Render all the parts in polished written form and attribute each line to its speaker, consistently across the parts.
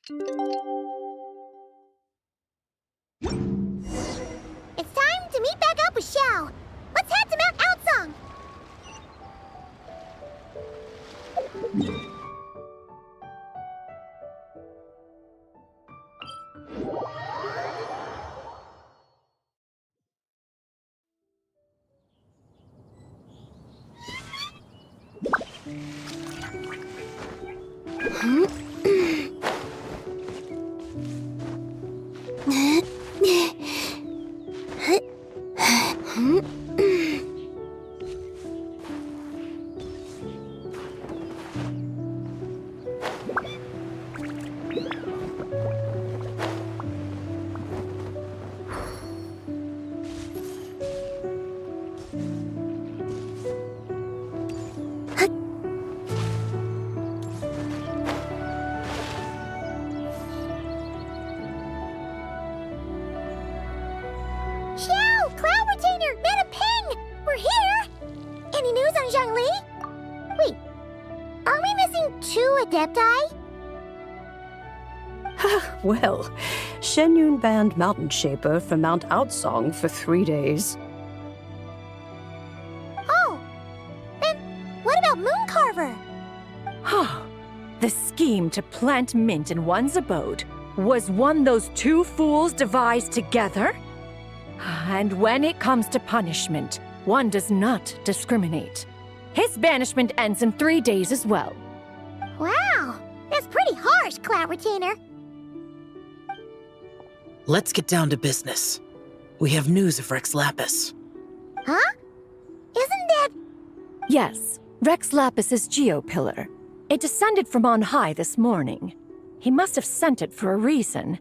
Speaker 1: It's time to meet back up with Xiao. Let's head to Mount Outsong. Xiao! Cloud Retainer! Madam Ping! We're here! Any news on Zhongli? Wait, are we missing 2 Adepti?
Speaker 2: Well, Shenyun banned Mountain Shaper from Mount Outsong for 3 days.
Speaker 1: Oh, then what about Mooncarver?
Speaker 3: The scheme to plant mint in one's abode was one those 2 fools devised together? And when it comes to punishment, one does not discriminate. His banishment ends in 3 days as well.
Speaker 1: Wow, that's pretty harsh, Cloud Retainer.
Speaker 4: Let's get down to business. We have news of Rex Lapis.
Speaker 1: Huh? Isn't that...
Speaker 3: Yes, Rex Lapis's Geopillar. It descended from on high this morning. He must have sent it for a reason,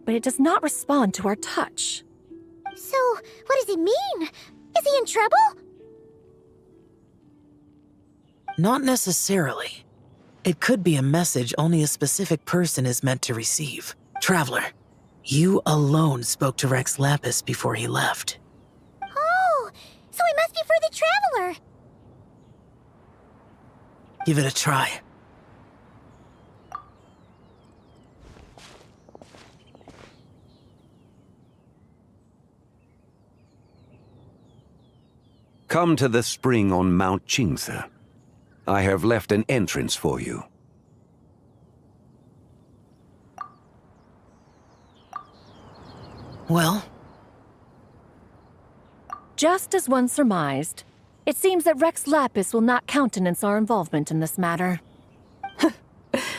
Speaker 3: but it does not respond to our touch.
Speaker 1: So, what does it mean? Is he in trouble?
Speaker 4: Not necessarily. It could be a message only a specific person is meant to receive. Traveler, you alone spoke to Rex Lapis before he left.
Speaker 1: Oh, so it must be for the Traveler.
Speaker 4: Give it a try.
Speaker 5: Come to the spring on Mount Qingse. I have left an entrance for you.
Speaker 4: Well?
Speaker 3: Just as one surmised, it seems that Rex Lapis will not countenance our involvement in this matter.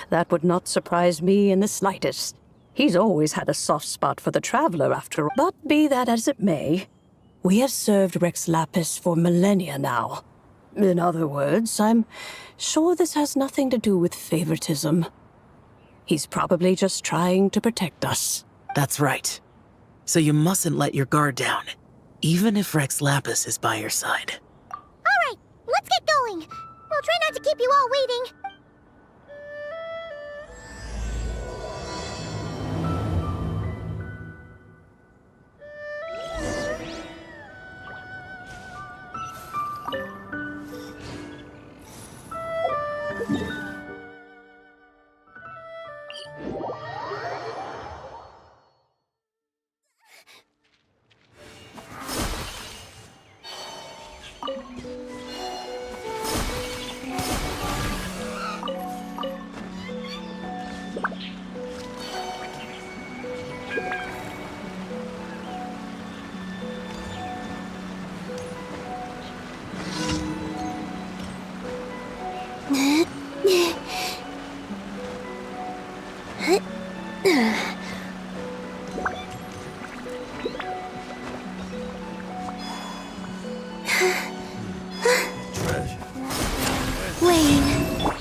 Speaker 2: That would not surprise me in the slightest. He's always had a soft spot for the Traveler, after all. But be that as it may, we have served Rex Lapis for millennia now. In other words, I'm sure this has nothing to do with favoritism. He's probably just trying to protect us.
Speaker 4: That's right. So you mustn't let your guard down, even if Rex Lapis is by your side.
Speaker 1: All right, let's get going. We'll try not to keep you all waiting.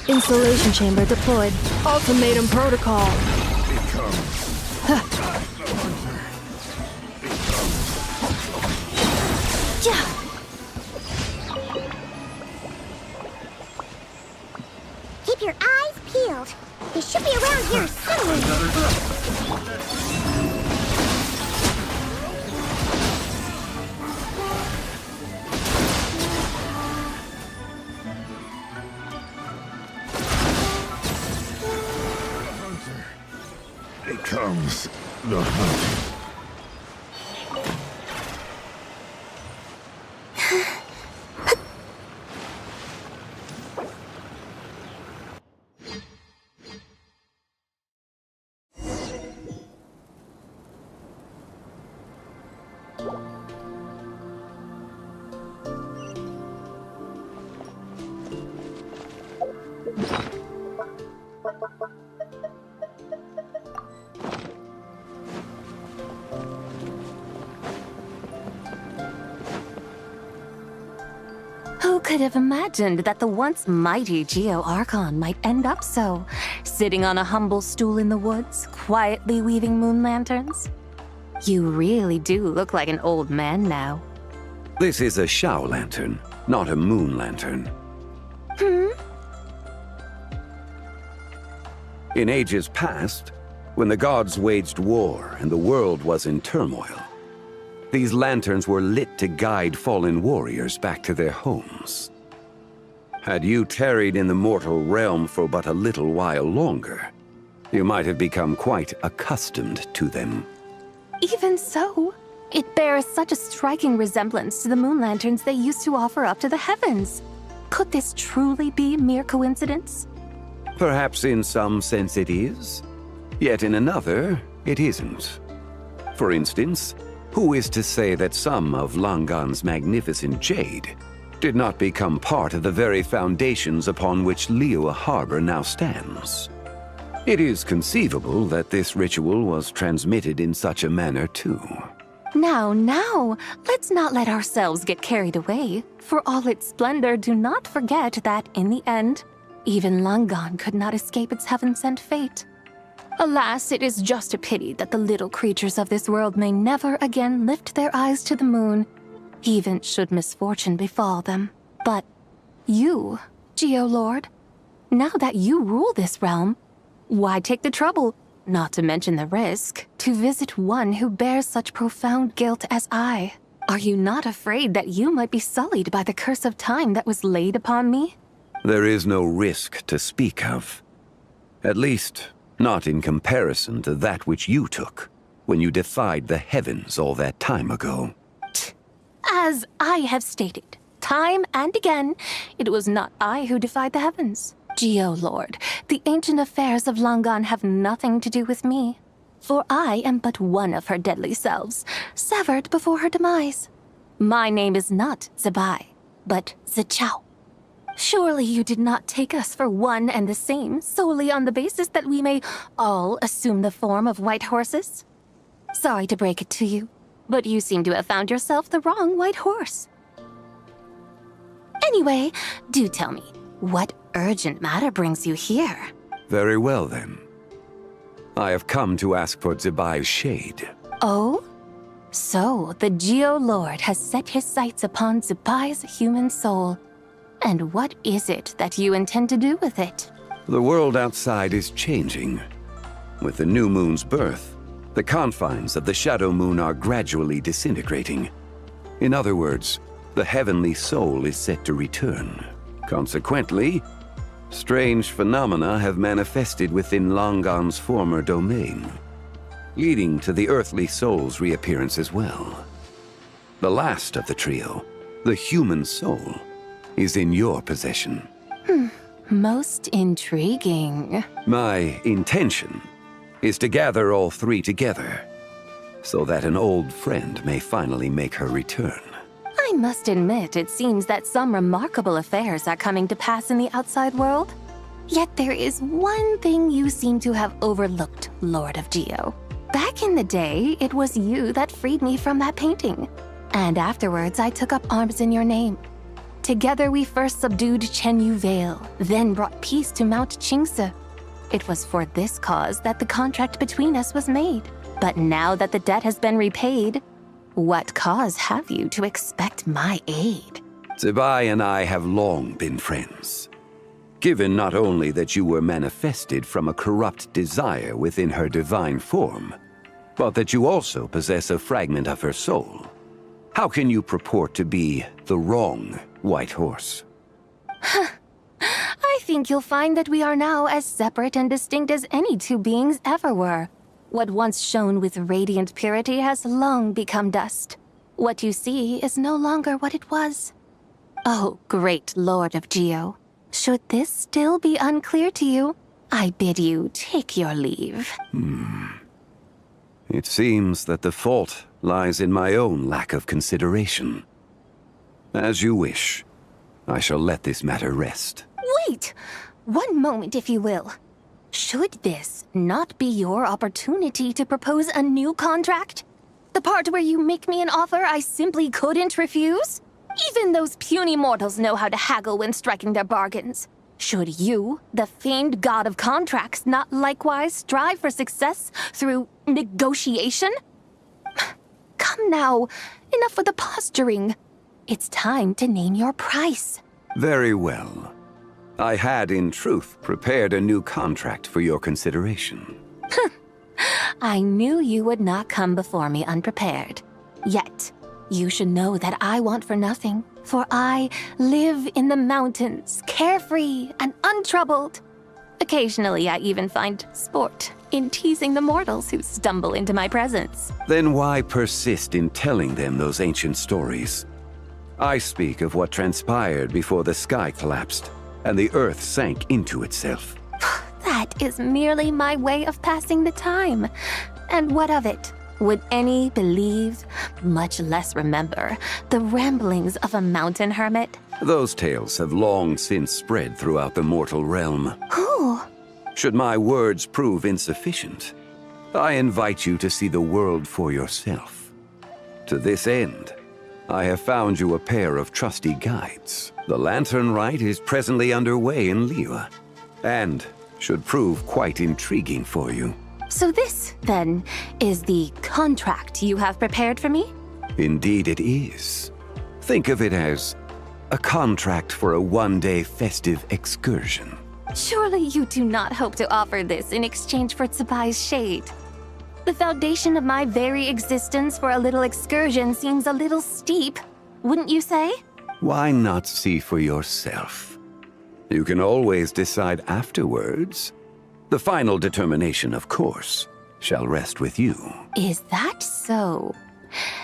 Speaker 3: Installation chamber deployed. Ultimatum protocol.
Speaker 1: Keep your eyes peeled. They should be around here somewhere.
Speaker 6: brings the hunt.
Speaker 7: Who could have imagined that the once mighty Geo Archon might end up so, sitting on a humble stool in the woods, quietly weaving moon lanterns? You really do look like an old man now.
Speaker 5: This is a Shao lantern, not a moon lantern. In ages past, when the gods waged war and the world was in turmoil, these lanterns were lit to guide fallen warriors back to their homes. Had you tarried in the mortal realm for but a little while longer, you might have become quite accustomed to them.
Speaker 7: Even so, it bears such a striking resemblance to the moon lanterns they used to offer up to the heavens. Could this truly be mere coincidence?
Speaker 5: Perhaps in some sense it is, yet in another, it isn't. For instance, who is to say that some of Langan's magnificent jade did not become part of the very foundations upon which Liyue Harbor now stands? It is conceivable that this ritual was transmitted in such a manner too.
Speaker 7: Now, let's not let ourselves get carried away. For all its splendor, do not forget that, in the end, even Langan could not escape its heaven-sent fate. Alas, it is just a pity that the little creatures of this world may never again lift their eyes to the moon, even should misfortune befall them. But you, Geo-Lord, now that you rule this realm, why take the trouble, not to mention the risk, to visit one who bears such profound guilt as I? Are you not afraid that you might be sullied by the curse of time that was laid upon me?
Speaker 5: There is no risk to speak of. At least, not in comparison to that which you took when you defied the heavens all that time ago.
Speaker 7: As I have stated, time and again, it was not I who defied the heavens. Geo-Lord, the ancient affairs of Langan have nothing to do with me, for I am but one of her deadly selves, severed before her demise. My name is not Zebai, but Zichao. Surely you did not take us for one and the same solely on the basis that we may all assume the form of white horses? Sorry to break it to you, but you seem to have found yourself the wrong white horse. Anyway, do tell me, what urgent matter brings you here?
Speaker 5: Very well then. I have come to ask for Zebai's shade.
Speaker 7: Oh? So, the Geo-Lord has set his sights upon Zebai's human soul. And what is it that you intend to do with it?
Speaker 5: The world outside is changing. With the new moon's birth, the confines of the shadow moon are gradually disintegrating. In other words, the heavenly soul is set to return. Consequently, strange phenomena have manifested within Langan's former domain, leading to the earthly soul's reappearance as well. The last of the trio, the human soul, is in your possession.
Speaker 7: Most intriguing.
Speaker 5: My intention is to gather all three together, so that an old friend may finally make her return.
Speaker 7: I must admit, it seems that some remarkable affairs are coming to pass in the outside world. Yet there is one thing you seem to have overlooked, Lord of Geo. Back in the day, it was you that freed me from that painting. And afterwards, I took up arms in your name. Together we first subdued Chenyu Vale, then brought peace to Mount Qingse. It was for this cause that the contract between us was made. But now that the debt has been repaid, what cause have you to expect my aid?
Speaker 5: Zebai and I have long been friends. Given not only that you were manifested from a corrupt desire within her divine form, but that you also possess a fragment of her soul, how can you purport to be the wrong white horse?
Speaker 7: I think you'll find that we are now as separate and distinct as any two beings ever were. What once shone with radiant purity has long become dust. What you see is no longer what it was. Oh, great Lord of Geo, should this still be unclear to you, I bid you take your leave.
Speaker 5: It seems that the fault lies in my own lack of consideration. As you wish. I shall let this matter rest.
Speaker 7: Wait! One moment, if you will. Should this not be your opportunity to propose a new contract? The part where you make me an offer I simply couldn't refuse? Even those puny mortals know how to haggle when striking their bargains. Should you, the famed god of contracts, not likewise strive for success through negotiation? Come now, enough with the posturing. It's time to name your price.
Speaker 5: Very well. I had, in truth, prepared a new contract for your consideration.
Speaker 7: I knew you would not come before me unprepared. Yet, you should know that I want for nothing, for I live in the mountains, carefree and untroubled. Occasionally, I even find sport in teasing the mortals who stumble into my presence.
Speaker 5: Then why persist in telling them those ancient stories? I speak of what transpired before the sky collapsed and the earth sank into itself.
Speaker 7: That is merely my way of passing the time. And what of it? Would any believe, much less remember, the ramblings of a mountain hermit?
Speaker 5: Those tales have long since spread throughout the mortal realm.
Speaker 7: Who?
Speaker 5: Should my words prove insufficient, I invite you to see the world for yourself. To this end, I have found you a pair of trusty guides. The lantern rite is presently underway in Liyue, and should prove quite intriguing for you.
Speaker 7: So this, then, is the contract you have prepared for me?
Speaker 5: Indeed it is. Think of it as a contract for a one-day festive excursion.
Speaker 7: Surely you do not hope to offer this in exchange for Tsubai's shade. The foundation of my very existence for a little excursion seems a little steep, wouldn't you say?
Speaker 5: Why not see for yourself? You can always decide afterwards. The final determination, of course, shall rest with you.
Speaker 7: Is that so?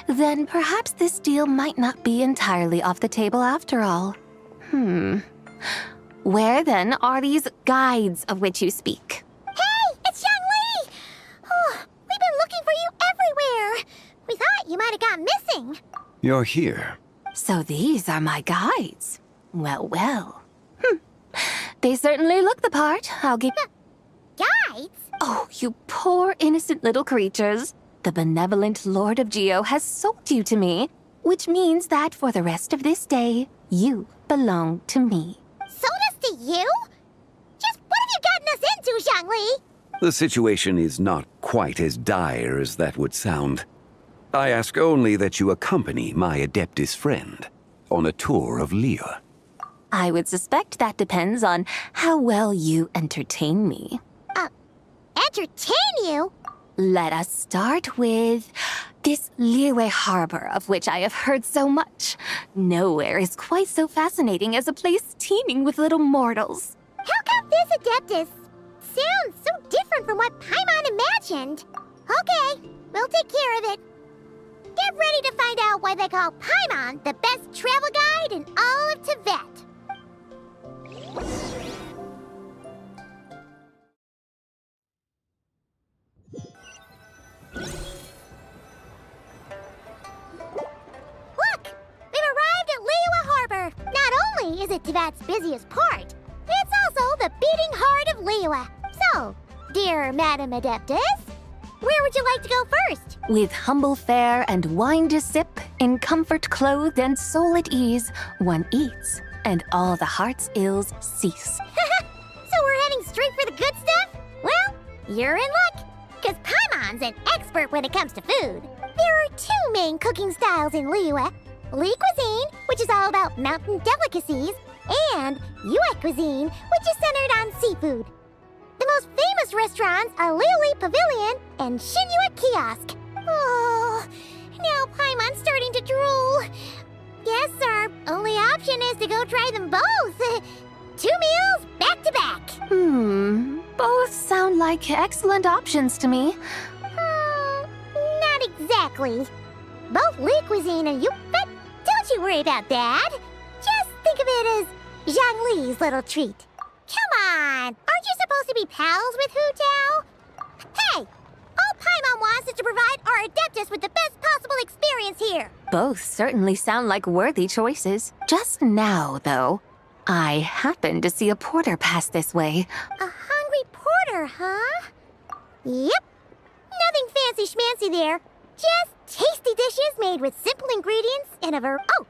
Speaker 7: Then perhaps this deal might not be entirely off the table after all. Where then are these guides of which you speak?
Speaker 1: Hey, it's Zhongli! Oh, we've been looking for you everywhere. We thought you might have gone missing.
Speaker 5: You're here.
Speaker 7: So these are my guides. Well, well. They certainly look the part, I'll give...
Speaker 1: Guides?
Speaker 7: Oh, you poor innocent little creatures. The benevolent Lord of Geo has sold you to me, which means that for the rest of this day, you belong to me.
Speaker 1: Sold us to you? Just what have you gotten us into, Zhongli?
Speaker 5: The situation is not quite as dire as that would sound. I ask only that you accompany my Adeptus friend on a tour of Liyue.
Speaker 7: I would suspect that depends on how well you entertain me.
Speaker 1: Entertain you?
Speaker 7: Let us start with this Liyue harbor of which I have heard so much. Nowhere is quite so fascinating as a place teeming with little mortals.
Speaker 1: How come this Adeptus sounds so different from what Paimon imagined? Okay, we'll take care of it. Get ready to find out why they call Paimon the best travel guide in all of Tibet. Look! We've arrived at Liyue Harbor. Not only is it Tibet's busiest port, it's also the beating heart of Liyue. So, dear Madam Adeptus, where would you like to go first?
Speaker 7: With humble fare and wine to sip, in comfort clothed and soul at ease, one eats, and all the heart's ills cease.
Speaker 1: So we're heading straight for the good stuff? Well, you're in luck, because Paimon's an expert when it comes to food. There are two main cooking styles in Liyue. Li cuisine, which is all about mountain delicacies, and Yue cuisine, which is centered on seafood. The most famous restaurants are Liuli Pavilion and Shinyue Kiosk. Oh, now Paimon's starting to drool. Yes, our only option is to go try them both. 2 meals back to back.
Speaker 7: Both sound like excellent options to me.
Speaker 1: Exactly. Both Lee Cuisine and you, but don't you worry about that. Just think of it as Zhang Li's little treat. Come on, aren't you supposed to be pals with Hu Tao? Hey, all Paimon wants is to provide our Adeptus with the best possible experience here.
Speaker 7: Both certainly sound like worthy choices. Just now, though, I happened to see a porter pass this way.
Speaker 1: A hungry porter, huh? Yep. Nothing fancy schmancy there. Just tasty dishes made with simple ingredients and Oh,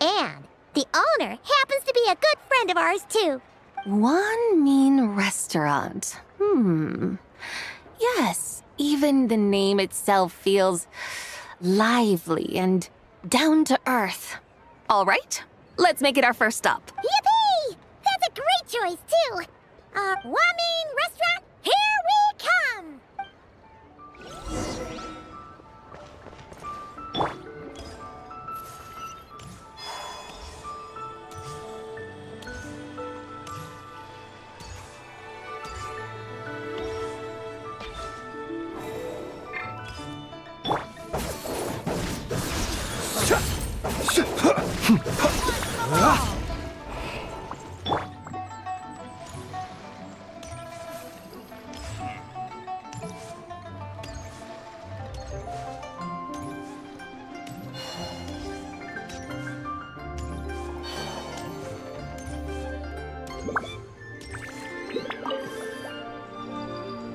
Speaker 1: and the owner happens to be a good friend of ours, too.
Speaker 7: One mean restaurant. Yes, even the name itself feels lively and down to earth. All right, let's make it our first stop.
Speaker 1: Yippee! That's a great choice, too. Wamin Restaurant, here we come!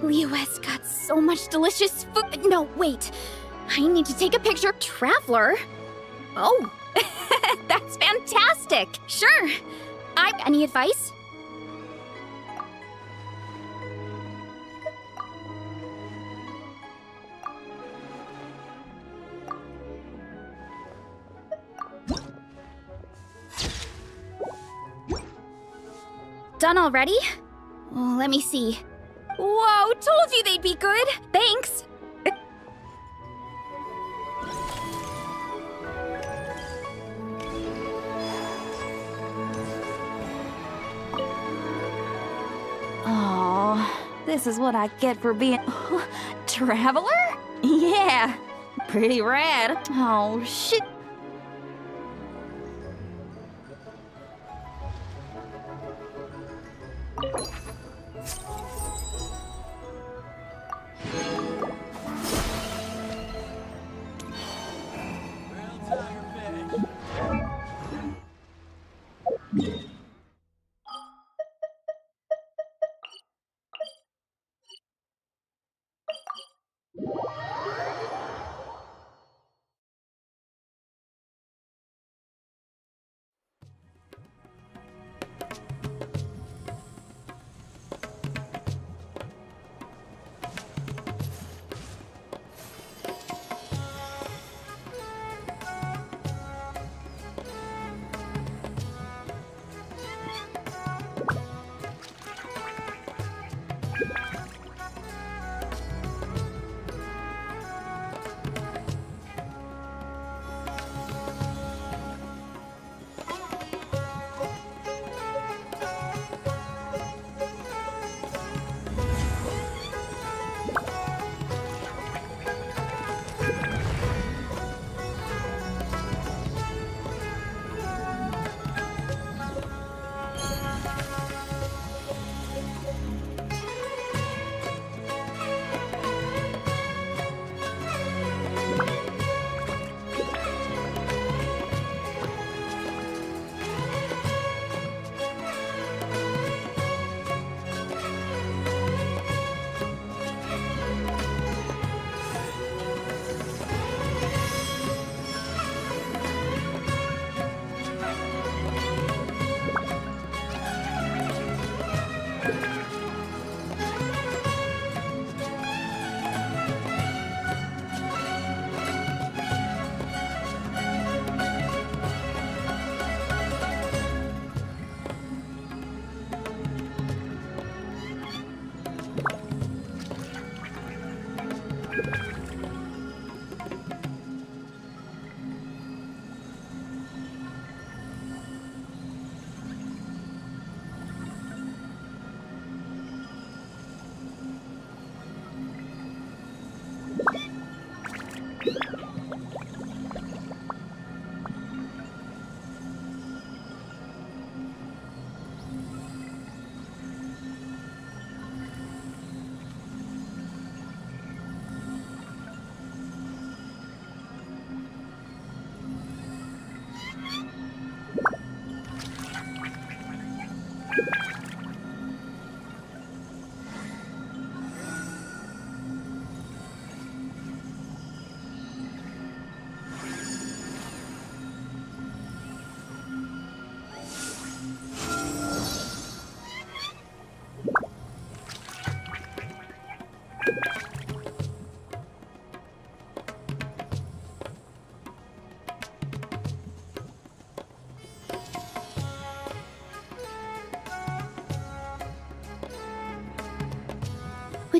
Speaker 8: Liyue's got so much delicious food. No, wait. I need to take a picture. Traveler? Oh, that's fantastic. Sure. Any advice? Done already? Oh, let me see. Whoa, told you they'd be good. Thanks. Oh, this is what I get for being... Traveler? Yeah, pretty rad. Oh, shit.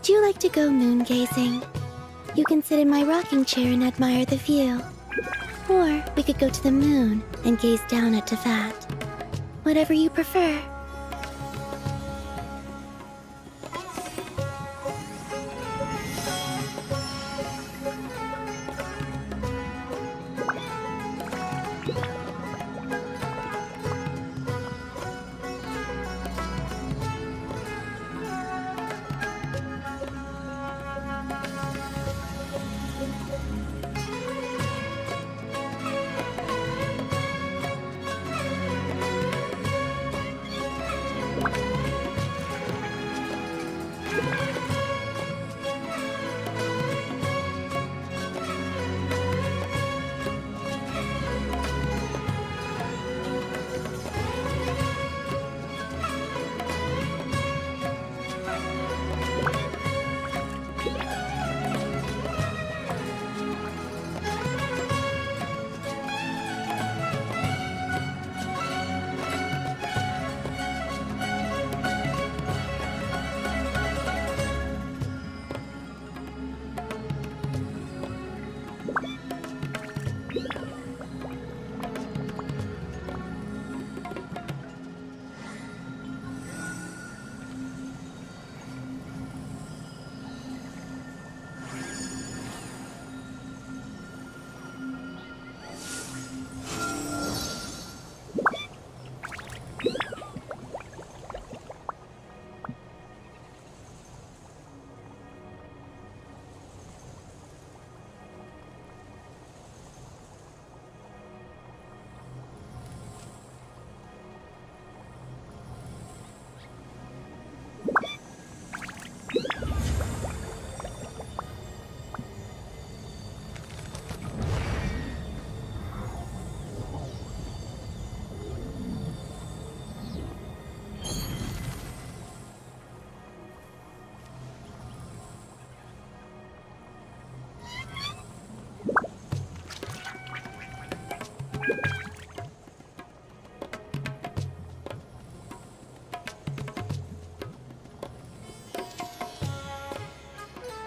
Speaker 1: Would you like to go moon gazing? You can sit in my rocking chair and admire the view. Or we could go to the moon and gaze down at Tefat. Whatever you prefer.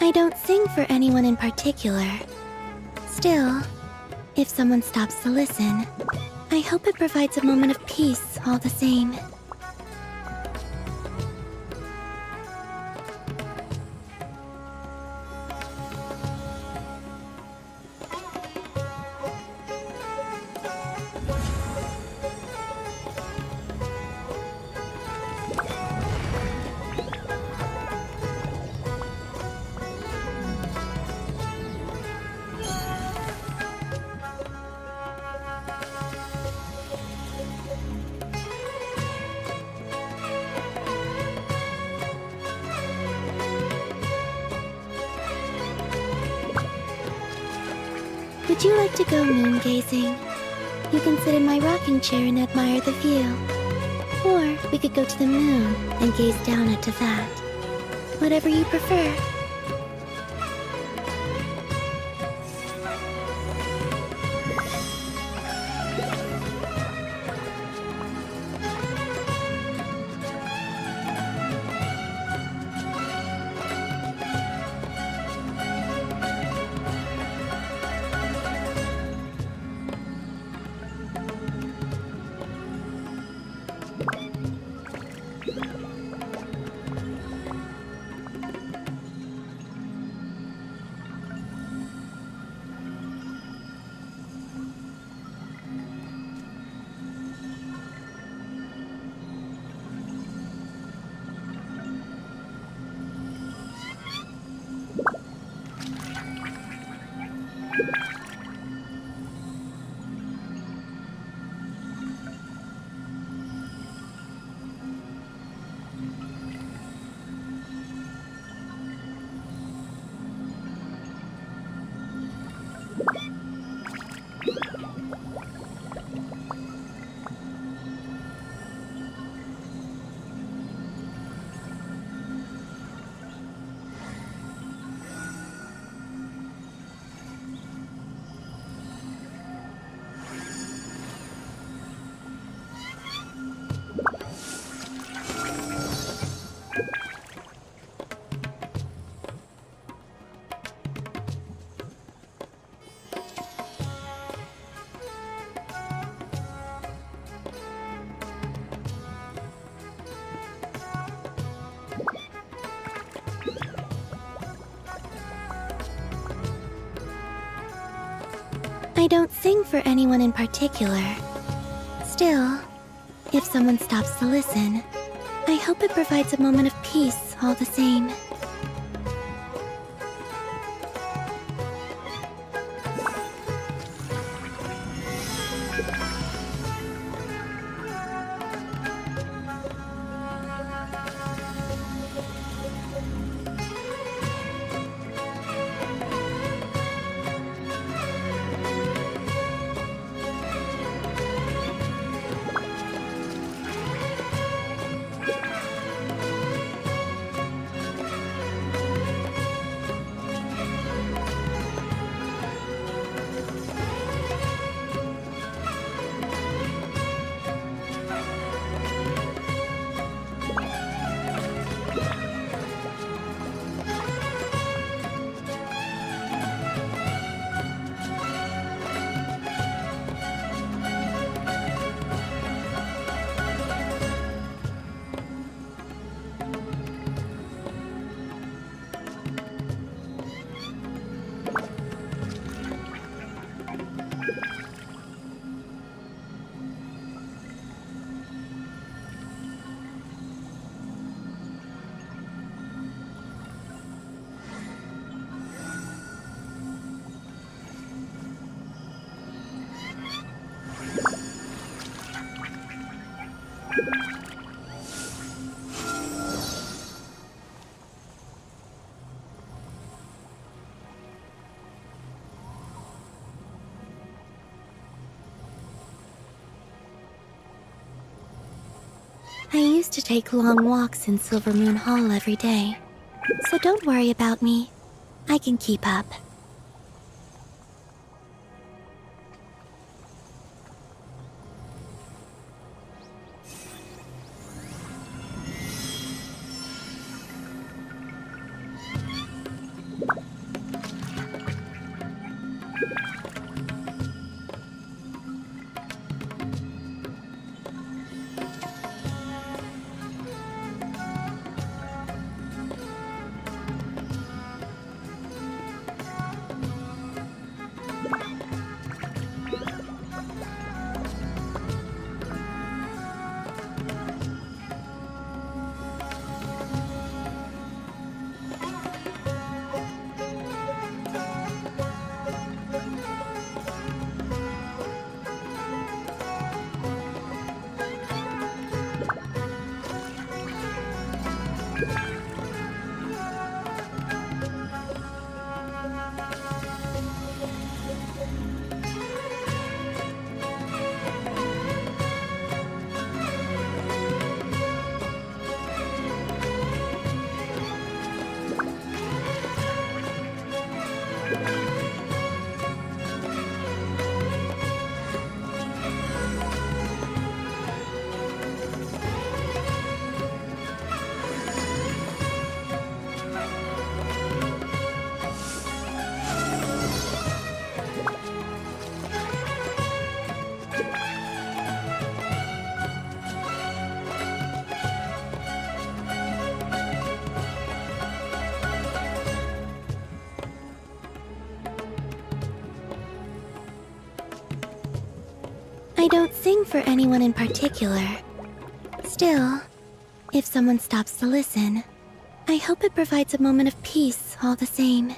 Speaker 1: I don't sing for anyone in particular. Still, if someone stops to listen, I hope it provides a moment of peace all the same. Would you like to go moon gazing? You can sit in my rocking chair and admire the view. Or we could go to the moon and gaze down at Tefat. Whatever you prefer. I don't sing for anyone in particular. Still, if someone stops to listen, I hope it provides a moment of peace all the same. I used to take long walks in Silver Moon Hall every day, so don't worry about me. I can keep up. I don't sing for anyone in particular. Still, if someone stops to listen, I hope it provides a moment of peace all the same.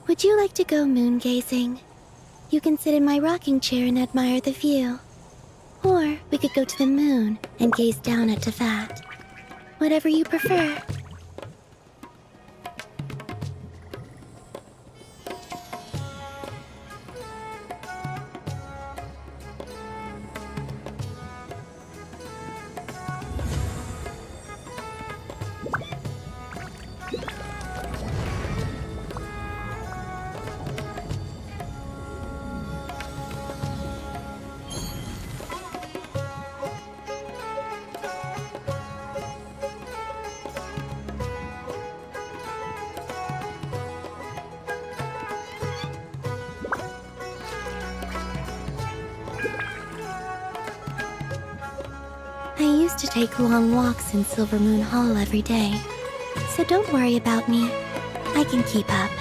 Speaker 1: Would you like to go moon gazing? You can sit in my rocking chair and admire the view. Or we could go to the moon and gaze down at Tefat. Whatever you prefer. used to take long walks in Silver Moon Hall every day. So don't worry about me. I can keep up.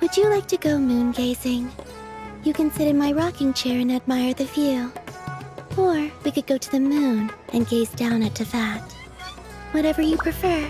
Speaker 1: Would you like to go moon gazing? You can sit in my rocking chair and admire the view. Or we could go to the moon and gaze down at Tefat. Whatever you prefer.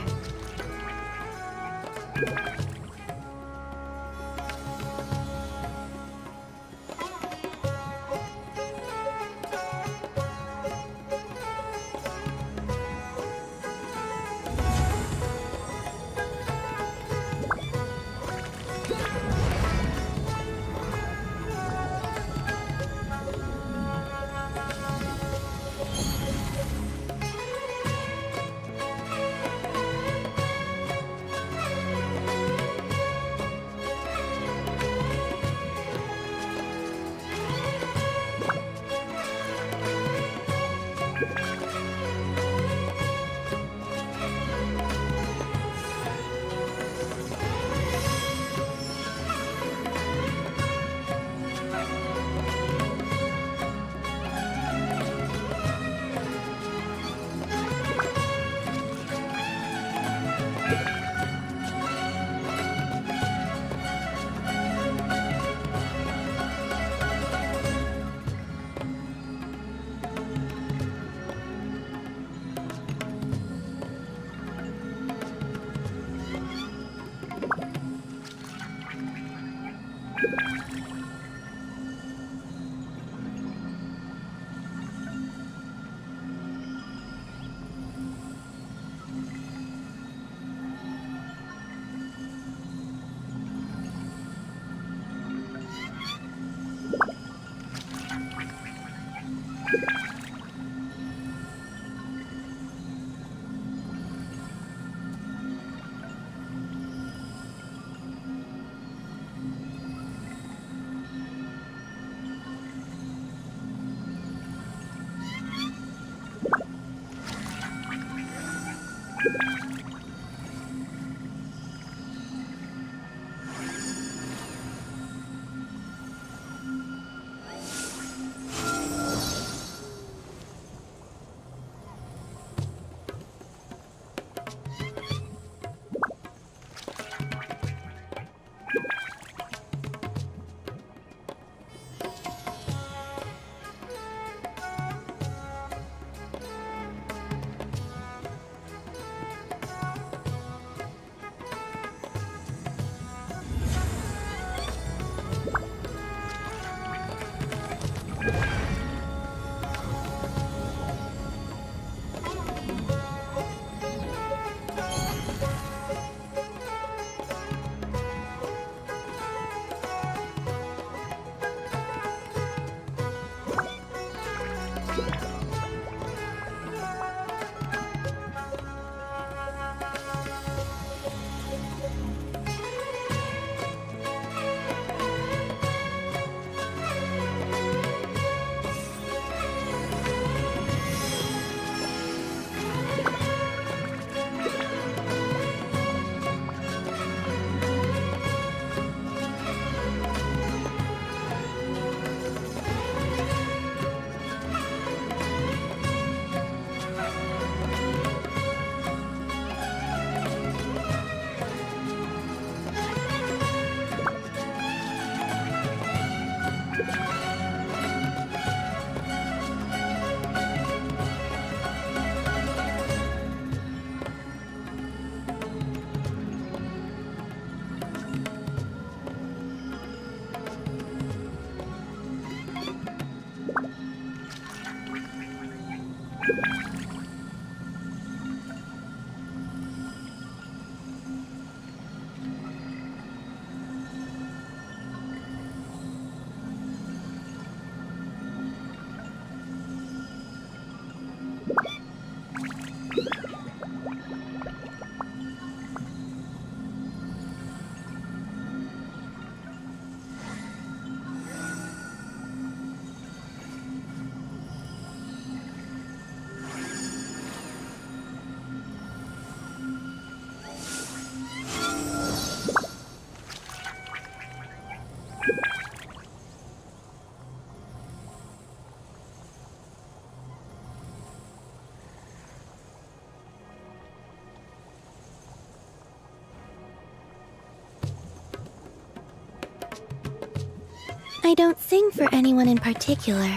Speaker 1: I don't sing for anyone in particular.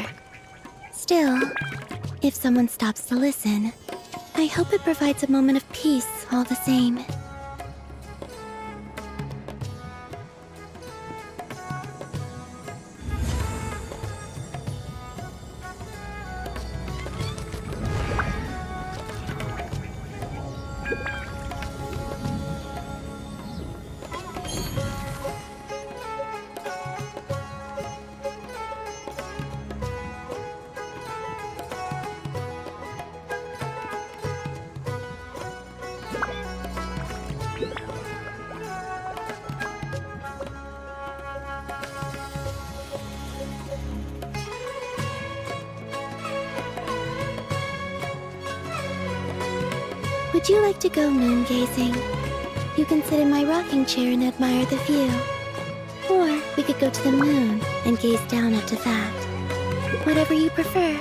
Speaker 1: Still, if someone stops to listen, I hope it provides a moment of peace all the same. Would you like to go moon gazing? You can sit in my rocking chair and admire the view. Or we could go to the moon and gaze down at that. Whatever you prefer.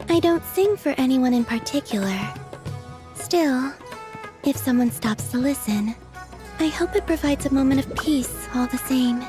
Speaker 1: I don't sing for anyone in particular. Still, if someone stops to listen, I hope it provides a moment of peace all the same.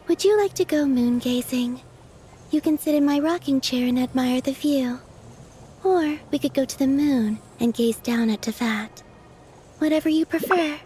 Speaker 1: Would you like to go moon gazing? You can sit in my rocking chair and admire the view. Or we could go to the moon and gaze down at that. Whatever you prefer.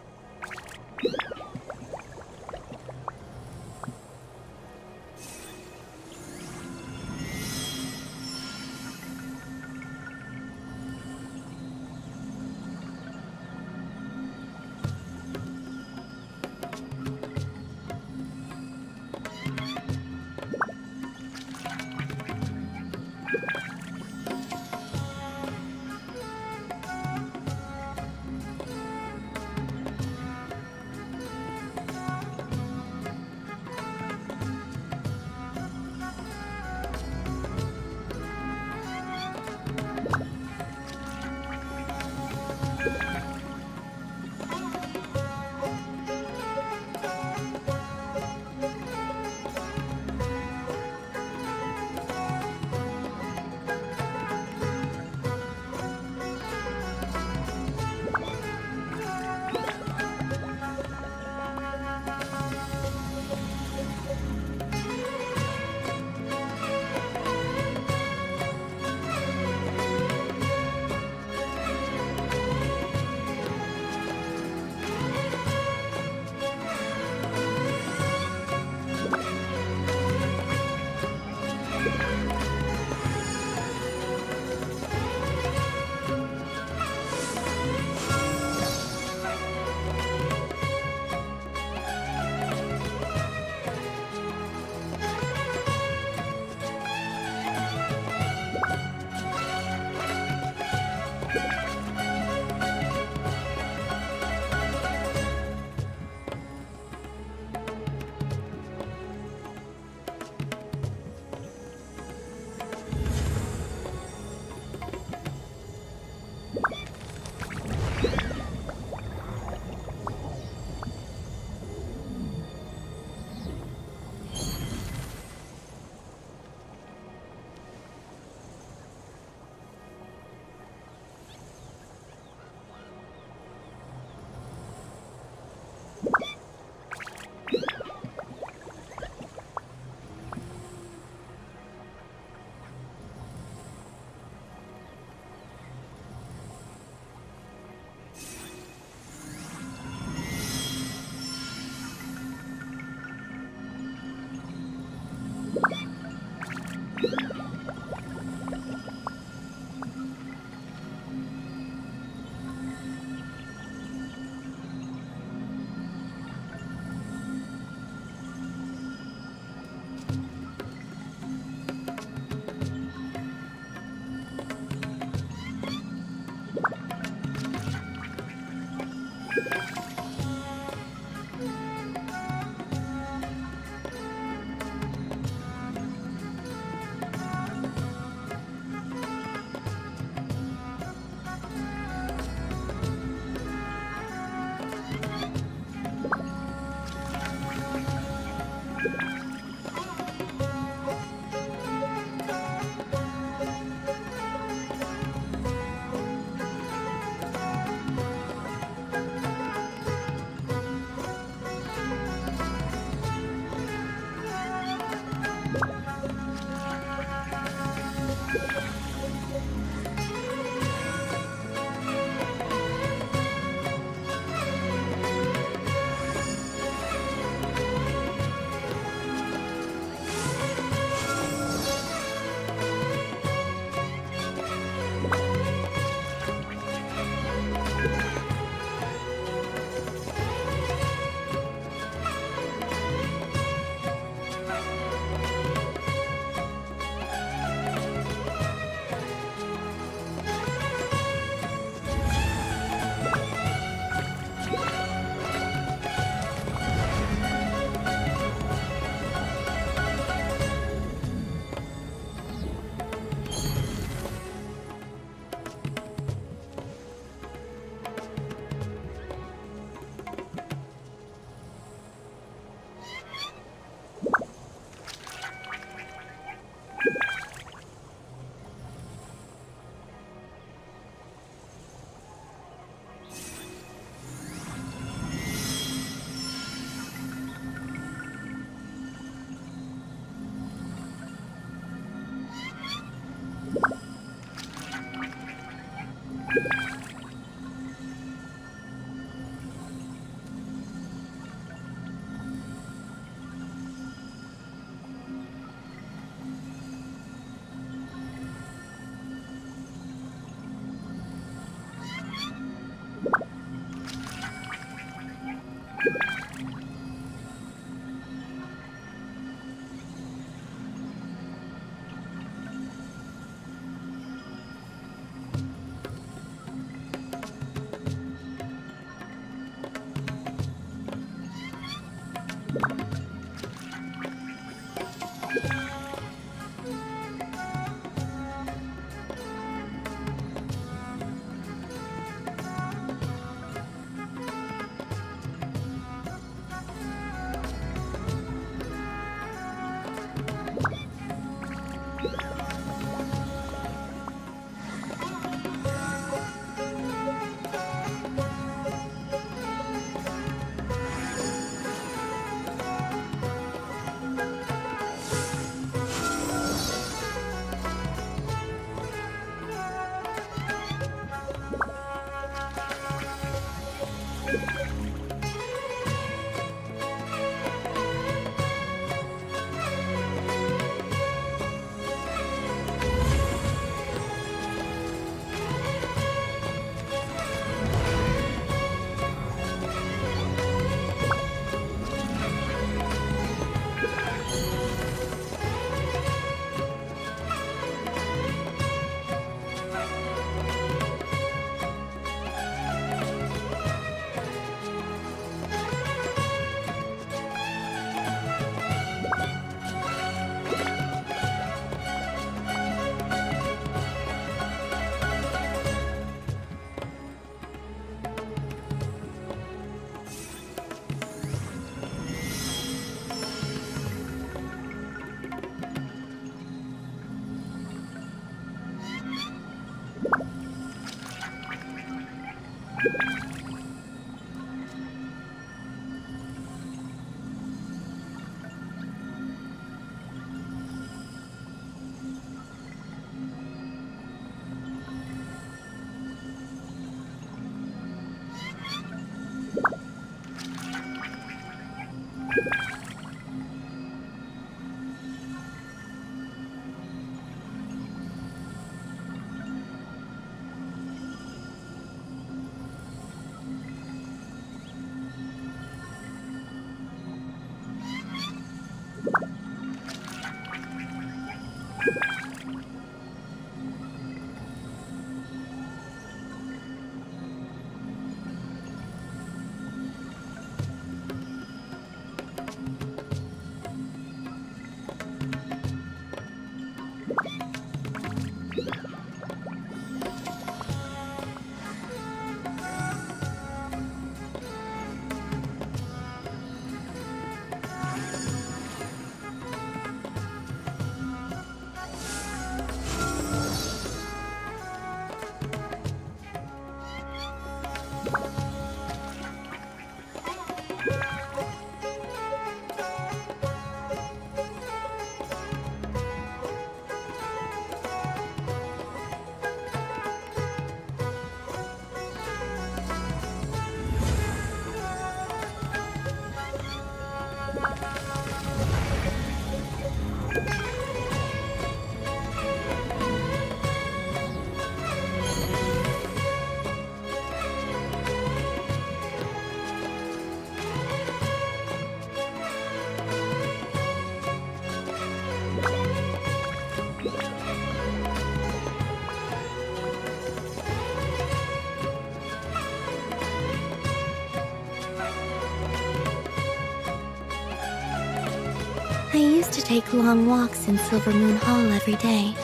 Speaker 1: I used to take long walks in Silver Moon Hall every day,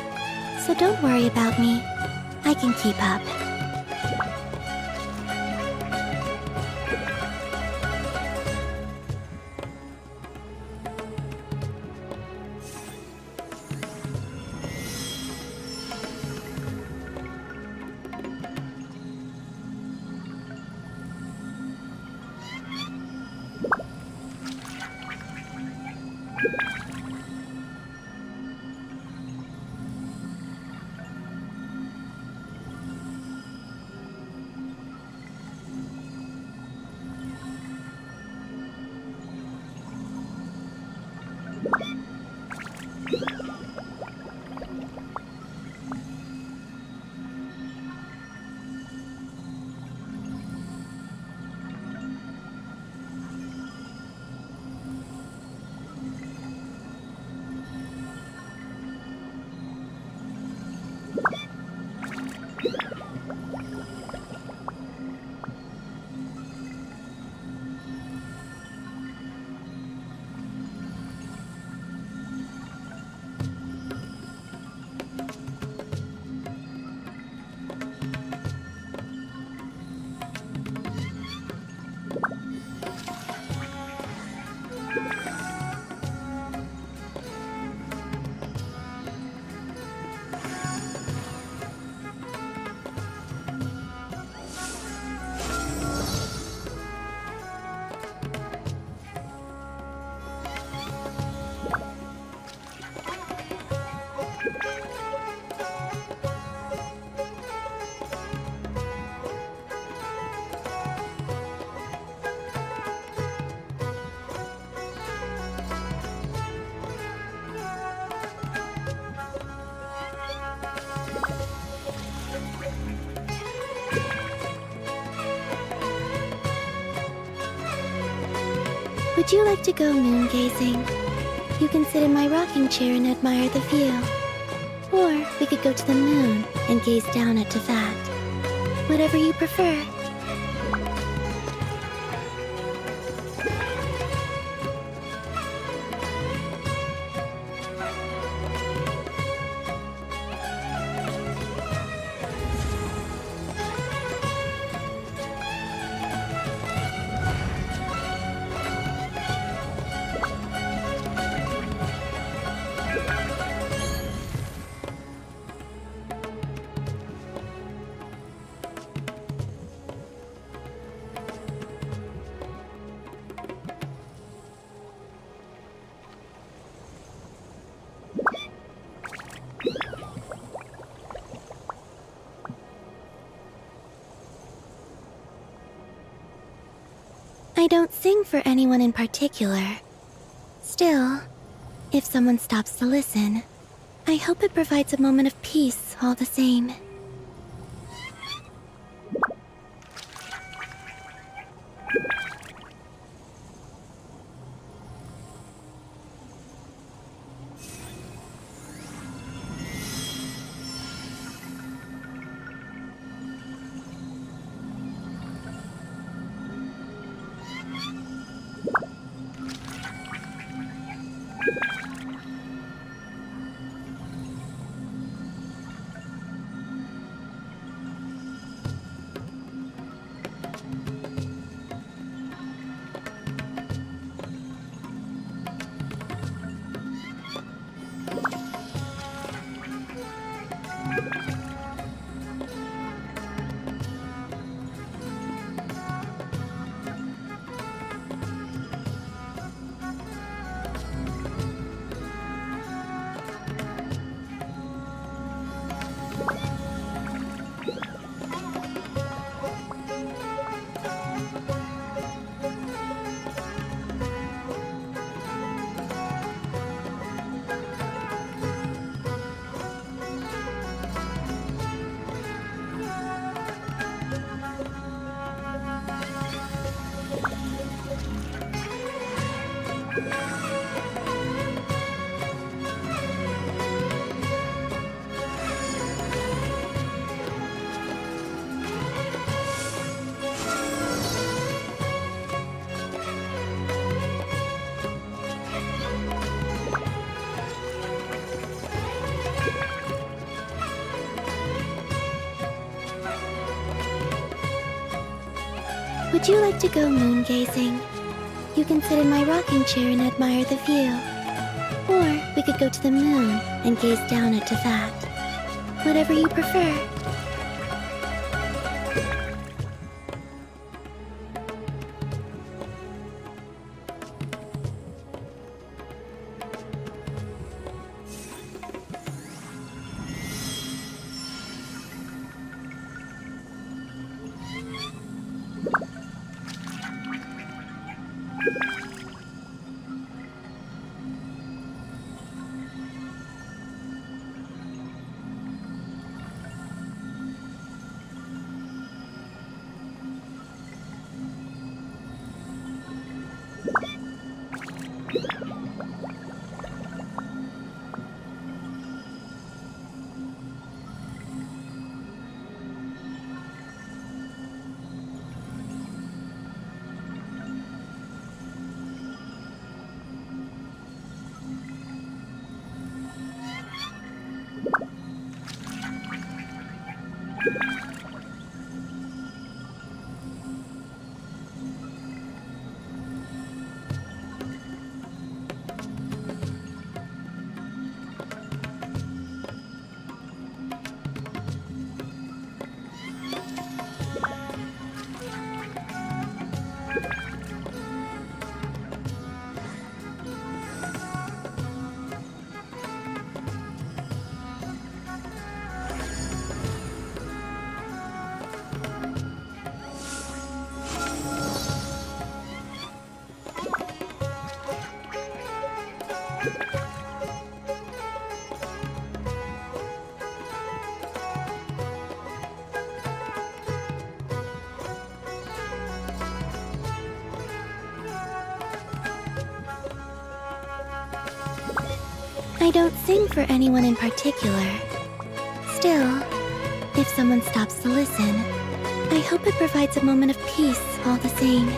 Speaker 1: so don't worry about me. I can keep up. Would you like to go moon gazing? You can sit in my rocking chair and admire the view. Or we could go to the moon and gaze down at that. Whatever you prefer. I don't sing for anyone in particular. Still, if someone stops to listen, I hope it provides a moment of peace all the same.
Speaker 9: Would you like to go moon gazing? You can sit in my rocking chair and admire the view. Or we could go to the moon and gaze down into that. Whatever you prefer. I don't sing for anyone in particular. Still, if someone stops to listen, I hope it provides a moment of peace all the same.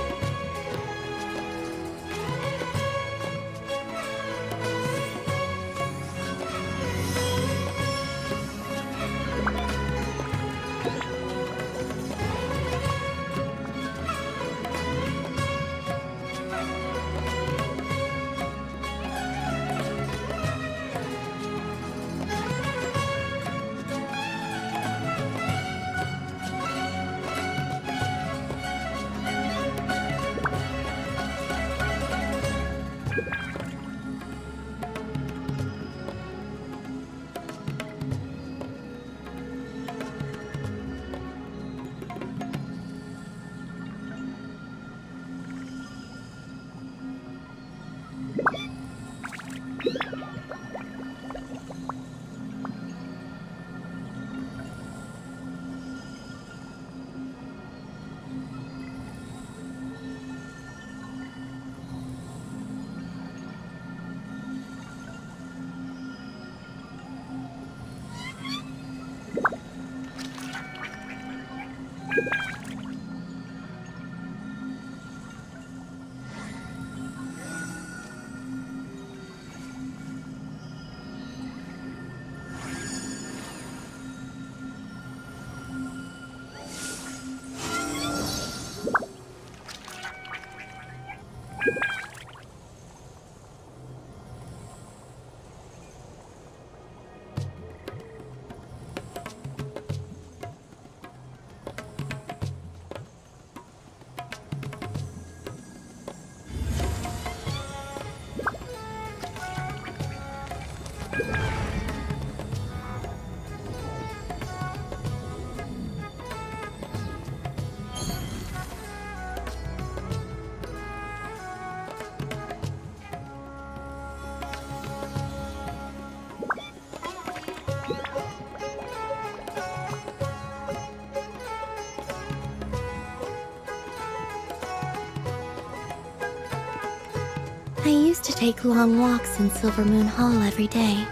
Speaker 9: I used to take long walks in Silver Moon Hall every day,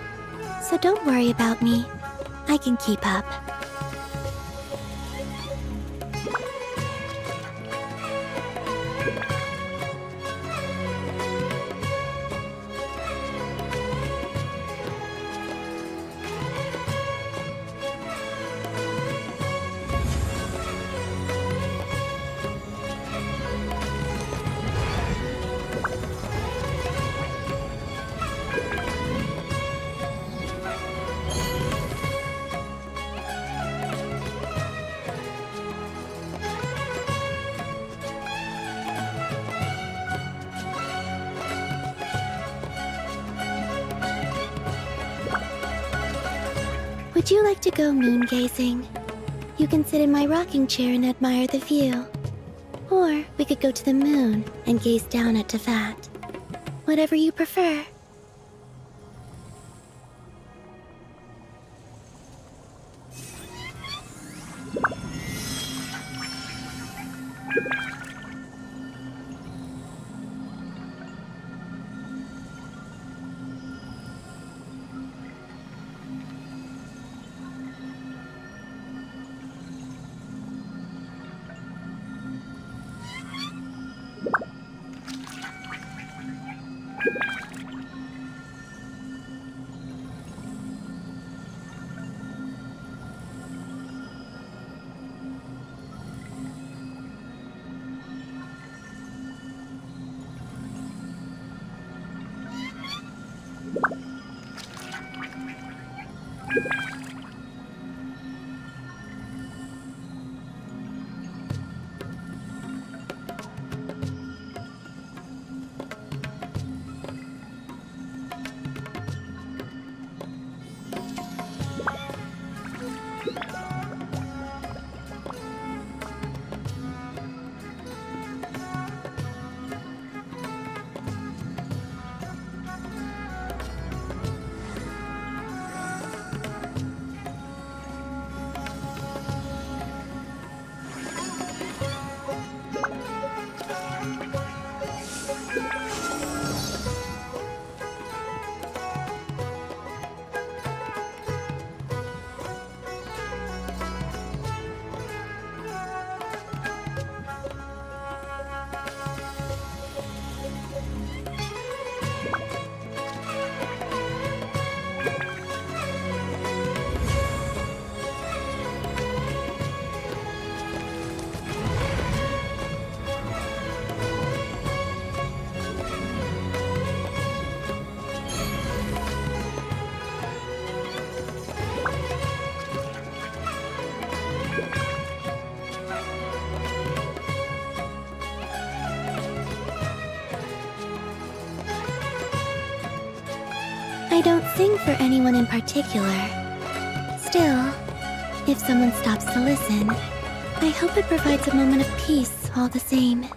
Speaker 9: so don't worry about me. I can keep up. Would you like to go moon gazing? You can sit in my rocking chair and admire the view. Or we could go to the moon and gaze down at Tefat. Whatever you prefer. I don't sing for anyone in particular. Still, if someone stops to listen, I hope it provides a moment of peace all the same.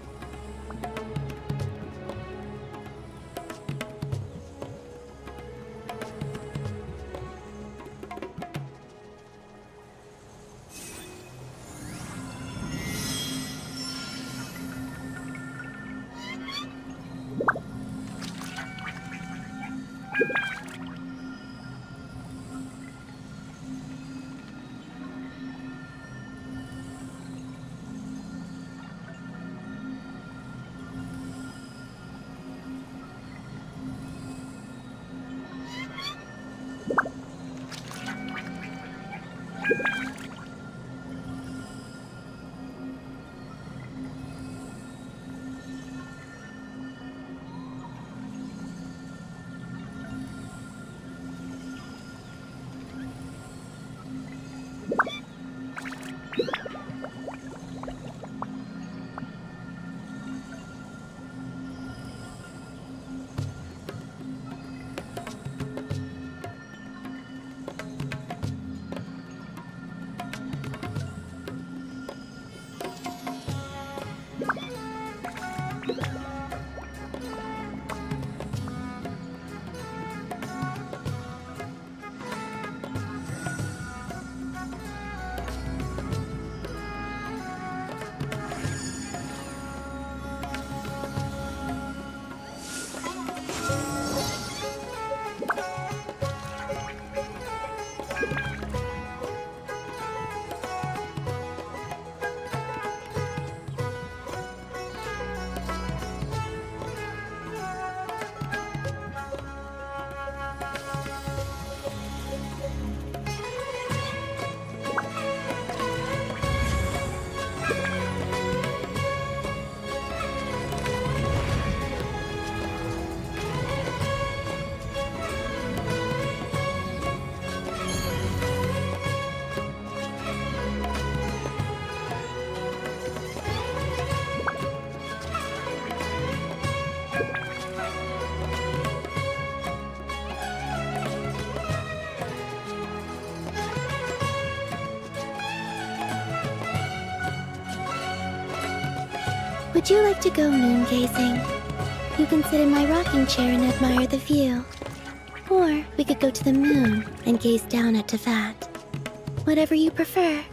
Speaker 9: Would you like to go moon gazing? You can sit in my rocking chair and admire the view. Or we could go to the moon and gaze down at Tefat. Whatever you prefer.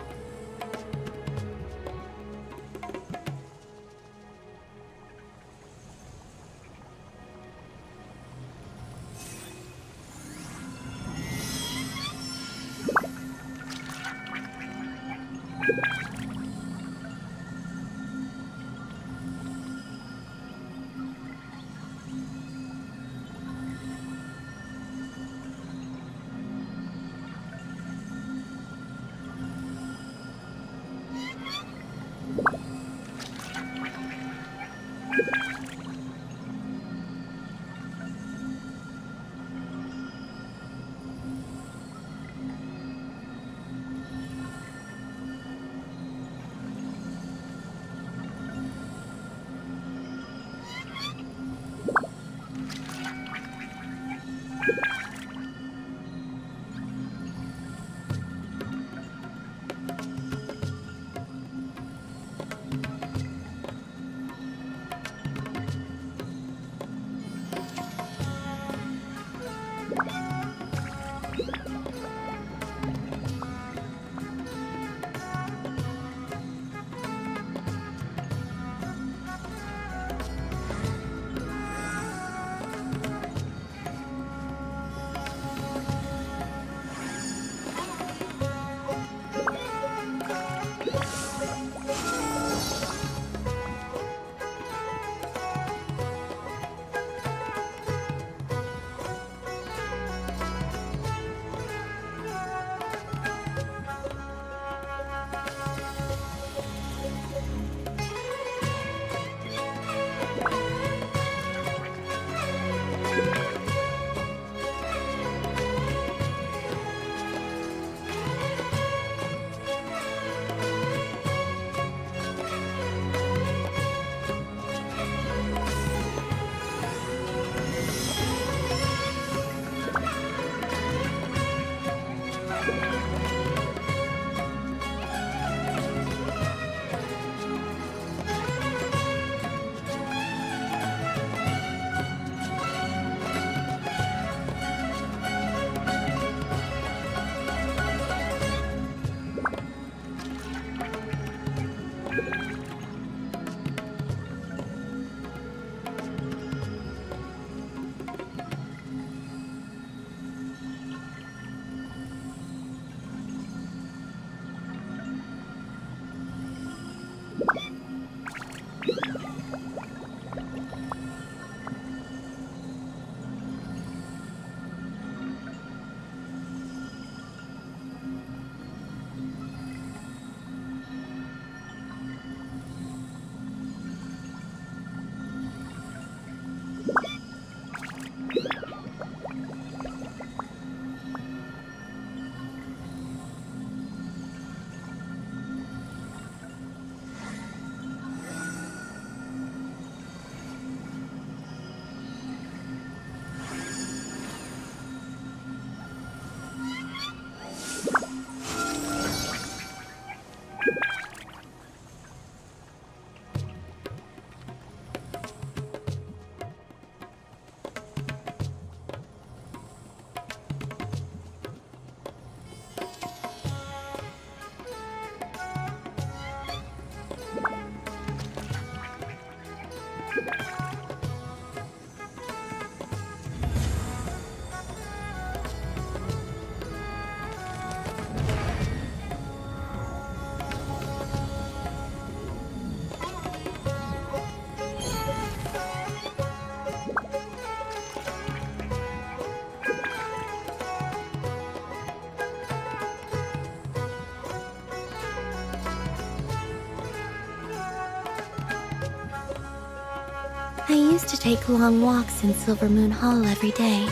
Speaker 9: I used to take long walks in Silver Moon Hall every day,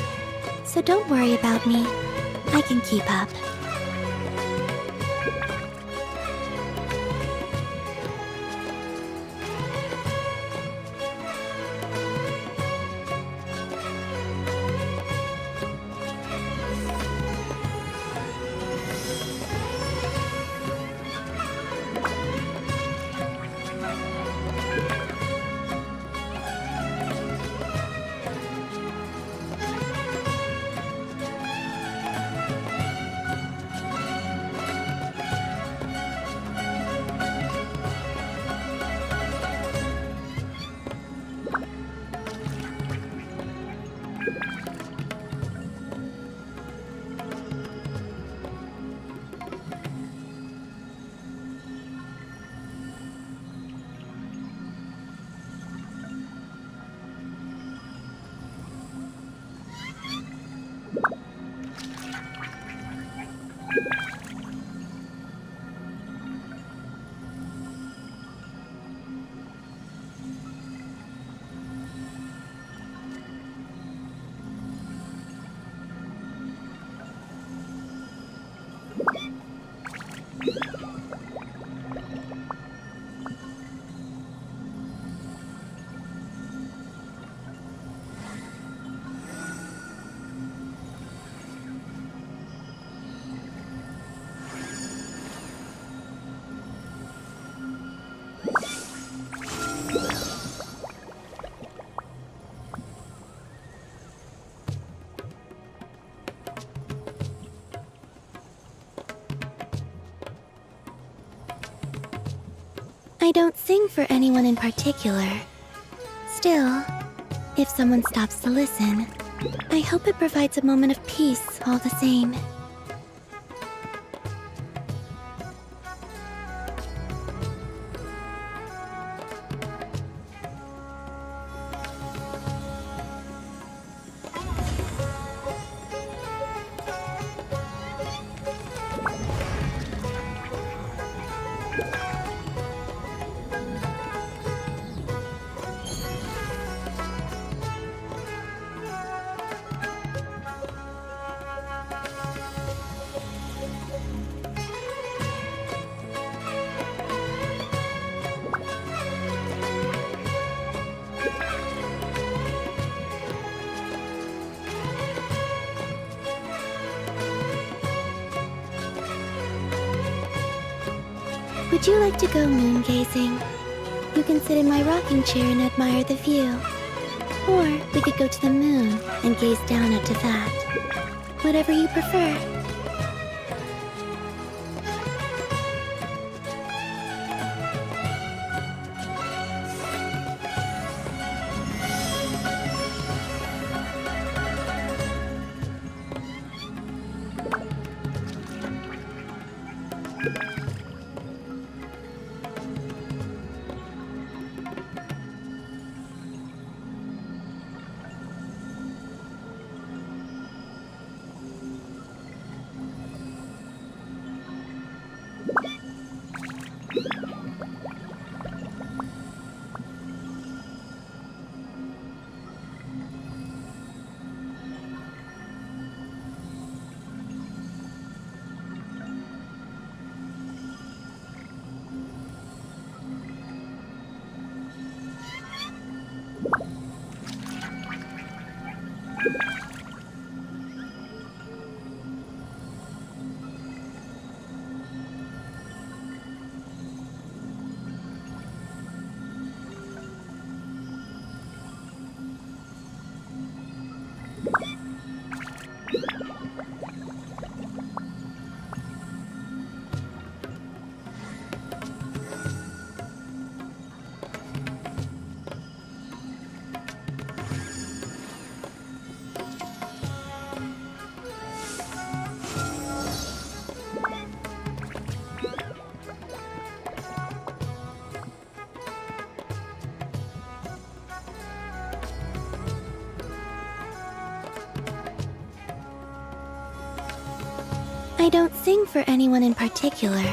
Speaker 9: so don't worry about me. I can keep up. I don't sing for anyone in particular. Still, if someone stops to listen, I hope it provides a moment of peace all the same. Would you like to go moon gazing? You can sit in my rocking chair and admire the view. Or we could go to the moon and gaze down at that. Whatever you prefer. I don't sing for anyone in particular.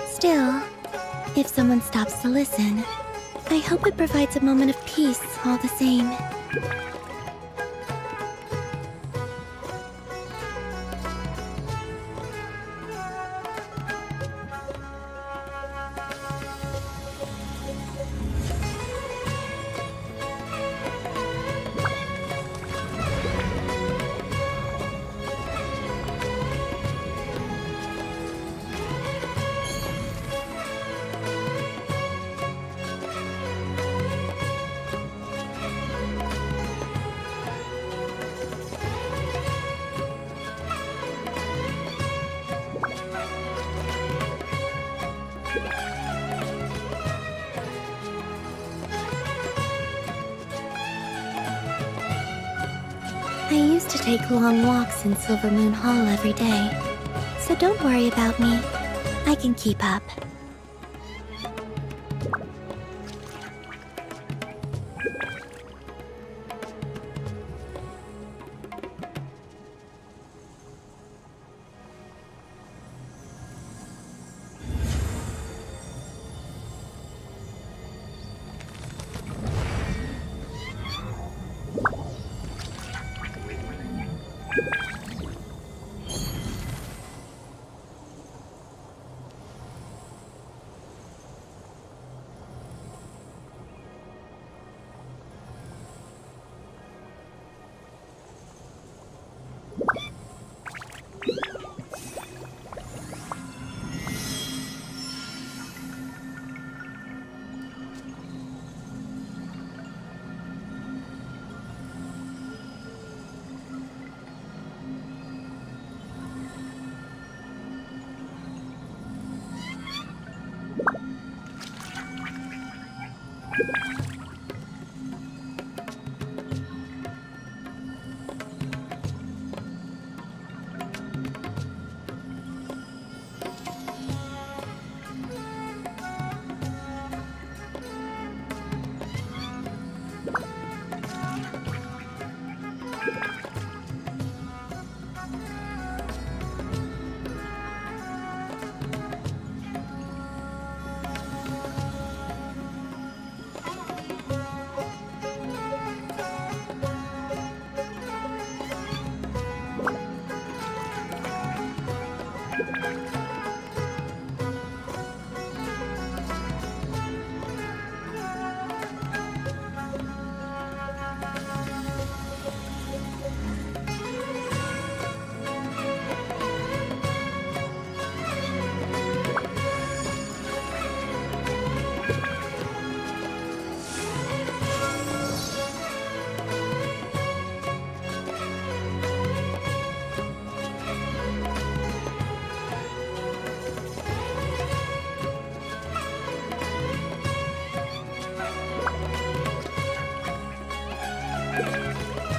Speaker 9: Still, if someone stops to listen, I hope it provides a moment of peace all the same. I used to take long walks in Silver Moon Hall every day, so don't worry about me. I can keep up.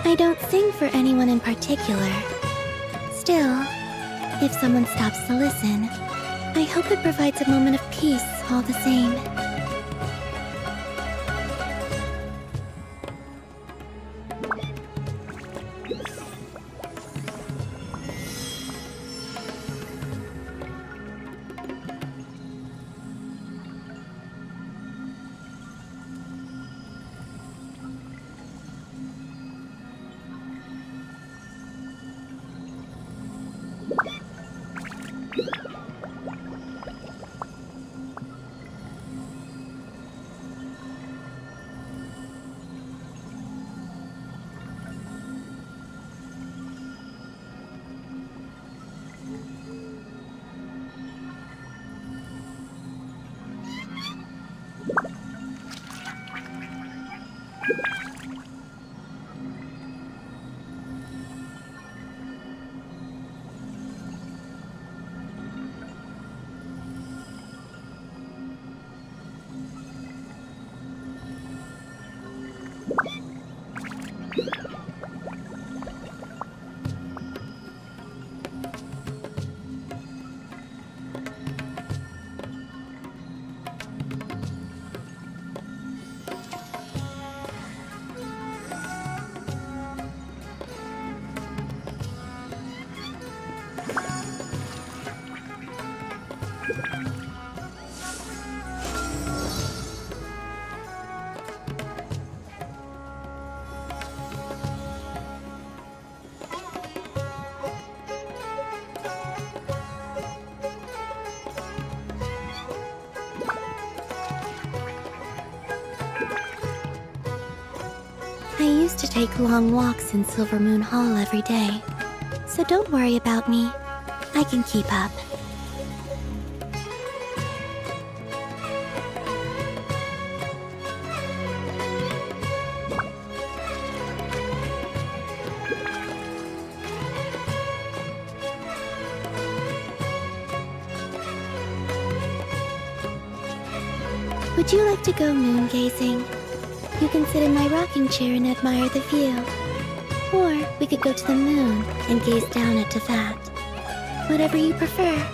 Speaker 9: I don't sing for anyone in particular. Still, if someone stops to listen, I hope it provides a moment of peace all the same. I used to take long walks in Silver Moon Hall every day, so don't worry about me. I can keep up. Would you like to go moon gazing? You can sit in my rocking chair and admire the view. Or we could go to the moon and gaze down at that. Whatever you prefer.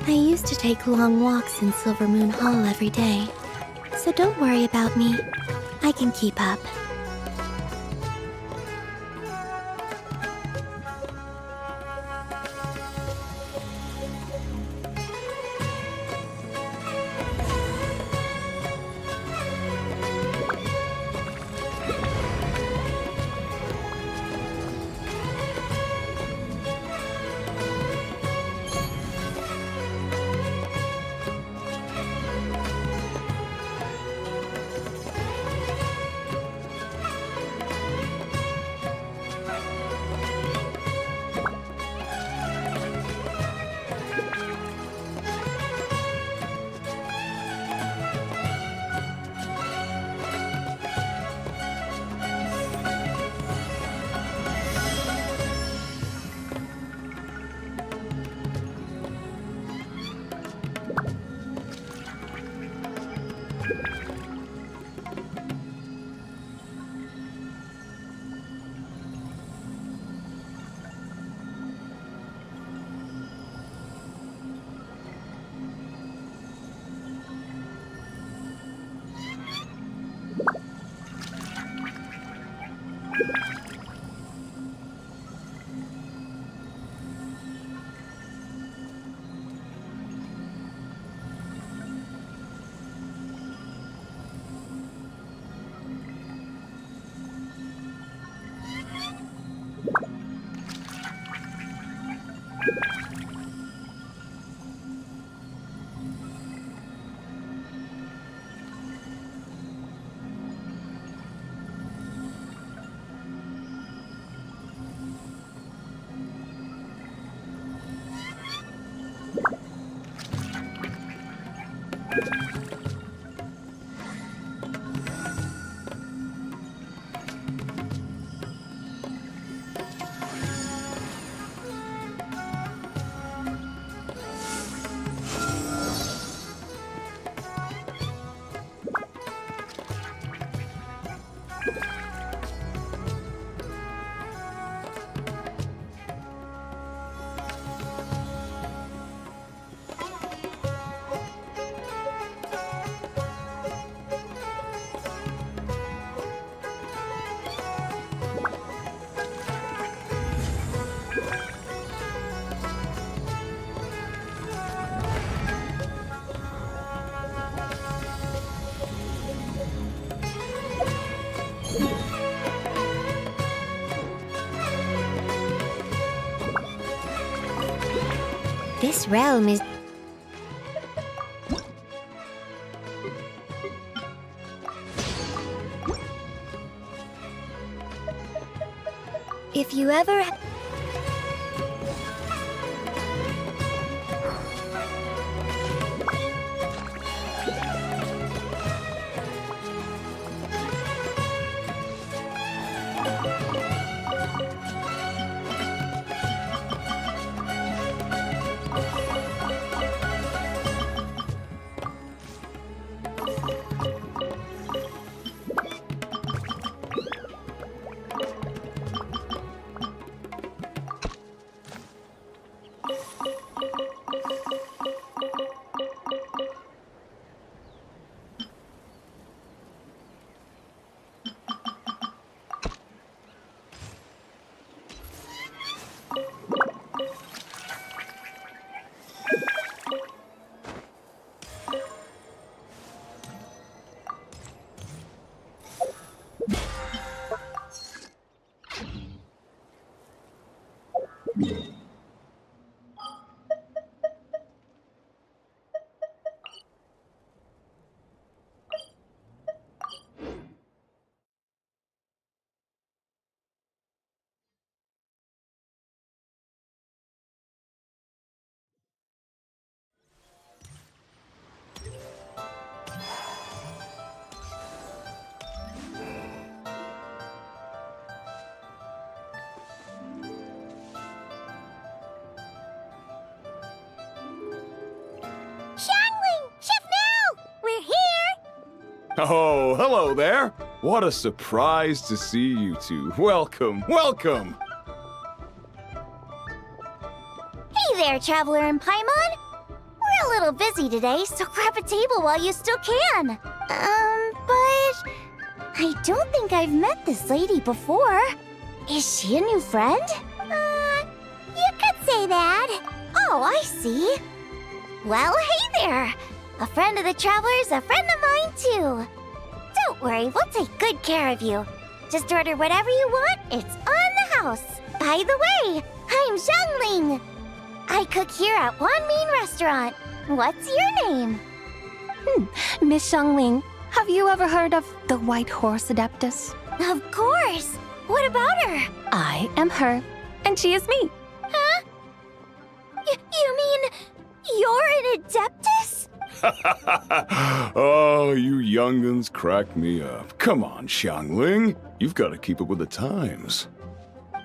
Speaker 9: I used to take long walks in Silver Moon Hall every day, so don't worry about me. I can keep up.
Speaker 1: This realm is... If you ever...
Speaker 6: Oh, hello there. What a surprise to see you two. Welcome, welcome.
Speaker 1: Hey there, Traveler and Paimon! We're a little busy today, so grab a table while you still can. But I don't think I've met this lady before. Is she a new friend? You could say that. Oh, I see. Well, hey there. A friend of the Traveler's a friend of mine, too. Don't worry, we'll take good care of you. Just order whatever you want, it's on the house. By the way, I'm Zhangling. I cook here at Wan Min Restaurant. What's your name?
Speaker 7: Miss Xiangling, have you ever heard of the White Horse Adeptus?
Speaker 1: Of course. What about her?
Speaker 7: I am her, and she is me.
Speaker 1: Huh? You mean you're an Adeptus?
Speaker 6: Oh, you young'uns crack me up. Come on, Xiangling. You've got to keep up with the times.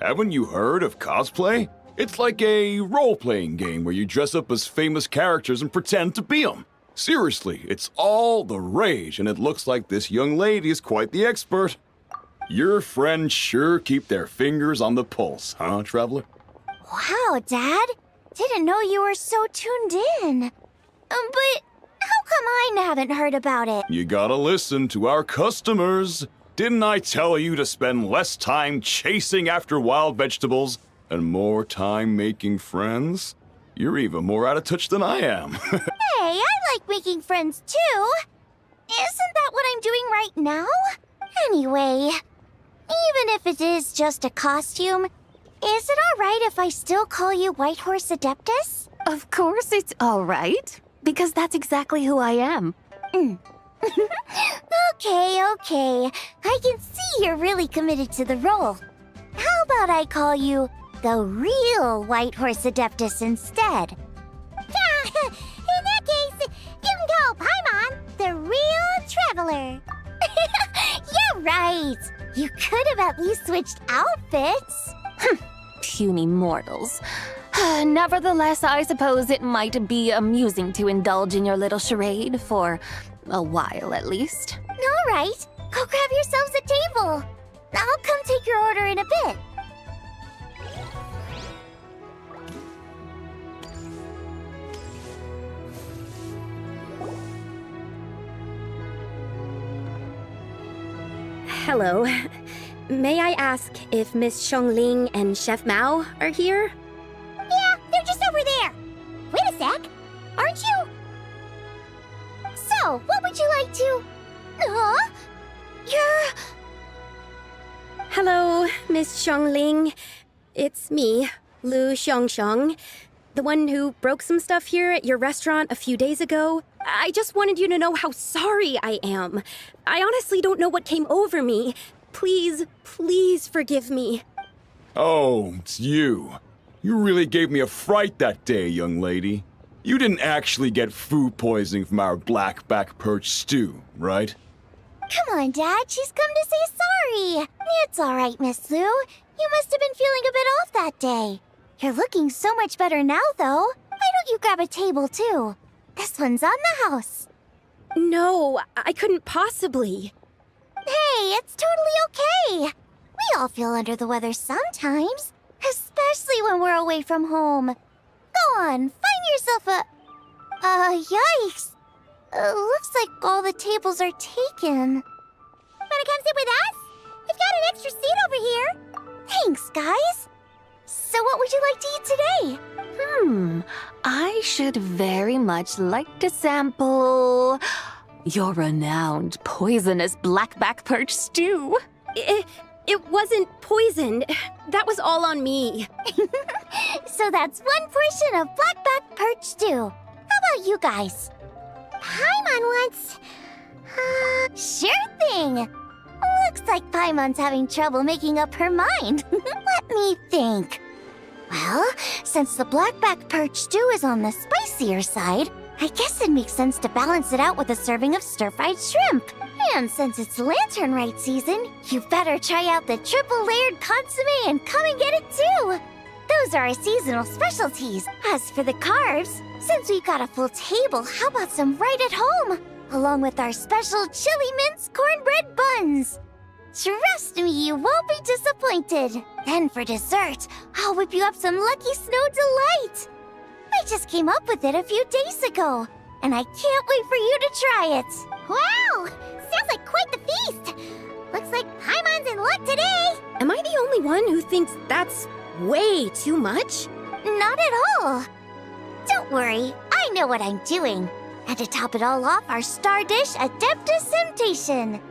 Speaker 6: Haven't you heard of cosplay? It's like a role-playing game where you dress up as famous characters and pretend to be them. Seriously, it's all the rage, and it looks like this young lady is quite the expert. Your friends sure keep their fingers on the pulse, huh, Traveler?
Speaker 1: Wow, Dad. Didn't know you were so tuned in. But how come I haven't heard about it?
Speaker 6: You gotta listen to our customers. Didn't I tell you to spend less time chasing after wild vegetables and more time making friends? You're even more out of touch than I am.
Speaker 1: Hey, I like making friends too. Isn't that what I'm doing right now? Anyway, even if it is just a costume, is it alright if I still call you White Horse Adeptus?
Speaker 7: Of course it's all right, because that's exactly who I am.
Speaker 1: Okay. I can see you're really committed to the role. How about I call you the real White Horse Adeptus instead? In that case, you can call Paimon the real Traveler. You're right. You could have at least switched outfits.
Speaker 7: Puny mortals. Nevertheless, I suppose it might be amusing to indulge in your little charade for a while at least.
Speaker 1: All right, go grab yourselves a table. I'll come take your order in a bit.
Speaker 10: Hello. May I ask if Miss Xiangling and Chef Mao are here?
Speaker 1: Yeah, they're just over there. Wait a sec. Aren't you? So, what would you like to... Huh? You're...
Speaker 10: Hello, Miss Xiangling. It's me, Lu Xiangxiang, the one who broke some stuff here at your restaurant a few days ago. I just wanted you to know how sorry I am. I honestly don't know what came over me. Please forgive me.
Speaker 6: Oh, it's you. You really gave me a fright that day, young lady. You didn't actually get food poisoning from our black-back perch stew, right?
Speaker 1: Come on, Dad. She's come to say sorry. It's all right, Miss Lu. You must have been feeling a bit off that day. You're looking so much better now, though. Why don't you grab a table, too? This one's on the house.
Speaker 10: No, I couldn't possibly.
Speaker 1: Hey, it's totally okay. We all feel under the weather sometimes, especially when we're away from home. Go on, find yourself a... yikes. Looks like all the tables are taken. Wanna come sit with us? We've got an extra seat over here. Thanks, guys. So what would you like to eat today?
Speaker 7: I should very much like to sample your renowned poisonous blackback perch stew.
Speaker 10: It wasn't poisoned. That was all on me.
Speaker 1: So that's one portion of blackback perch stew. How about you guys? Paimon wants... sure thing. Looks like Paimon's having trouble making up her mind. Let me think. Well, since the blackback perch stew is on the spicier side, I guess it makes sense to balance it out with a serving of stir-fried shrimp. And since it's Lantern Rite season, you better try out the triple-layered consommé and come and get it too. Those are our seasonal specialties. As for the carbs, since we've got a full table, how about some right at home? Along with our special chili mince cornbread buns. Trust me, you won't be disappointed. Then for dessert, I'll whip you up some Lucky Snow Delight. I just came up with it a few days ago, and I can't wait for you to try it. Wow! Sounds like quite the feast! Looks like Paimon's in luck today!
Speaker 10: Am I the only one who thinks that's way too much?
Speaker 1: Not at all. Don't worry, I know what I'm doing. And to top it all off, our star dish, Adeptus Temptation.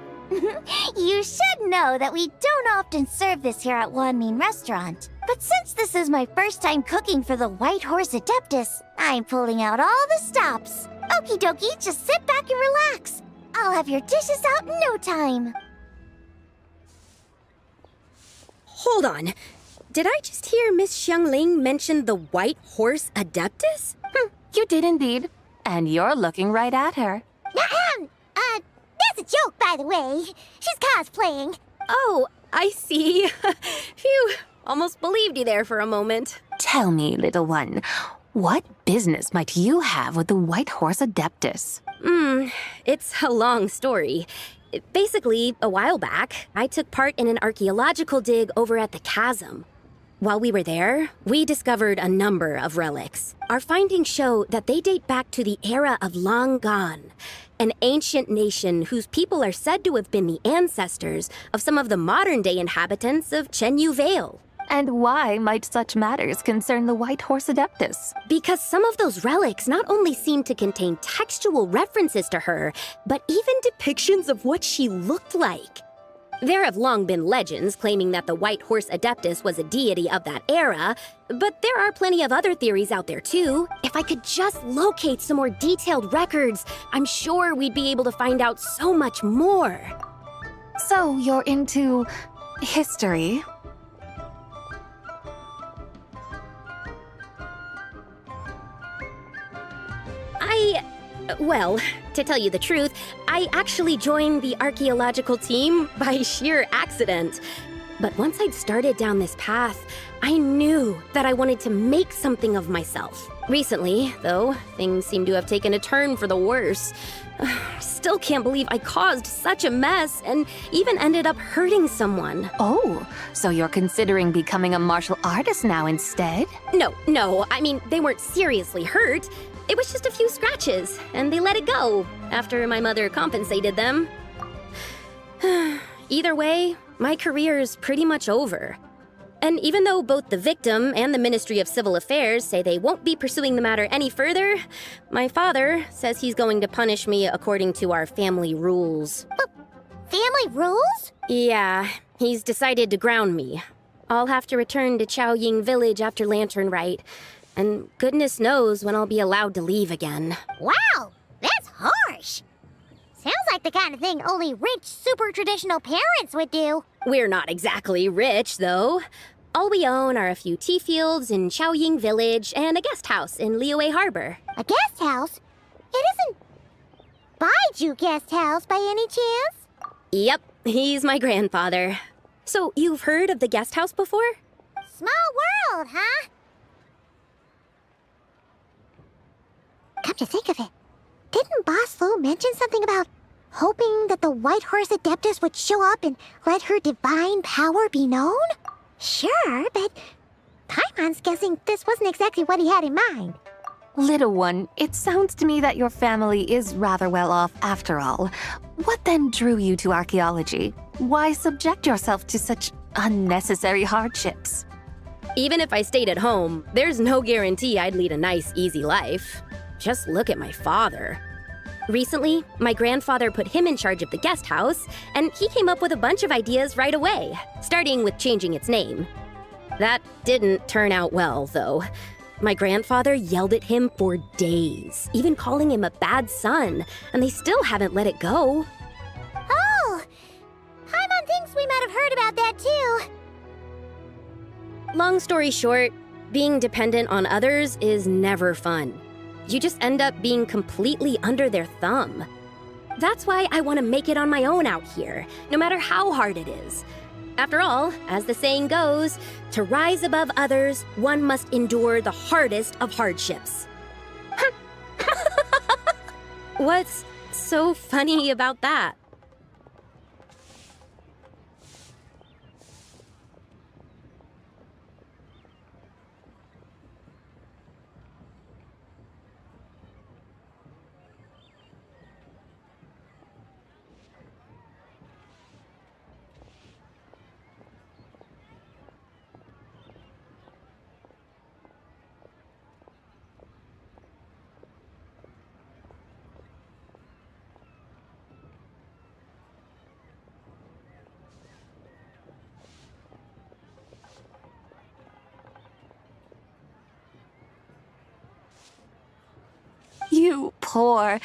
Speaker 1: You should know that we don't often serve this here at Wan Min Restaurant. But since this is my first time cooking for the White Horse Adeptus, I'm pulling out all the stops. Okie dokie, just sit back and relax. I'll have your dishes out in no time.
Speaker 10: Hold on. Did I just hear Miss Xiangling mention the White Horse Adeptus?
Speaker 7: You did indeed. And you're looking right at her.
Speaker 1: That's a joke, by the way. She's cosplaying.
Speaker 10: Oh, I see. Phew, almost believed you there for a moment.
Speaker 7: Tell me, little one, what business might you have with the White Horse Adeptus?
Speaker 10: It's a long story. Basically, a while back, I took part in an archaeological dig over at the chasm. While we were there, we discovered a number of relics. Our findings show that they date back to the era of Long Gone, an ancient nation whose people are said to have been the ancestors of some of the modern-day inhabitants of Chenyu Vale.
Speaker 7: And why might such matters concern the White Horse Adeptus?
Speaker 10: Because some of those relics not only seem to contain textual references to her, but even depictions of what she looked like. There have long been legends claiming that the White Horse Adeptus was a deity of that era, but there are plenty of other theories out there too. If I could just locate some more detailed records, I'm sure we'd be able to find out so much more.
Speaker 7: So you're into history?
Speaker 10: Well, to tell you the truth, I actually joined the archaeological team by sheer accident. But once I'd started down this path, I knew that I wanted to make something of myself. Recently, though, things seem to have taken a turn for the worse. Still can't believe I caused such a mess and even ended up hurting someone.
Speaker 7: Oh, so you're considering becoming a martial artist now instead?
Speaker 10: No, I mean, they weren't seriously hurt. It was just a few scratches, and they let it go after my mother compensated them. Either way, my career's pretty much over. And even though both the victim and the Ministry of Civil Affairs say they won't be pursuing the matter any further, my father says he's going to punish me according to our family rules.
Speaker 1: Family rules?
Speaker 10: Yeah, he's decided to ground me. I'll have to return to Chaoying Village after Lantern Rite. And goodness knows when I'll be allowed to leave again.
Speaker 1: Wow, that's harsh. Sounds like the kind of thing only rich, super traditional parents would do.
Speaker 10: We're not exactly rich, though. All we own are a few tea fields in Chaoying Village and a guest house in Liyue Harbor.
Speaker 1: A guest house? It isn't Baiju Guest House by any chance?
Speaker 10: Yep, he's my grandfather. So you've heard of the guest house before?
Speaker 1: Small world, huh? Come to think of it, didn't Boss Lu mention something about hoping that the White Horse Adeptus would show up and let her divine power be known? Sure, but Paimon's guessing this wasn't exactly what he had in mind.
Speaker 7: Little one, it sounds to me that your family is rather well off after all. What then drew you to archaeology? Why subject yourself to such unnecessary hardships?
Speaker 10: Even if I stayed at home, there's no guarantee I'd lead a nice, easy life. Just look at my father. Recently, my grandfather put him in charge of the guest house, and he came up with a bunch of ideas right away, starting with changing its name. That didn't turn out well, though. My grandfather yelled at him for days, even calling him a bad son, and they still haven't let it go.
Speaker 1: Oh, Paimon thinks we might have heard about that too.
Speaker 10: Long story short, being dependent on others is never fun. You just end up being completely under their thumb. That's why I want to make it on my own out here, no matter how hard it is. After all, as the saying goes, to rise above others, one must endure the hardest of hardships. What's so funny about that?
Speaker 7: You poor,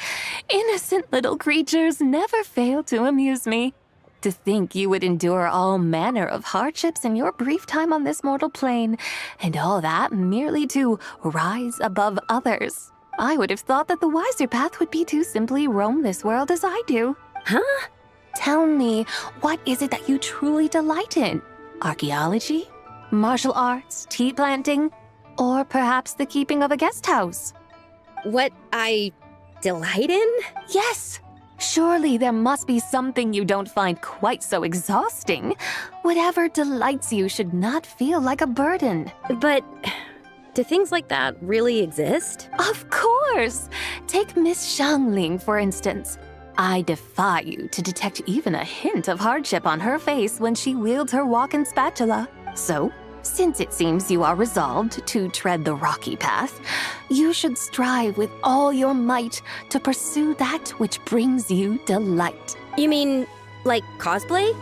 Speaker 7: innocent little creatures never fail to amuse me. To think you would endure all manner of hardships in your brief time on this mortal plane, and all that merely to rise above others. I would have thought that the wiser path would be to simply roam this world as I do.
Speaker 10: Huh?
Speaker 7: Tell me, what is it that you truly delight in? Archaeology? Martial arts? Tea planting? Or perhaps the keeping of a guest house?
Speaker 10: What I delight in?
Speaker 7: Yes! Surely there must be something you don't find quite so exhausting. Whatever delights you should not feel like a burden.
Speaker 10: But do things like that really exist?
Speaker 7: Of course! Take Miss Xiangling, for instance. I defy you to detect even a hint of hardship on her face when she wields her walking spatula. So, since it seems you are resolved to tread the rocky path, you should strive with all your might to pursue that which brings you delight.
Speaker 10: You mean, like cosplay?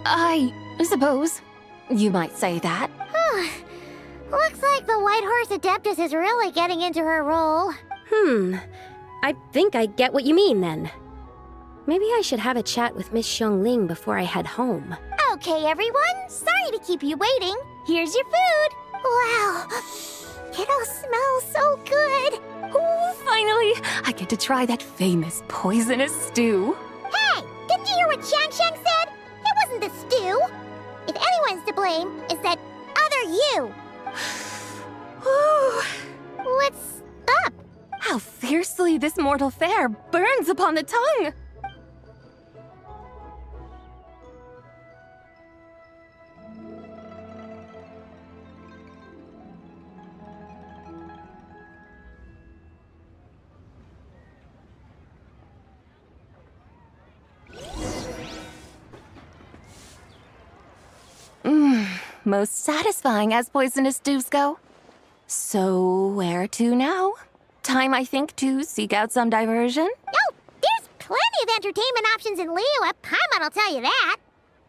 Speaker 7: I suppose you might say that.
Speaker 1: Looks like the White Horse Adeptus is really getting into her role.
Speaker 10: I think I get what you mean then. Maybe I should have a chat with Miss Xiangling before I head home.
Speaker 1: Okay, everyone. Sorry to keep you waiting. Here's your food. Wow. It all smells so good.
Speaker 7: Oh, finally, I get to try that famous poisonous stew.
Speaker 1: Hey, didn't you hear what Shang Shang said? It wasn't the stew. If anyone's to blame, it's that other you. What's up?
Speaker 7: How fiercely this mortal fare burns upon the tongue! Most satisfying as poisonous stews go. So, where to now? Time, I think, to seek out some diversion?
Speaker 1: Oh, there's plenty of entertainment options in Liyue. Paimon will tell you that.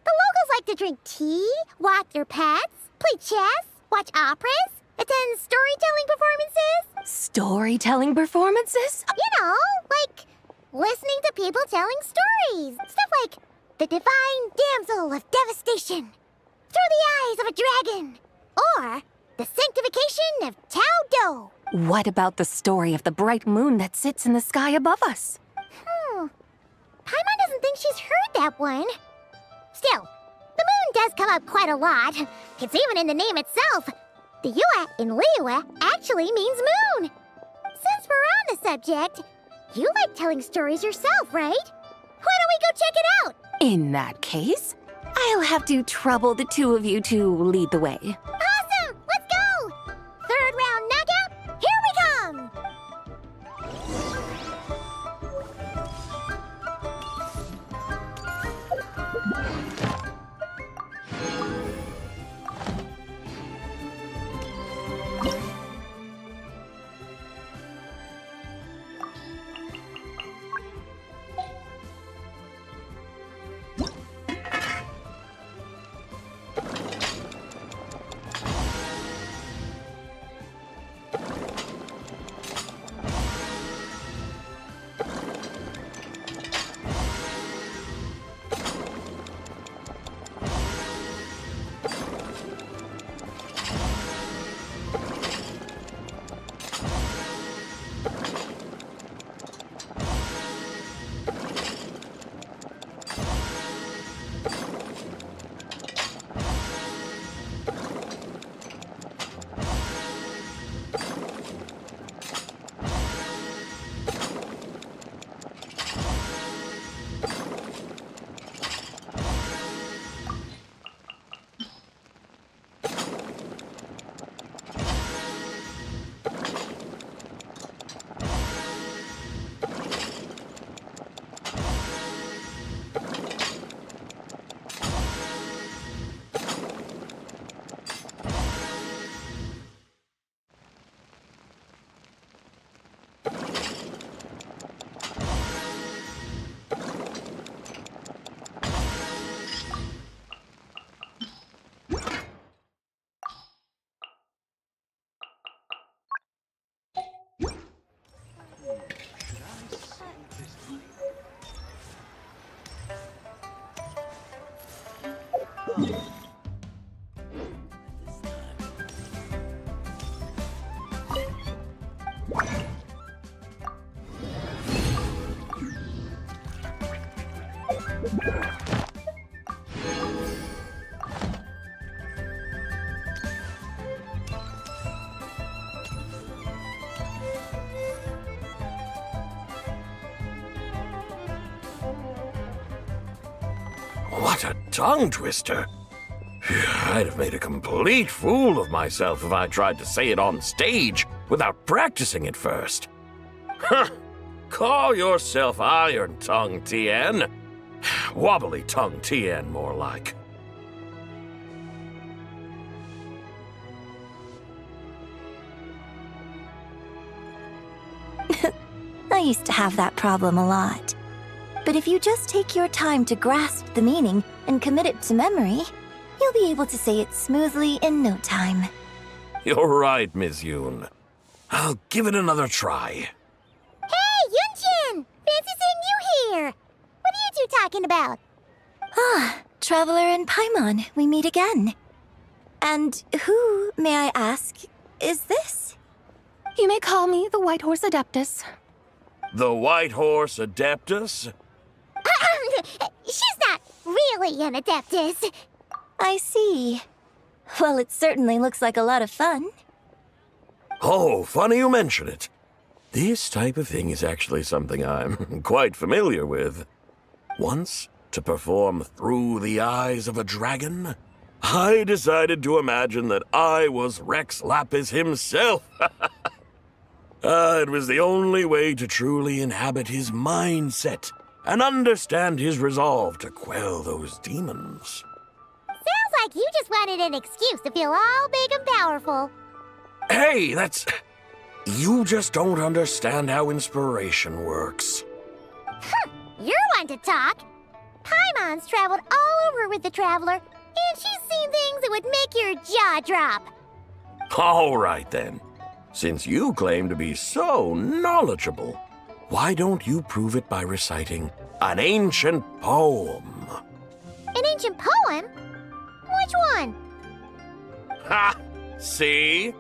Speaker 1: The locals like to drink tea, walk their pets, play chess, watch operas, attend storytelling performances.
Speaker 7: Storytelling performances?
Speaker 1: You know, like listening to people telling stories. Stuff like The Divine Damsel of Devastation, Through the Eyes of a Dragon, or The Sanctification of Tao Do.
Speaker 7: What about the story of the bright moon that sits in the sky above us?
Speaker 1: Paimon doesn't think she's heard that one. Still, the moon does come up quite a lot. It's even in the name itself. The Yue in Liyue actually means moon. Since we're on the subject, you like telling stories yourself, right? Why don't we go check it out?
Speaker 7: In that case, I'll have to trouble the two of you to lead the way.
Speaker 1: Awesome! Let's go! Third round knockout, here we come!
Speaker 11: What a tongue twister. I'd have made a complete fool of myself if I tried to say it on stage without practicing it first. Huh. Call yourself Iron Tongue, Tien. Wobbly Tongue, Tien, more like.
Speaker 9: I used to have that problem a lot. But if you just take your time to grasp the meaning and commit it to memory, you'll be able to say it smoothly in no time.
Speaker 11: You're right, Miss Yoon. I'll give it another try.
Speaker 1: Hey, Yunjin! Fancy seeing you here! What are you two talking about?
Speaker 9: Ah, Traveler and Paimon, we meet again. And who, may I ask, is this?
Speaker 7: You may call me the White Horse Adeptus.
Speaker 11: The White Horse Adeptus?
Speaker 1: She's not really an Adeptus.
Speaker 9: I see. Well, it certainly looks like a lot of fun.
Speaker 11: Oh, funny you mention it. This type of thing is actually something I'm quite familiar with. Once, to perform Through the Eyes of a Dragon, I decided to imagine that I was Rex Lapis himself. It was the only way to truly inhabit his mindset and understand his resolve to quell those demons.
Speaker 1: Sounds like you just wanted an excuse to feel all big and powerful.
Speaker 11: Hey, you just don't understand how inspiration works.
Speaker 1: You're one to talk. Paimon's traveled all over with the Traveler, and she's seen things that would make your jaw drop.
Speaker 11: All right, then. Since you claim to be so knowledgeable, why don't you prove it by reciting an ancient poem?
Speaker 1: An ancient poem? Which one?
Speaker 11: Ha! See?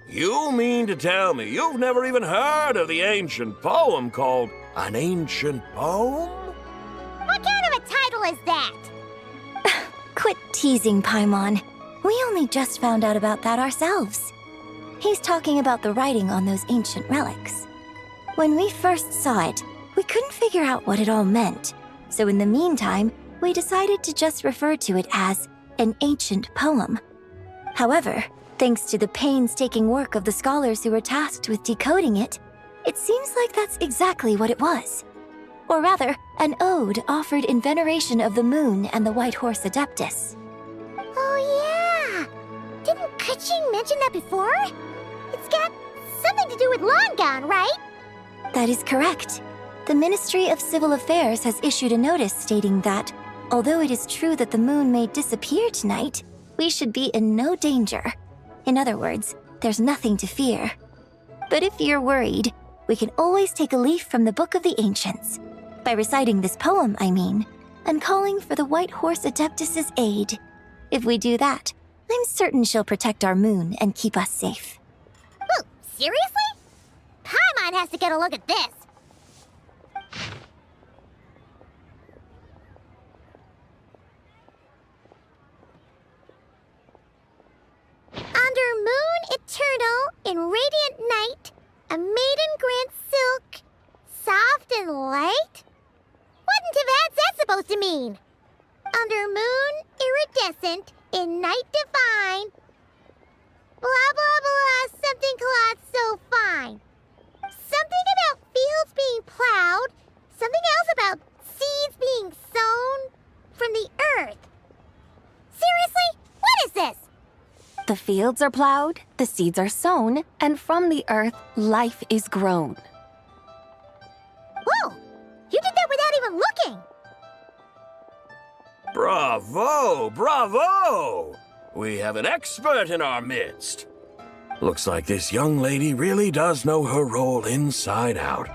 Speaker 11: You mean to tell me you've never even heard of the ancient poem called An Ancient Poem?
Speaker 1: What kind of a title is that?
Speaker 9: Quit teasing, Paimon. We only just found out about that ourselves. He's talking about the writing on those ancient relics. When we first saw it, we couldn't figure out what it all meant. So in the meantime, we decided to just refer to it as an ancient poem. However, thanks to the painstaking work of the scholars who were tasked with decoding it, it seems like that's exactly what it was. Or rather, an ode offered in veneration of the moon and the White Horse Adeptus.
Speaker 1: Oh yeah! Didn't Kuching mention that before? It's got something to do with Long Gone, right?
Speaker 9: That is correct. The Ministry of Civil Affairs has issued a notice stating that, although it is true that the moon may disappear tonight, we should be in no danger. In other words, there's nothing to fear. But if you're worried, we can always take a leaf from the Book of the Ancients. By reciting this poem, I mean, and calling for the White Horse Adeptus' aid. If we do that, I'm certain she'll protect our moon and keep us safe.
Speaker 1: Oh, seriously? Paimon has to get a look at this. Under moon eternal, in radiant night, a maiden grants silk, soft and light? Wouldn't have had that supposed to mean? Under moon iridescent, in night divine, blah blah blah, something cloth so fine. Something about fields being plowed, something else about seeds being sown from the earth. Seriously? What is this?
Speaker 7: The fields are plowed, the seeds are sown, and from the earth, life is grown.
Speaker 1: Whoa! You did that without even looking!
Speaker 11: Bravo! Bravo! We have an expert in our midst. Looks like this young lady really does know her role inside out.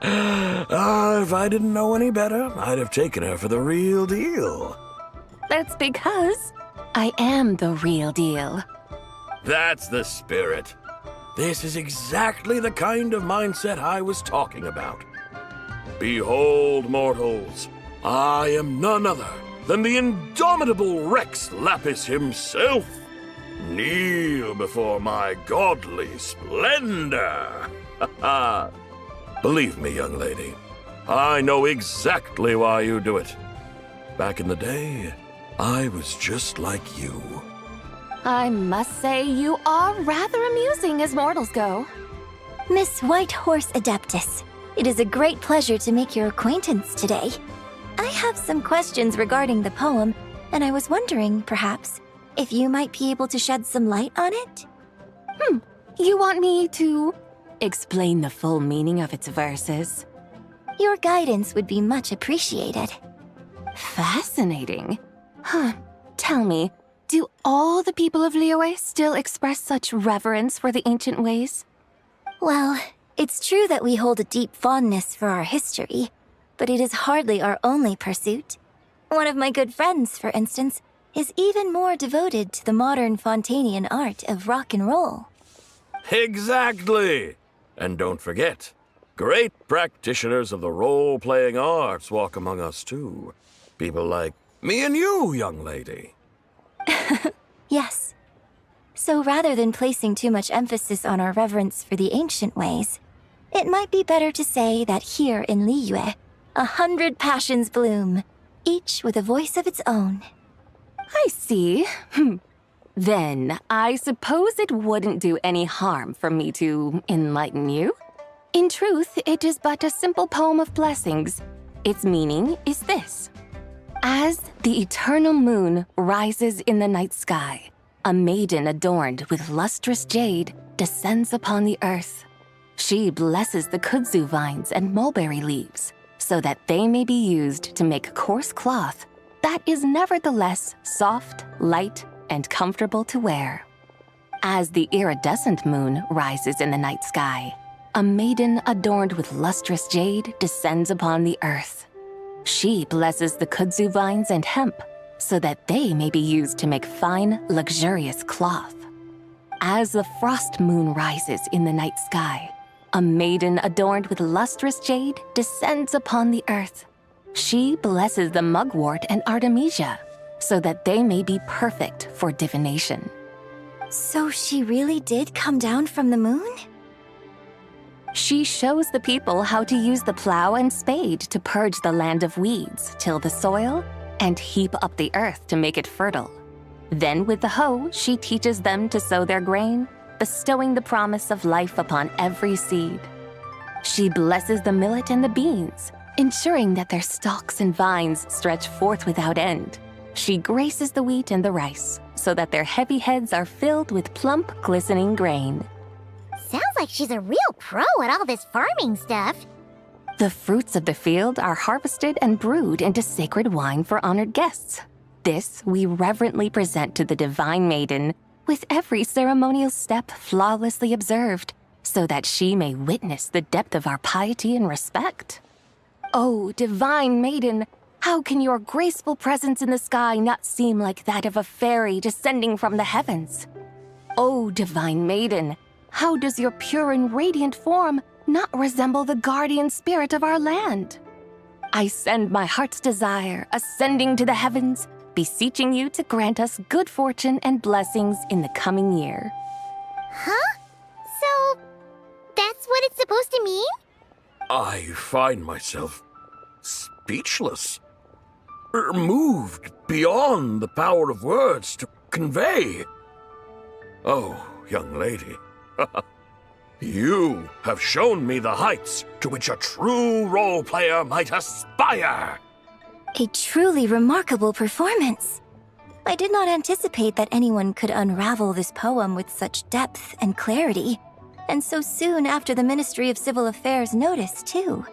Speaker 11: If I didn't know any better, I'd have taken her for the real deal.
Speaker 7: That's because I am the real deal.
Speaker 11: That's the spirit. This is exactly the kind of mindset I was talking about. Behold, mortals, I am none other than the indomitable Rex Lapis himself. Kneel before my godly splendor. Believe me, young lady, I know exactly why you do it. Back in the day, I was just like you.
Speaker 7: I must say you are rather amusing as mortals go.
Speaker 9: Miss White Horse Adeptus, it is a great pleasure to make your acquaintance today. I have some questions regarding the poem, and I was wondering, perhaps, if you might be able to shed some light on it?
Speaker 7: You want me to explain the full meaning of its verses?
Speaker 9: Your guidance would be much appreciated.
Speaker 7: Fascinating. Tell me, do all the people of Liyue still express such reverence for the ancient ways?
Speaker 9: Well, it's true that we hold a deep fondness for our history, but it is hardly our only pursuit. One of my good friends, for instance, is even more devoted to the modern Fontanian art of rock and roll.
Speaker 11: Exactly! And don't forget, great practitioners of the role-playing arts walk among us too. People like me and you, young lady.
Speaker 9: Yes. So rather than placing too much emphasis on our reverence for the ancient ways, it might be better to say that here in Liyue, 100 passions bloom, each with a voice of its own.
Speaker 7: I see. Then, I suppose it wouldn't do any harm for me to enlighten you. In truth, it is but a simple poem of blessings. Its meaning is this. As the eternal moon rises in the night sky, a maiden adorned with lustrous jade descends upon the earth. She blesses the kudzu vines and mulberry leaves so that they may be used to make coarse cloth that is nevertheless soft, light, and comfortable to wear. As the iridescent moon rises in the night sky, a maiden adorned with lustrous jade descends upon the earth. She blesses the kudzu vines and hemp so that they may be used to make fine, luxurious cloth. As the frost moon rises in the night sky, a maiden adorned with lustrous jade descends upon the earth. She blesses the mugwort and artemisia so that they may be perfect for divination.
Speaker 9: So she really did come down from the moon?
Speaker 7: She shows the people how to use the plow and spade to purge the land of weeds, till the soil, and heap up the earth to make it fertile. Then with the hoe, she teaches them to sow their grain, bestowing the promise of life upon every seed. She blesses the millet and the beans, ensuring that their stalks and vines stretch forth without end. She graces the wheat and the rice, so that their heavy heads are filled with plump, glistening grain.
Speaker 1: Sounds like she's a real pro at all this farming stuff.
Speaker 7: The fruits of the field are harvested and brewed into sacred wine for honored guests. This we reverently present to the divine maiden, with every ceremonial step flawlessly observed, so that she may witness the depth of our piety and respect. Oh, divine maiden, how can your graceful presence in the sky not seem like that of a fairy descending from the heavens? Oh, divine maiden, how does your pure and radiant form not resemble the guardian spirit of our land? I send my heart's desire, ascending to the heavens, beseeching you to grant us good fortune and blessings in the coming year.
Speaker 1: Huh? So, that's what it's supposed to mean?
Speaker 11: I find myself speechless, moved beyond the power of words to convey. Oh, young lady, you have shown me the heights to which a true role player might aspire.
Speaker 9: A truly remarkable performance. I did not anticipate that anyone could unravel this poem with such depth and clarity, and so soon after the Ministry of Civil Affairs notice, too.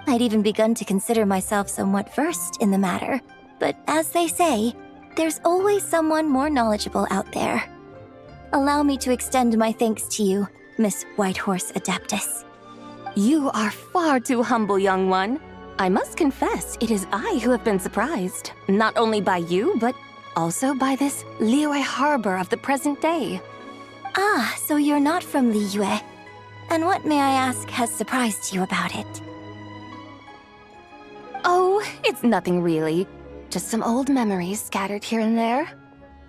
Speaker 9: I'd even begun to consider myself somewhat versed in the matter, but as they say, there's always someone more knowledgeable out there. Allow me to extend my thanks to you, Miss Whitehorse Adeptus.
Speaker 7: You are far too humble, young one. I must confess, it is I who have been surprised. Not only by you, but also by this Liyue harbor of the present day.
Speaker 9: Ah, so you're not from Liyue. And what, may I ask, has surprised you about it?
Speaker 7: Oh, it's nothing really. Just some old memories scattered here and there.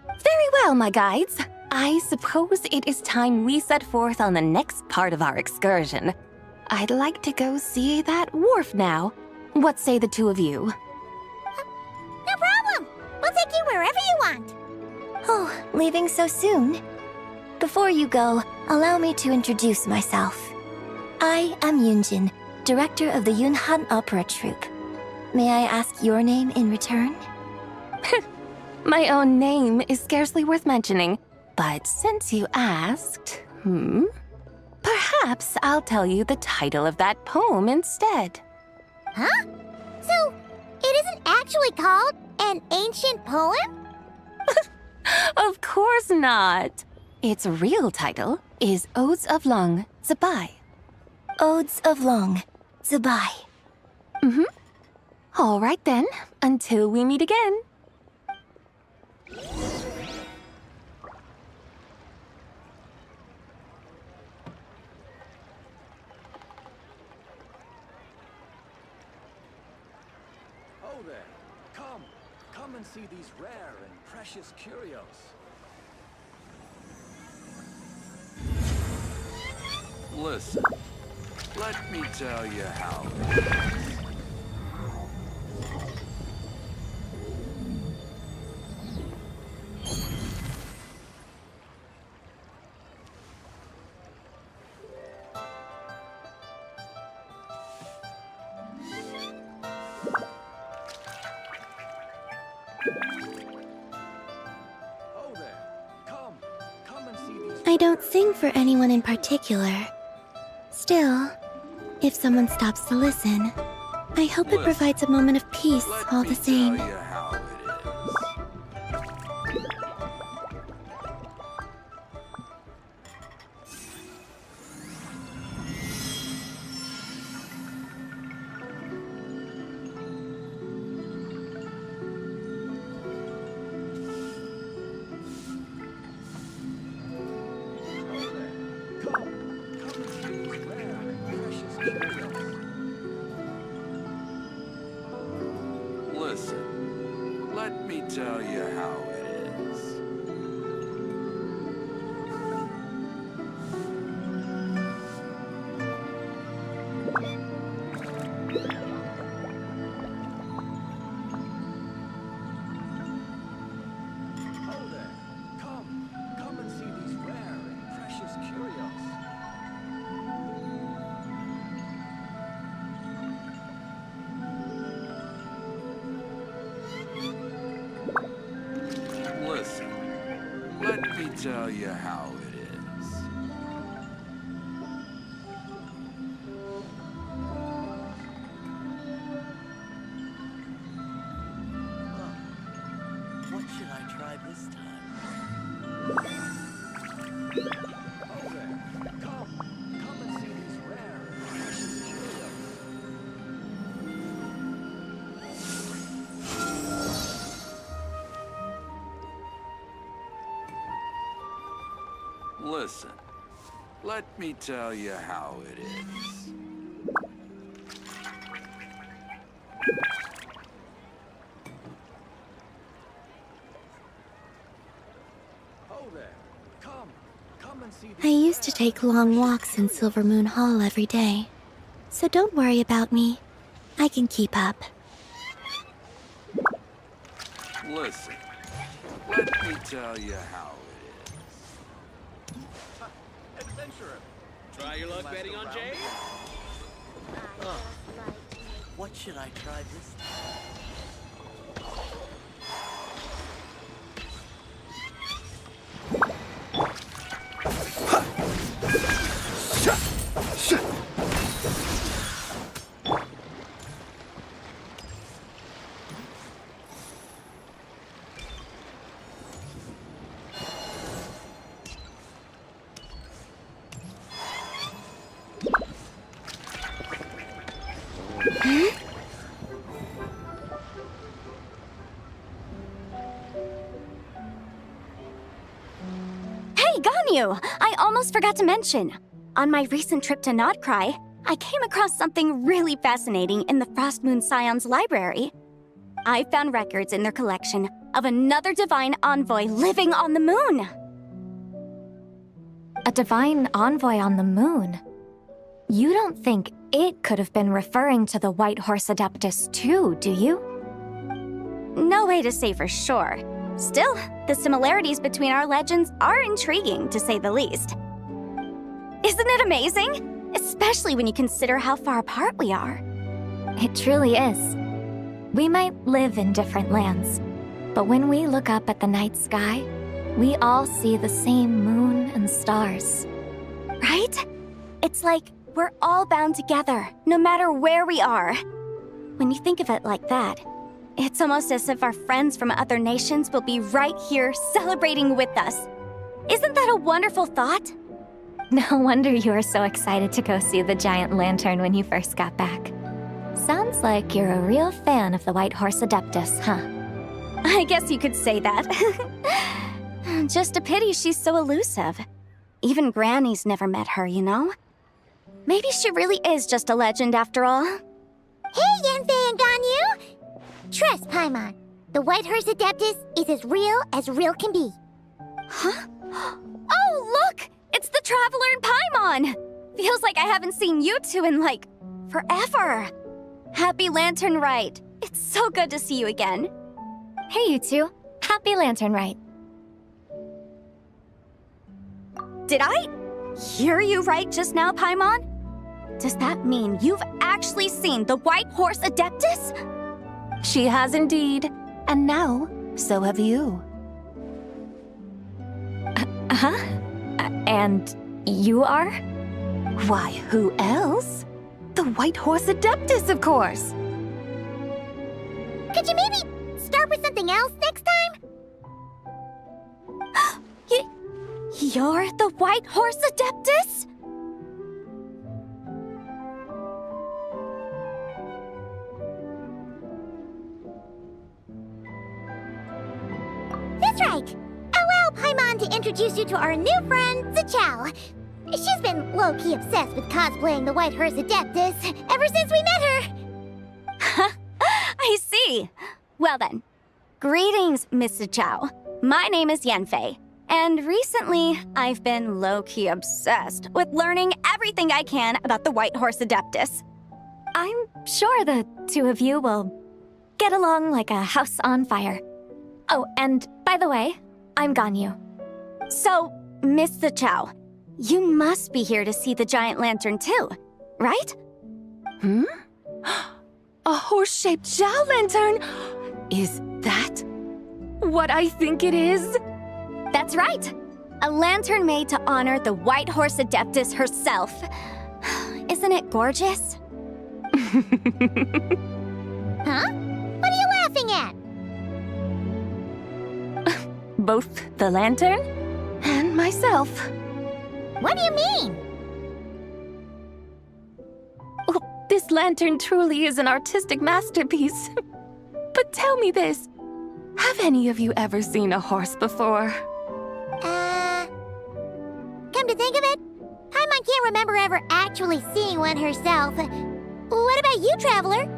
Speaker 7: Very well, my guides. I suppose it is time we set forth on the next part of our excursion. I'd like to go see that wharf now. What say the two of you?
Speaker 1: No problem. We'll take you wherever you want.
Speaker 9: Oh, leaving so soon? Before you go, allow me to introduce myself. I am Yunjin, director of the Yunhan Opera Troupe. May I ask your name in return?
Speaker 7: My own name is scarcely worth mentioning, but since you asked, perhaps I'll tell you the title of that poem instead.
Speaker 1: Huh? So, it isn't actually called an ancient poem?
Speaker 7: Of course not. Its real title is Odes of Long Zabai.
Speaker 9: Odes of Long Zabai.
Speaker 7: All right then, until we meet again.
Speaker 12: Oh there. Come and see these rare and precious curios. Listen, let me tell you how it is. Oh there. Come and see these.
Speaker 9: I don't sing for anyone in particular. Still, if someone stops to listen, I hope it provides a moment of peace all the same.
Speaker 12: Tell you how it is. Listen, let me tell you how it is. Oh there. Come and see these rare and precious curios. Listen, let me tell you how it is. What should I try this time? Oh there. Come and see these rare and precious curios. Listen, let me tell you how it is. Oh there. Come and see
Speaker 9: I used to take long walks in Silver Moon Hall every day. So don't worry about me. I can keep up.
Speaker 12: Listen, let me tell you how it is. Adventurer, try your luck betting on Jade? What should I try this time?
Speaker 1: Ganyu! I almost forgot to mention. On my recent trip to Nodcry, I came across something really fascinating in the Frost Moon Scion's library. I found records in their collection of another divine envoy living on the moon.
Speaker 13: A divine envoy on the moon? You don't think it could have been referring to the White Horse Adeptus too, do you?
Speaker 1: No way to say for sure. Still, the similarities between our legends are intriguing, to say the least. Isn't it amazing? Especially when you consider how far apart we are.
Speaker 13: It truly is. We might live in different lands, but when we look up at the night sky, we all see the same moon and stars.
Speaker 1: Right? It's like we're all bound together, no matter where we are. When you think of it like that, it's almost as if our friends from other nations will be right here celebrating with us. Isn't that a wonderful thought?
Speaker 13: No wonder you were so excited to go see the giant lantern when you first got back. Sounds like you're a real fan of the White Horse Adeptus, huh?
Speaker 1: I guess you could say that. Just a pity she's so elusive. Even Granny's never met her, you know? Maybe she really is just a legend after all. Hey, Yanfei and Ganyu! Trust, Paimon. The White Horse Adeptus is as real can be. Huh? Oh, look! It's the Traveler and Paimon! Feels like I haven't seen you two in, like, forever. Happy Lantern Rite. It's so good to see you again.
Speaker 13: Hey, you two. Happy Lantern Rite.
Speaker 1: Did I hear you right just now, Paimon? Does that mean you've actually seen the White Horse Adeptus?
Speaker 7: She has indeed. And now, so have you.
Speaker 13: Huh? And you are?
Speaker 7: Why, who else? The White Horse Adeptus, of course.
Speaker 1: Could you maybe start with something else next time? You're the White Horse Adeptus? That's right. Allow Paimon to introduce you to our new friend, Zichao. She's been low-key obsessed with cosplaying the White Horse Adeptus ever since we met her. I see. Well then, greetings, Miss Zichao. My name is Yanfei, and recently I've been low-key obsessed with learning everything I can about the White Horse Adeptus.
Speaker 13: I'm sure the two of you will get along like a house on fire. Oh, and by the way, I'm Ganyu.
Speaker 1: So, Miss Zichao, you must be here to see the giant lantern too, right?
Speaker 7: A horse-shaped Zhao lantern? Is that what I think it is?
Speaker 1: That's right. A lantern made to honor the White Horse Adeptus herself. Isn't it gorgeous? Huh? What are you laughing at?
Speaker 7: Both the lantern and myself.
Speaker 1: What do you mean?
Speaker 7: Oh, this lantern truly is an artistic masterpiece. But tell me this, have any of you ever seen a horse before?
Speaker 1: Come to think of it, Paimon can't remember ever actually seeing one herself. What about you, Traveler?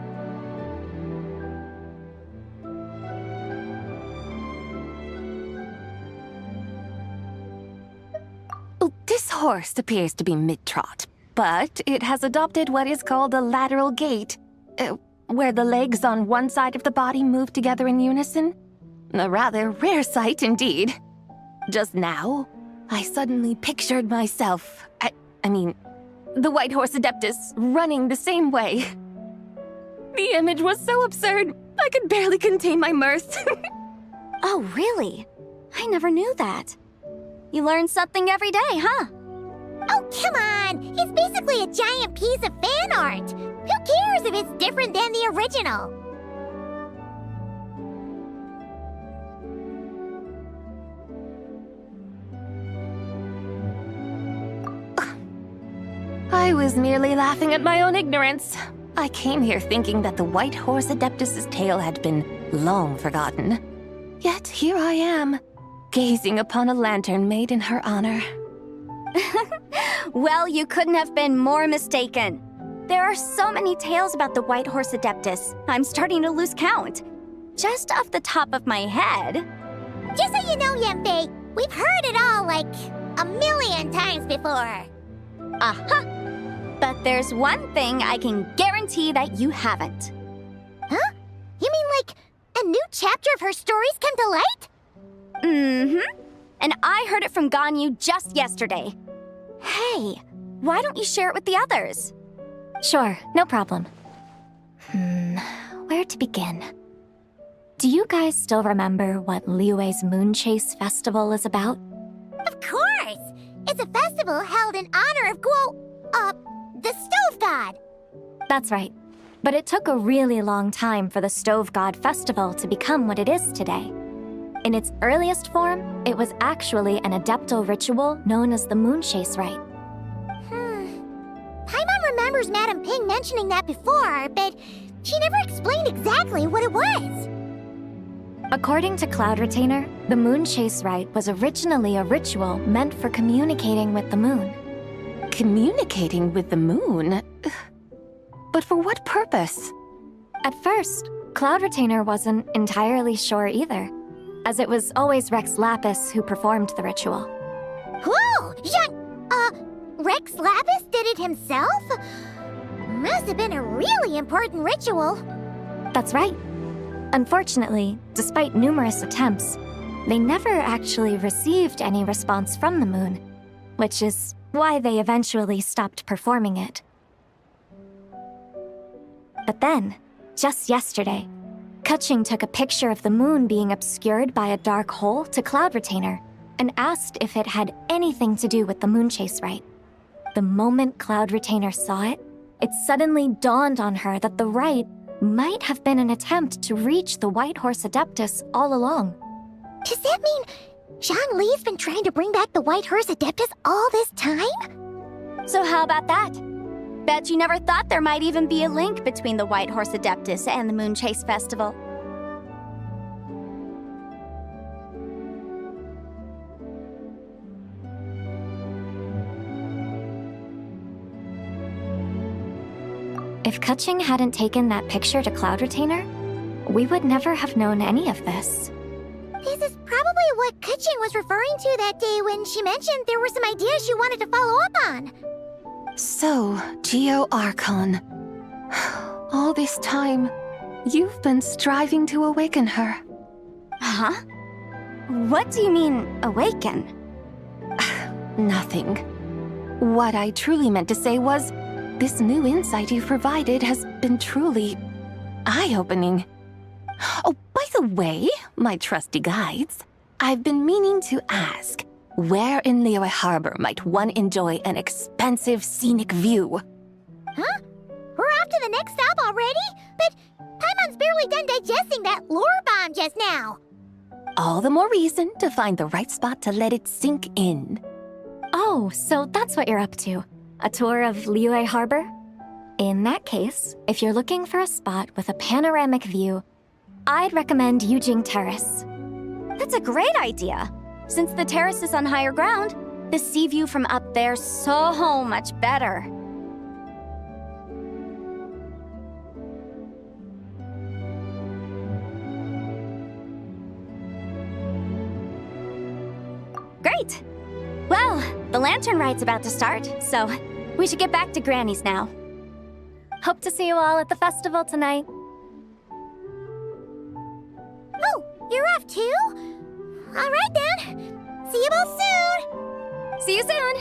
Speaker 7: Oh, this horse appears to be mid-trot, but it has adopted what is called a lateral gait, where the legs on one side of the body move together in unison. A rather rare sight indeed. Just now, I suddenly pictured myself, I mean, the White Horse Adeptus running the same way. The image was so absurd, I could barely contain my mirth.
Speaker 1: Oh, really? I never knew that. You learn something every day, huh? Oh, come on! It's basically a giant piece of fan art! Who cares if it's different than the original?
Speaker 7: I was merely laughing at my own ignorance. I came here thinking that the White Horse Adeptus's tale had been long forgotten. Yet here I am, gazing upon a lantern made in her honor.
Speaker 14: Well, you couldn't have been more mistaken. There are so many tales about the White Horse Adeptus, I'm starting to lose count. Just off the top of my head.
Speaker 1: Just so you know, Yembe, we've heard it all like a million times before.
Speaker 14: Aha! But there's one thing I can guarantee that you haven't.
Speaker 1: Huh? You mean like a new chapter of her stories come to light?
Speaker 14: Mm-hmm. And I heard it from Ganyu just yesterday. Hey, why don't you share it with the others?
Speaker 13: Sure, no problem. Where to begin? Do you guys still remember what Liyue's Moon Chase Festival is about?
Speaker 1: Of course! It's a festival held in honor of the Stove God.
Speaker 13: That's right. But it took a really long time for the Stove God Festival to become what it is today. In its earliest form, it was actually an adeptal ritual known as the Moon Chase Rite.
Speaker 1: Paimon remembers Madame Ping mentioning that before, but she never explained exactly what it was.
Speaker 13: According to Cloud Retainer, the Moon Chase Rite was originally a ritual meant for communicating with the moon.
Speaker 7: Communicating with the moon? But for what purpose?
Speaker 13: At first, Cloud Retainer wasn't entirely sure either, as it was always Rex Lapis who performed the ritual.
Speaker 1: Whoa! Rex Lapis did it himself? Must have been a really important ritual.
Speaker 13: That's right. Unfortunately, despite numerous attempts, they never actually received any response from the moon, which is why they eventually stopped performing it. But then, just yesterday, Kaching took a picture of the moon being obscured by a dark hole to Cloud Retainer and asked if it had anything to do with the Moon Chase Rite. The moment Cloud Retainer saw it, it suddenly dawned on her that the rite might have been an attempt to reach the White Horse Adeptus all along.
Speaker 1: Does that mean Zhang Li's been trying to bring back the White Horse Adeptus all this time?
Speaker 14: So how about that? Bet you never thought there might even be a link between the White Horse Adeptus and the Moon Chase Festival.
Speaker 13: If Kaching hadn't taken that picture to Cloud Retainer, we would never have known any of this.
Speaker 1: This is probably what Kaching was referring to that day when she mentioned there were some ideas she wanted to follow up on.
Speaker 7: So, Geo Archon. All this time, you've been striving to awaken her.
Speaker 14: Huh? What do you mean, awaken?
Speaker 7: Nothing. What I truly meant to say was, this new insight you've provided has been truly eye-opening. Oh, by the way, my trusty guides, I've been meaning to ask, where in Liyue Harbor might one enjoy an expansive scenic view?
Speaker 1: Huh? We're off to the next stop already? But Paimon's barely done digesting that lore bomb just now.
Speaker 7: All the more reason to find the right spot to let it sink in.
Speaker 13: Oh, so that's what you're up to. A tour of Liyue Harbor? In that case, if you're looking for a spot with a panoramic view, I'd recommend Yujing Terrace.
Speaker 14: That's a great idea. Since the terrace is on higher ground, the sea view from up there's so much better. Great! Well, the lantern ride's about to start, so we should get back to Granny's now.
Speaker 13: Hope to see you all at the festival tonight.
Speaker 1: Oh, you're off too? All right then. See you both soon.
Speaker 14: See you soon.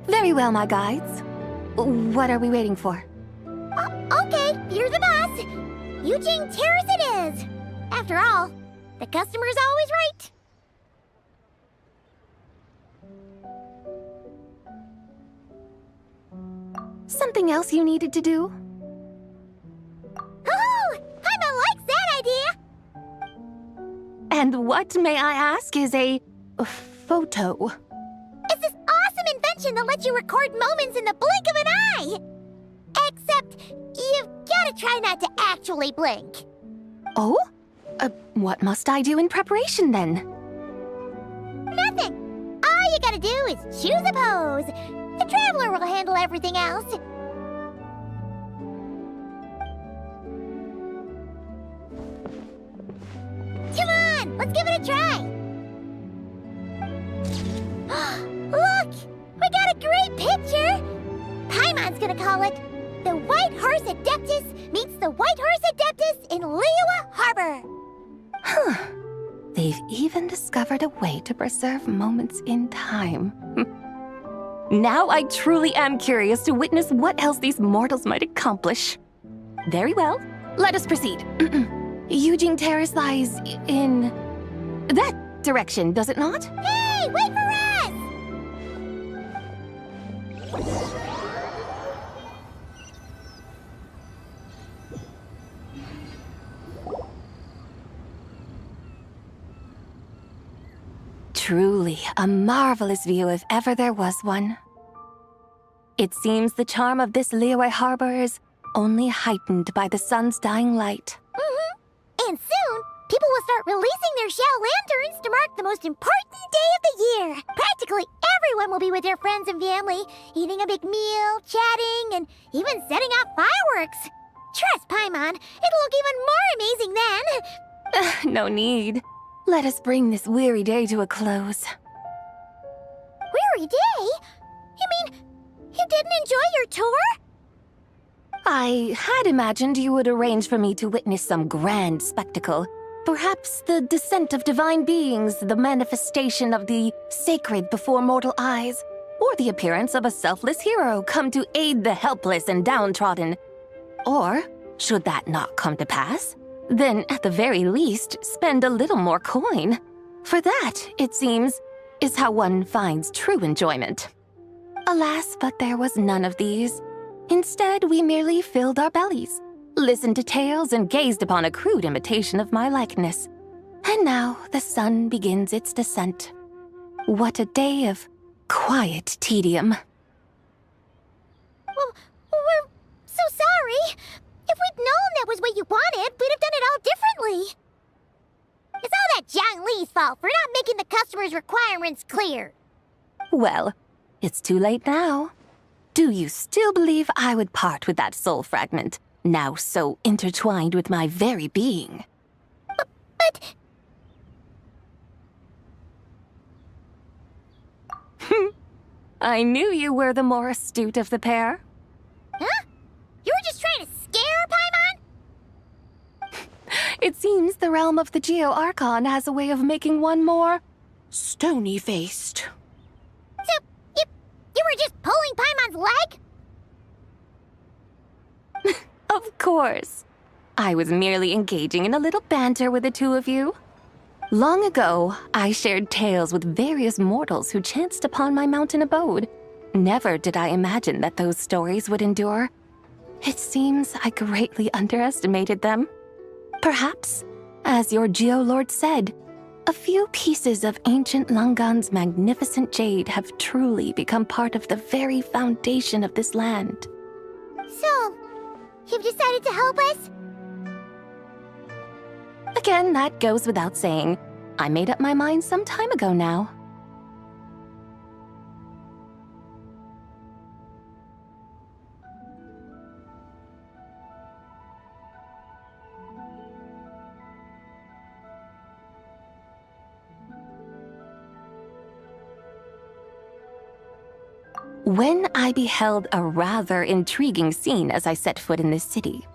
Speaker 7: Very well, my guides. What are we waiting for?
Speaker 1: Okay, you're the boss. Yujing Terrace it is. After all, the customer's always right.
Speaker 7: Something else you needed to do?
Speaker 1: Oh, Paimon likes that idea.
Speaker 7: And what, may I ask, is a photo?
Speaker 1: It's this awesome invention that lets you record moments in the blink of an eye. Except you've got gotta try not to actually blink.
Speaker 7: Oh? What must I do in preparation then?
Speaker 1: Nothing. All you gotta do is choose a pose. The Traveler will handle everything else. Come on, let's give it a try. Look, we got a great picture. Paimon's gonna call it The White Horse Adeptus Meets the White Horse Adeptus in Liyue Harbor.
Speaker 7: Huh. They've even discovered a way to preserve moments in time. Now I truly am curious to witness what else these mortals might accomplish. Very well, let us proceed. Eugene Terrace lies in that direction, does it not?
Speaker 1: Hey, wait for us!
Speaker 7: Truly a marvelous view if ever there was one. It seems the charm of this Liyue Harbor is only heightened by the sun's dying light.
Speaker 1: And soon, people will start releasing their shell lanterns to mark the most important day of the year. Practically everyone will be with their friends and family, eating a big meal, chatting, and even setting off fireworks. Trust Paimon, it'll look even more amazing then.
Speaker 7: No need. Let us bring this weary day to a close.
Speaker 1: Weary day? You mean you didn't enjoy your tour?
Speaker 7: I had imagined you would arrange for me to witness some grand spectacle. Perhaps the descent of divine beings, the manifestation of the sacred before mortal eyes, or the appearance of a selfless hero come to aid the helpless and downtrodden. Or, should that not come to pass, then at the very least spend a little more coin. For that, it seems, is how one finds true enjoyment. Alas, but there was none of these. Instead, we merely filled our bellies, listened to tales, and gazed upon a crude imitation of my likeness. And now the sun begins its descent. What a day of quiet tedium.
Speaker 1: Well, we're so sorry. If we'd known that was what you wanted, we'd have done it all differently. It's all that Zhang Li's fault for not making the customer's requirements clear.
Speaker 7: Well, it's too late now. Do you still believe I would part with that soul fragment, now so intertwined with my very being?
Speaker 1: But...
Speaker 7: I knew you were the more astute of the pair.
Speaker 1: Huh? You were just trying to scare Paimon?
Speaker 7: It seems the realm of the Geo-Archon has a way of making one more stony-faced.
Speaker 1: So, you were just pulling Paimon's leg?
Speaker 7: Of course. I was merely engaging in a little banter with the two of you. Long ago, I shared tales with various mortals who chanced upon my mountain abode. Never did I imagine that those stories would endure. It seems I greatly underestimated them. Perhaps, as your Geolord said, a few pieces of ancient Langan's magnificent jade have truly become part of the very foundation of this land.
Speaker 1: So, you've decided to help us?
Speaker 7: Again, that goes without saying. I made up my mind some time ago now. When I beheld a rather intriguing scene as I set foot in this city,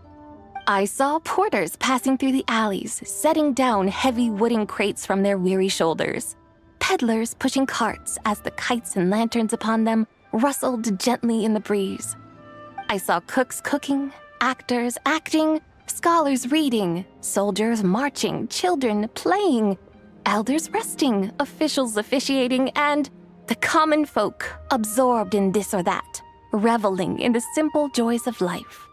Speaker 7: I saw porters passing through the alleys, setting down heavy wooden crates from their weary shoulders, peddlers pushing carts as the kites and lanterns upon them rustled gently in the breeze. I saw cooks cooking, actors acting, scholars reading, soldiers marching, children playing, elders resting, officials officiating, and the common folk absorbed in this or that, reveling in the simple joys of life.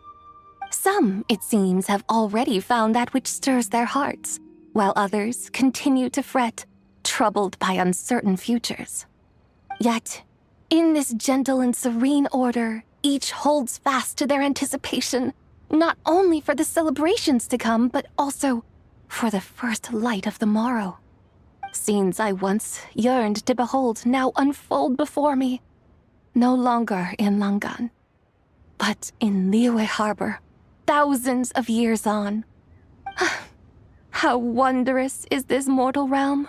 Speaker 7: Some, it seems, have already found that which stirs their hearts, while others continue to fret, troubled by uncertain futures. Yet, in this gentle and serene order, each holds fast to their anticipation, not only for the celebrations to come, but also for the first light of the morrow. Scenes I once yearned to behold now unfold before me, no longer in Langan, but in Liyue Harbor, thousands of years on. How wondrous is this mortal realm!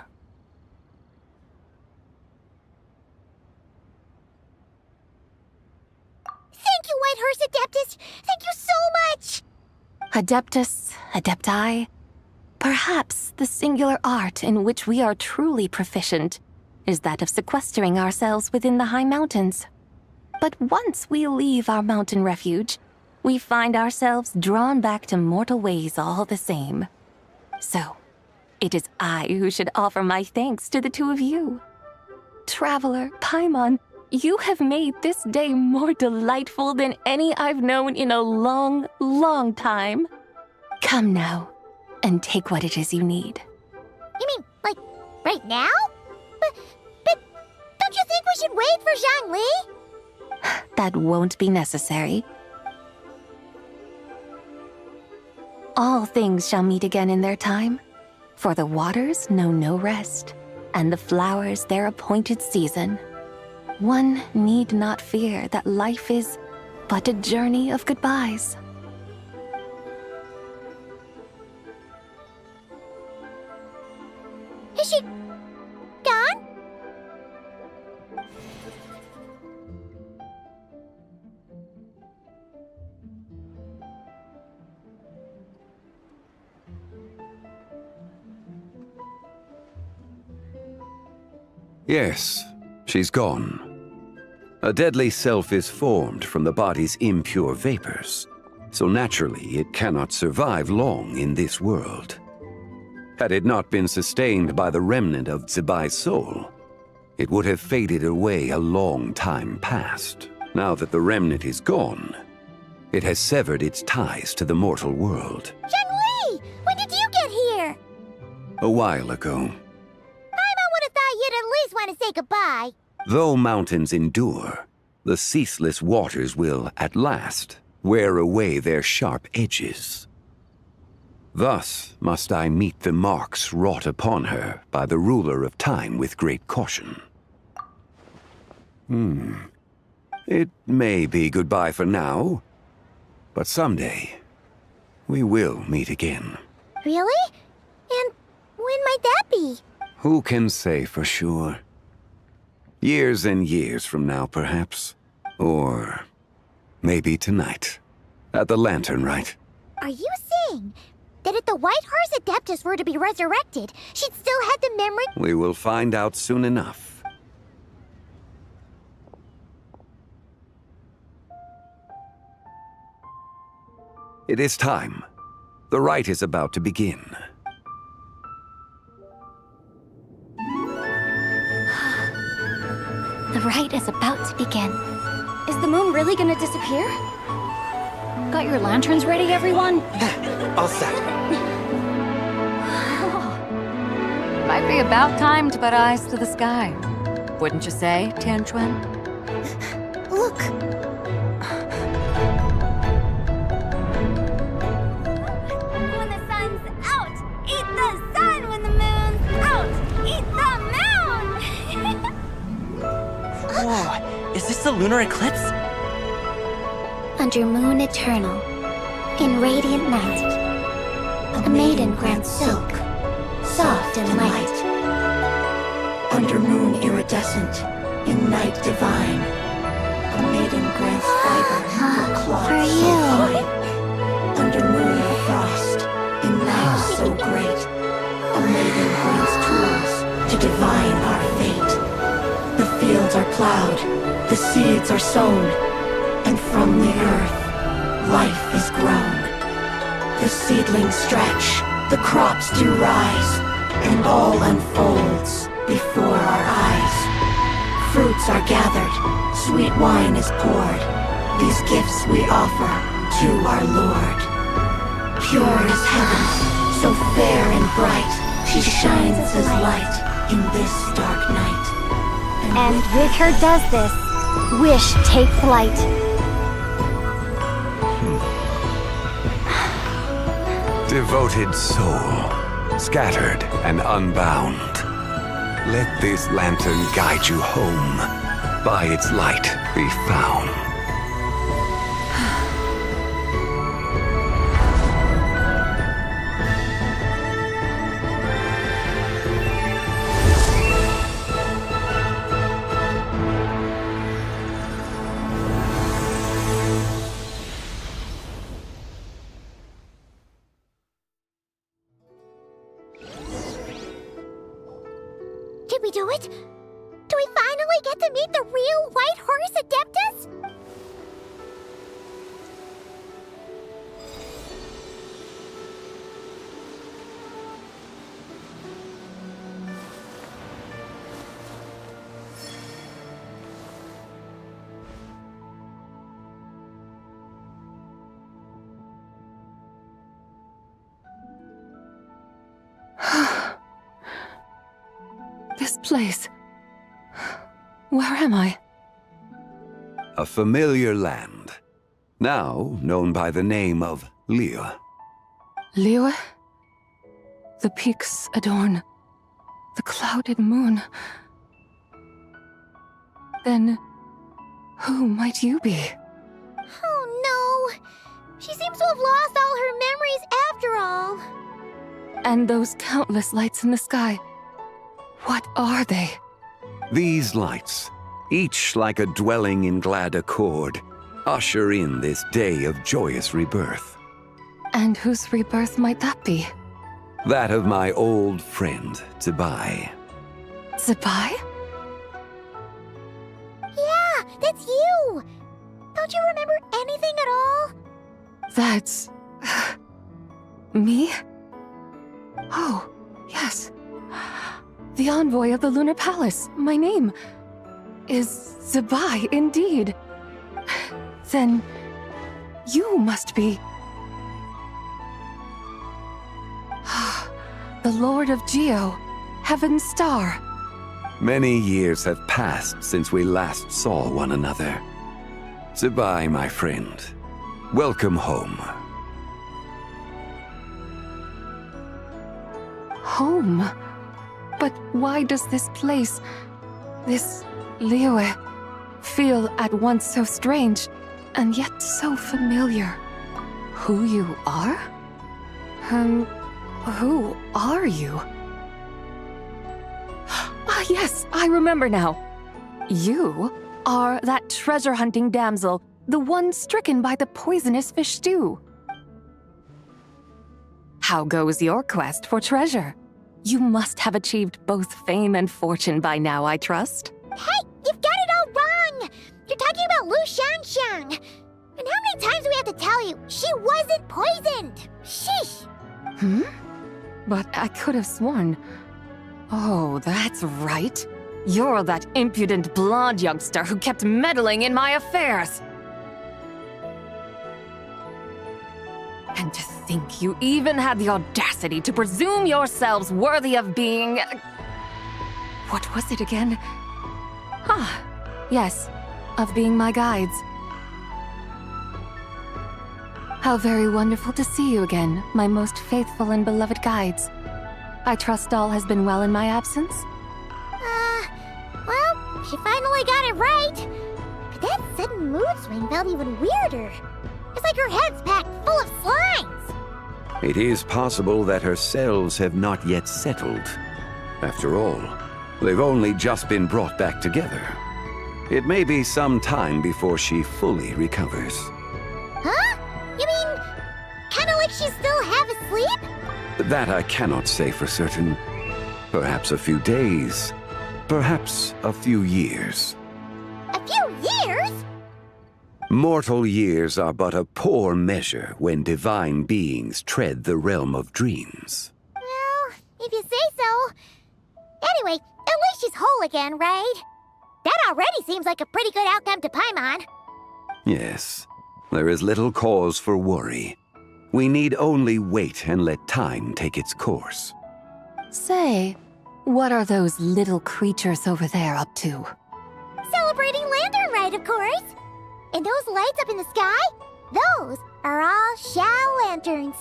Speaker 1: Thank you, Whitehorse Adeptus! Thank you so much!
Speaker 7: Adeptus, Adepti, perhaps the singular art in which we are truly proficient is that of sequestering ourselves within the high mountains. But once we leave our mountain refuge, we find ourselves drawn back to mortal ways all the same. So, it is I who should offer my thanks to the two of you. Traveler, Paimon, you have made this day more delightful than any I've known in a long, long time. Come now, and take what it is you need.
Speaker 1: You mean, like, right now? But don't you think we should wait for Zhangli?
Speaker 7: That won't be necessary. All things shall meet again in their time, for the waters know no rest, and the flowers their appointed season. One need not fear that life is but a journey of goodbyes.
Speaker 1: Is she gone?
Speaker 5: Yes, she's gone. A deadly self is formed from the body's impure vapors, so naturally it cannot survive long in this world. Had it not been sustained by the remnant of Zibai's soul, it would have faded away a long time past. Now that the remnant is gone, it has severed its ties to the mortal world.
Speaker 1: Zhangli! When did you get here?
Speaker 5: A while ago.
Speaker 1: Paimon would have thought you'd at least want to say goodbye.
Speaker 5: Though mountains endure, the ceaseless waters will, at last, wear away their sharp edges. Thus must I meet the marks wrought upon her by the ruler of time with great caution. It may be goodbye for now, but someday we will meet again.
Speaker 1: Really? And when might that be?
Speaker 5: Who can say for sure? Years and years from now, perhaps. Or maybe tonight, at the Lantern Rite.
Speaker 1: Are you saying that if the Whitehorse Adeptus were to be resurrected, she'd still have the memory?
Speaker 5: We will find out soon enough. It is time. The rite is about to begin.
Speaker 13: The rite is about to begin.
Speaker 14: Is the moon really gonna disappear?
Speaker 8: Got your lanterns ready, everyone?
Speaker 4: All set.
Speaker 3: Might be about time to put eyes to the sky. Wouldn't you say, Tianchuan?
Speaker 9: Look!
Speaker 14: When the sun's out, eat the sun. When the moon's out, eat the moon.
Speaker 4: Whoa, is this the lunar eclipse?
Speaker 13: Under moon eternal, in radiant night, a maiden grants silk, soft and light.
Speaker 15: Under moon iridescent, in night divine, a maiden grants fiber for cloth
Speaker 13: For
Speaker 15: so
Speaker 13: you.
Speaker 15: fine. Under moon of frost, in night so great, a maiden grants tools to divine our fate. The fields are plowed, the seeds are sown, and from the earth, life is grown. The seedlings stretch, the crops do rise, and all unfolds before our eyes. Fruits are gathered, sweet wine is poured. These gifts we offer to our Lord. Pure as heaven, so fair and bright, she shines as light in this dark night.
Speaker 13: And with her does this, wish take flight.
Speaker 5: Devoted soul, scattered and unbound, let this lantern guide you home. By its light be found.
Speaker 1: Did we do it? Do we finally get to meet the real White Horse Adeptus?
Speaker 7: This place. Where am I?
Speaker 5: A familiar land, now known by the name of Liyue.
Speaker 7: Liyue? The peaks adorn the clouded moon. Then, who might you be?
Speaker 1: Oh no! She seems to have lost all her memories after all.
Speaker 7: And those countless lights in the sky. What are they?
Speaker 5: These lights, each like a dwelling in glad accord, usher in this day of joyous rebirth.
Speaker 7: And whose rebirth might that be?
Speaker 5: That of my old friend, Zibai.
Speaker 7: Zibai?
Speaker 1: Yeah, that's you! Don't you remember anything at all?
Speaker 7: That's... me? Oh, yes. The envoy of the Lunar Palace. My name is Zibai, indeed. Then you must be... the Lord of Geo, Heaven's Star.
Speaker 5: Many years have passed since we last saw one another. Zibai, my friend, welcome home.
Speaker 7: Home? But why does this place, this Liyue, feel at once so strange and yet so familiar? Who you are? Who are you? Ah, yes, I remember now. You are that treasure-hunting damsel, the one stricken by the poisonous fish stew. How goes your quest for treasure? You must have achieved both fame and fortune by now, I trust.
Speaker 1: Hey, you've got it all wrong! You're talking about Lu Xiangxiang. And how many times do we have to tell you? She wasn't poisoned! Sheesh!
Speaker 7: But I could have sworn... Oh, that's right. You're that impudent blonde youngster who kept meddling in my affairs. And to think you even had the audacity to presume yourselves worthy of being... What was it again? Ah, yes, of being my guides. How very wonderful to see you again, my most faithful and beloved guides. I trust all has been well in my absence?
Speaker 1: Well, she finally got it right. But that sudden mood swing felt even weirder. It's like her head's packed full of slimes.
Speaker 5: It is possible that her cells have not yet settled. After all, they've only just been brought back together. It may be some time before she fully recovers.
Speaker 1: Huh? You mean, kinda like she's still half asleep?
Speaker 5: That I cannot say for certain. Perhaps a few days, perhaps a few years.
Speaker 1: A few years?
Speaker 5: Mortal years are but a poor measure when divine beings tread the realm of dreams.
Speaker 1: Well, if you say so. Anyway, at least she's whole again, right? That already seems like a pretty good outcome to Paimon.
Speaker 5: Yes, there is little cause for worry. We need only wait and let time take its course.
Speaker 7: Say, what are those little creatures over there up to?
Speaker 1: Celebrating Lantern Rite, of course. And those lights up in the sky? Those are all Xiao lanterns.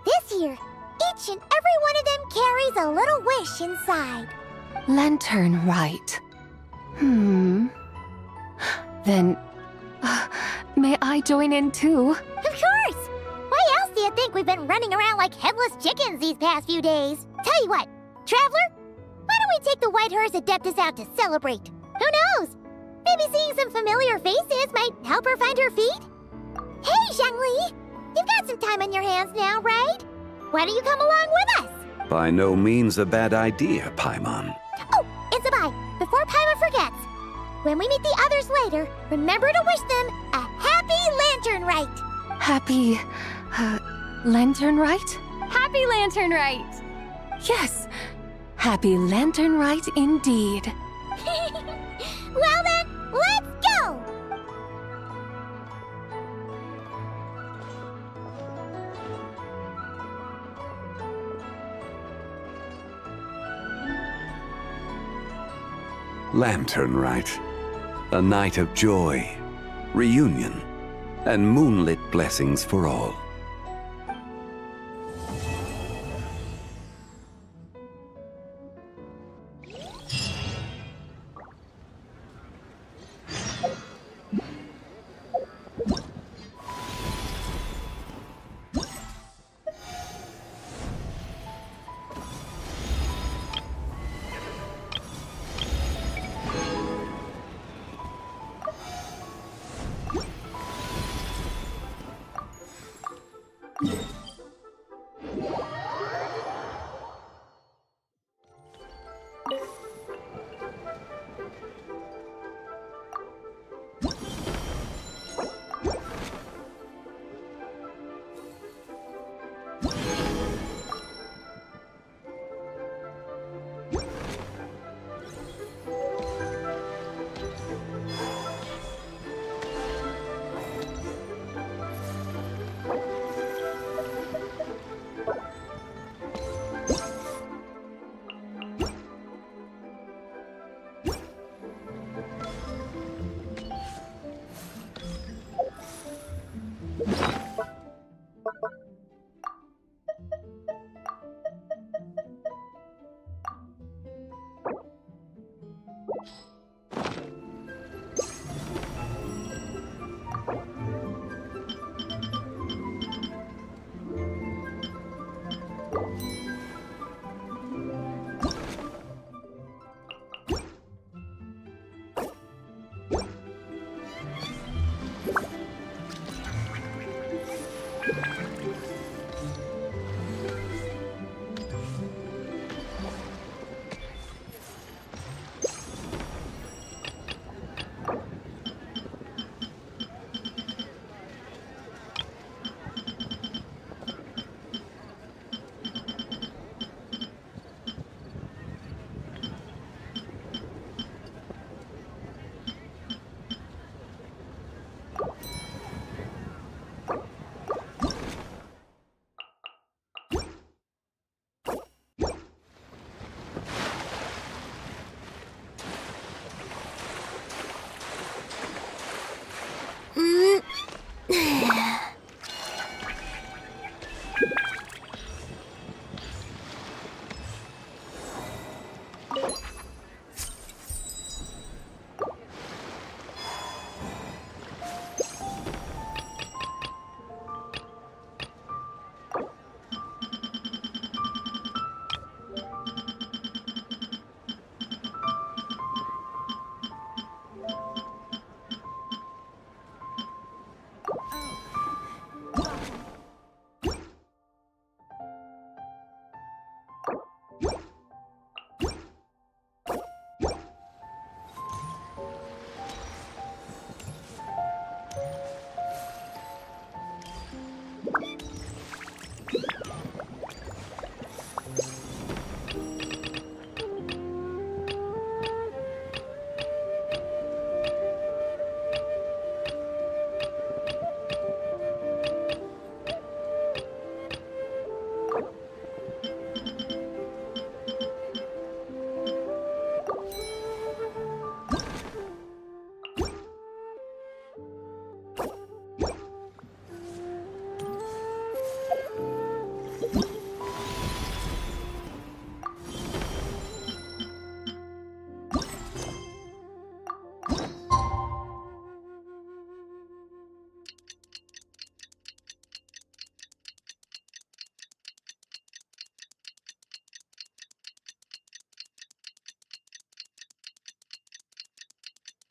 Speaker 1: This here. Each and every one of them carries a little wish inside.
Speaker 7: Lantern Rite. Then, may I join in too?
Speaker 1: Of course! Why else do you think we've been running around like headless chickens these past few days? Tell you what, Traveler, why don't we take the White Horse Adeptus out to celebrate? Who knows? Maybe seeing some familiar faces might help her find her feet? Hey, Xiangli! You've got some time on your hands now, right? Why don't you come along with us?
Speaker 5: By no means a bad idea, Paimon.
Speaker 1: Oh, and Sabai, before Paimon forgets, when we meet the others later, remember to wish them a happy Lantern Rite!
Speaker 7: Happy, Lantern Rite?
Speaker 14: Happy Lantern Rite!
Speaker 7: Yes, Happy Lantern Rite indeed.
Speaker 1: Well then, let's go!
Speaker 5: Lantern Rite. A night of joy, reunion, and moonlit blessings for all.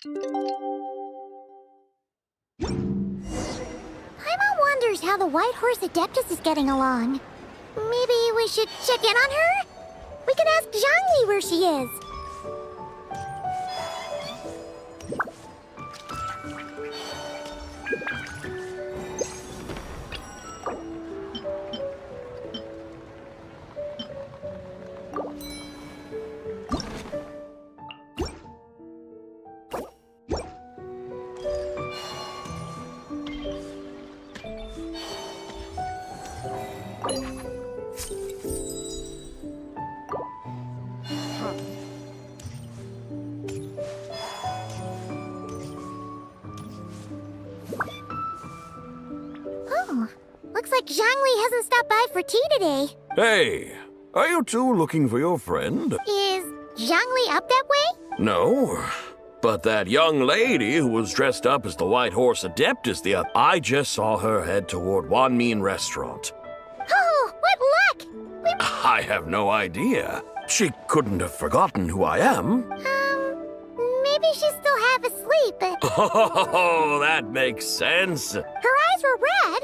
Speaker 1: Paimon wonders how the White Horse Adeptus is getting along. Maybe we should check in on her? We can ask Zhangli where she is. Oh, looks like Zhangli hasn't stopped by for tea today.
Speaker 11: Hey, are you two looking for your friend?
Speaker 1: Is Zhangli up that way?
Speaker 11: No. But that young lady who was dressed up as the White Horse Adeptus I just saw her head toward Wanmin Restaurant.
Speaker 1: Oh, what luck!
Speaker 11: I have no idea. She couldn't have forgotten who I am.
Speaker 1: Maybe she's still half asleep, but
Speaker 11: Oh, that makes sense.
Speaker 1: her eyes were red.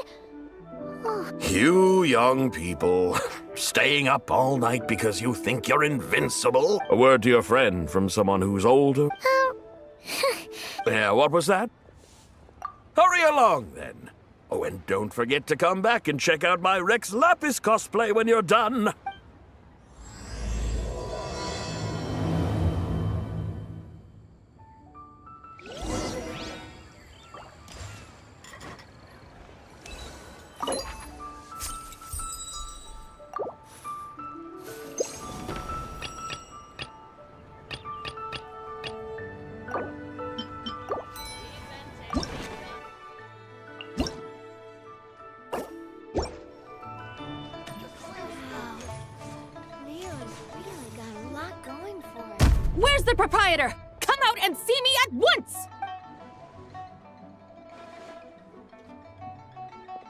Speaker 1: Oh,
Speaker 11: You young people, staying up all night because you think you're invincible? A word to your friend from someone who's older? Yeah, what was that? Hurry along, then. Oh, and don't forget to come back and check out my Rex Lapis cosplay when you're done.
Speaker 3: Where's the proprietor? Come out and see me at once!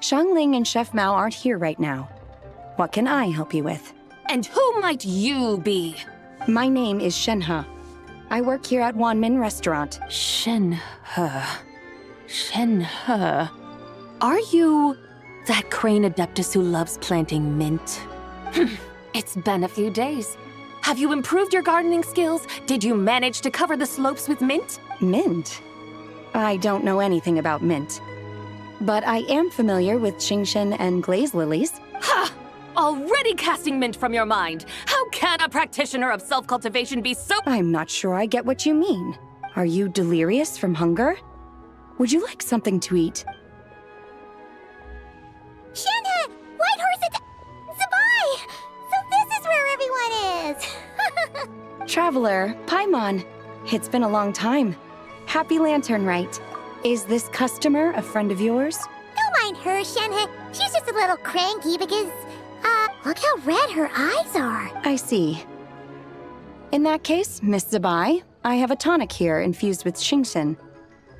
Speaker 16: Xiangling and Chef Mao aren't here right now. What can I help you with?
Speaker 3: And who might you be?
Speaker 16: My name is Shenhe. I work here at Wanmin Restaurant.
Speaker 3: Shenhe. Shenhe. Are you that crane adeptus who loves planting mint? It's been a few days. Have you improved your gardening skills? Did you manage to cover the slopes with mint?
Speaker 16: Mint? I don't know anything about mint. But I am familiar with Qingshen and glaze lilies.
Speaker 3: Ha! Already casting mint from your mind. How can a practitioner of self-cultivation be so—
Speaker 16: I'm not sure I get what you mean. Are you delirious from hunger? Would you like something to eat?
Speaker 1: Shenhe! White Horse Zabai! So this is where everyone is!
Speaker 16: Traveler, Paimon. It's been a long time. Happy Lantern, Rite. Is this customer a friend of yours?
Speaker 1: Don't mind her, Shenhe. She's just a little cranky because, look how red her eyes are.
Speaker 16: I see. In that case, Miss Zabai, I have a tonic here infused with Qingshen.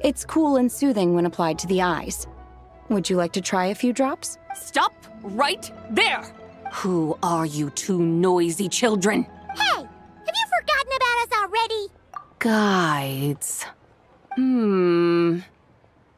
Speaker 16: It's cool and soothing when applied to the eyes. Would you like to try a few drops?
Speaker 3: Stop right there! Who are you two noisy children?
Speaker 1: Hey! Have you forgotten about us already?
Speaker 3: Guides.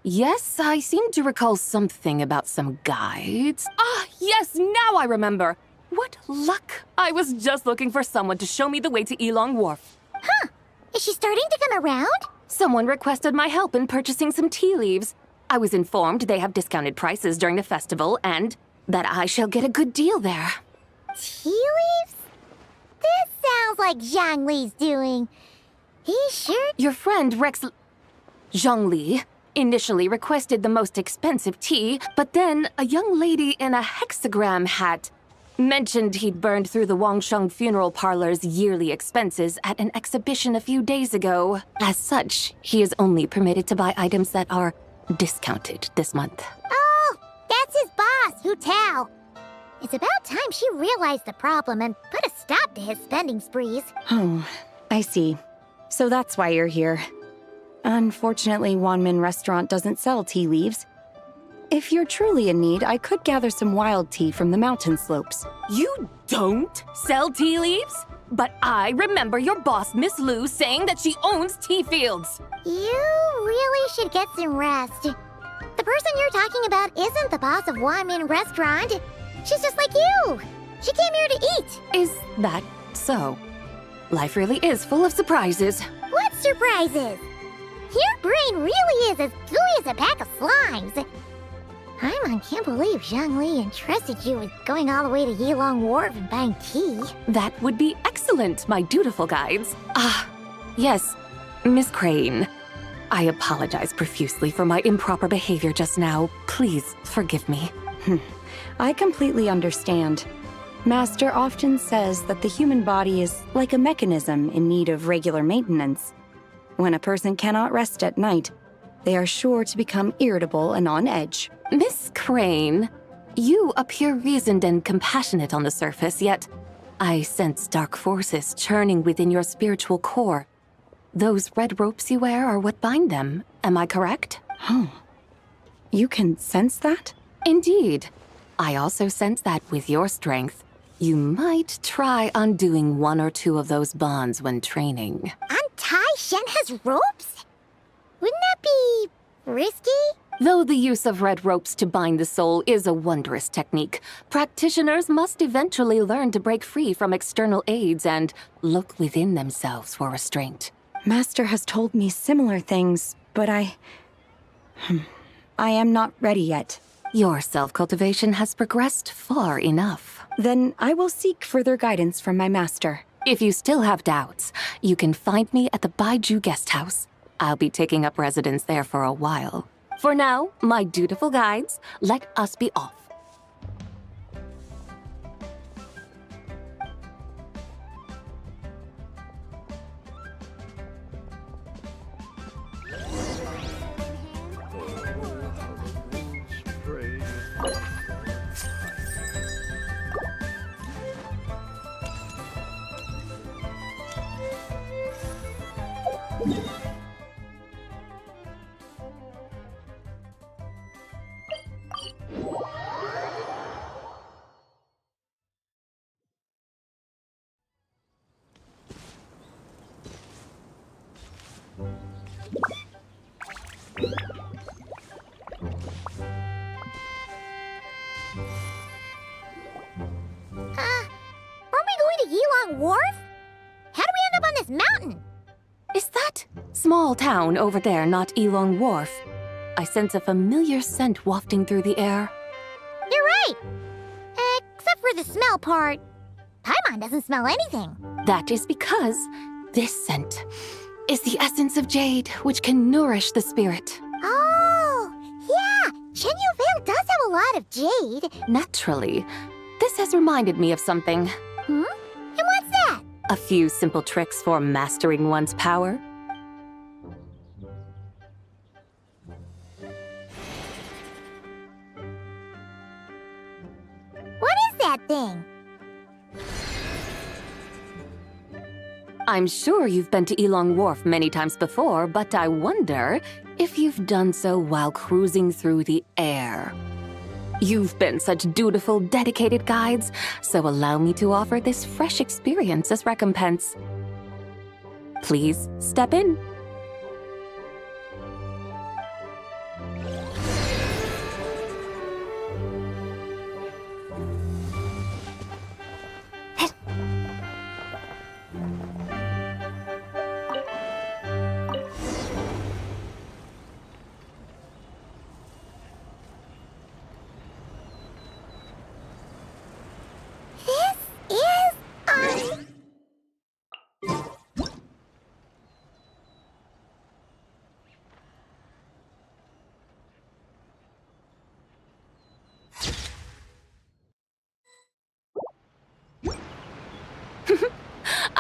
Speaker 3: Yes, I seem to recall something about some guides. Ah, yes, now I remember. What luck! I was just looking for someone to show me the way to Elong Wharf.
Speaker 1: Huh. Is she starting to come around?
Speaker 3: Someone requested my help in purchasing some tea leaves. I was informed they have discounted prices during the festival and that I shall get a good deal there.
Speaker 1: Tea leaves? This sounds like Zhangli's doing. He sure—
Speaker 3: Your friend Rex Zhangli initially requested the most expensive tea, but then a young lady in a hexagram hat mentioned he'd burned through the Wangsheng funeral parlor's yearly expenses at an exhibition a few days ago. As such, he is only permitted to buy items that are discounted this month.
Speaker 1: Oh, that's his boss, Hu Tao. It's about time she realized the problem and put a stop to his spending sprees.
Speaker 16: Oh, I see. So that's why you're here. Unfortunately, Wanmin Restaurant doesn't sell tea leaves. If you're truly in need, I could gather some wild tea from the mountain slopes.
Speaker 3: You don't sell tea leaves? But I remember your boss, Miss Lu, saying that she owns tea fields.
Speaker 1: You really should get some rest. The person you're talking about isn't the boss of One Min Restaurant. She's just like you. She came here to eat.
Speaker 3: Is that so? Life really is full of surprises.
Speaker 1: What surprises? Your brain really is as gooey as a pack of slimes. I can't believe Zhang Li entrusted you with going all the way to Yilong Wharf and buying tea.
Speaker 7: That would be excellent, my dutiful guides.
Speaker 3: Yes, Miss Crane. I apologize profusely for my improper behavior just now. Please forgive me.
Speaker 16: I completely understand. Master often says that the human body is like a mechanism in need of regular maintenance. When a person cannot rest at night, they are sure to become irritable and on edge.
Speaker 7: Miss Crane, you appear reasoned and compassionate on the surface, yet I sense dark forces churning within your spiritual core. Those red ropes you wear are what bind them. Am I correct?
Speaker 16: Oh. You can sense that?
Speaker 7: Indeed. I also sense that with your strength, you might try undoing one or two of those bonds when training.
Speaker 1: Untie Shenhe's ropes? Wouldn't that be risky?
Speaker 7: Though the use of red ropes to bind the soul is a wondrous technique, practitioners must eventually learn to break free from external aids and look within themselves for restraint.
Speaker 16: Master has told me similar things, but I am not ready yet.
Speaker 7: Your self-cultivation has progressed far enough.
Speaker 16: Then I will seek further guidance from my master.
Speaker 7: If you still have doubts, you can find me at the Baiju Guest House. I'll be taking up residence there for a while. For now, my dutiful guides, let us be off.
Speaker 1: Aren't we going to Yilong Wharf? How do we end up on this mountain?
Speaker 7: Is that small town over there not Yilong Wharf? I sense a familiar scent wafting through the air.
Speaker 1: You're right. Except for the smell part. Paimon doesn't smell anything.
Speaker 7: That is because this scent is the essence of jade, which can nourish the spirit.
Speaker 1: Oh, yeah. Shenyu Vale does have a lot of jade.
Speaker 7: Naturally, this has reminded me of something.
Speaker 1: And what's that?
Speaker 7: A few simple tricks for mastering one's power.
Speaker 1: What is that thing?
Speaker 7: I'm sure you've been to Yilong Wharf many times before, but I wonder if you've done so while cruising through the air. You've been such dutiful, dedicated guides, so allow me to offer this fresh experience as recompense. Please step in.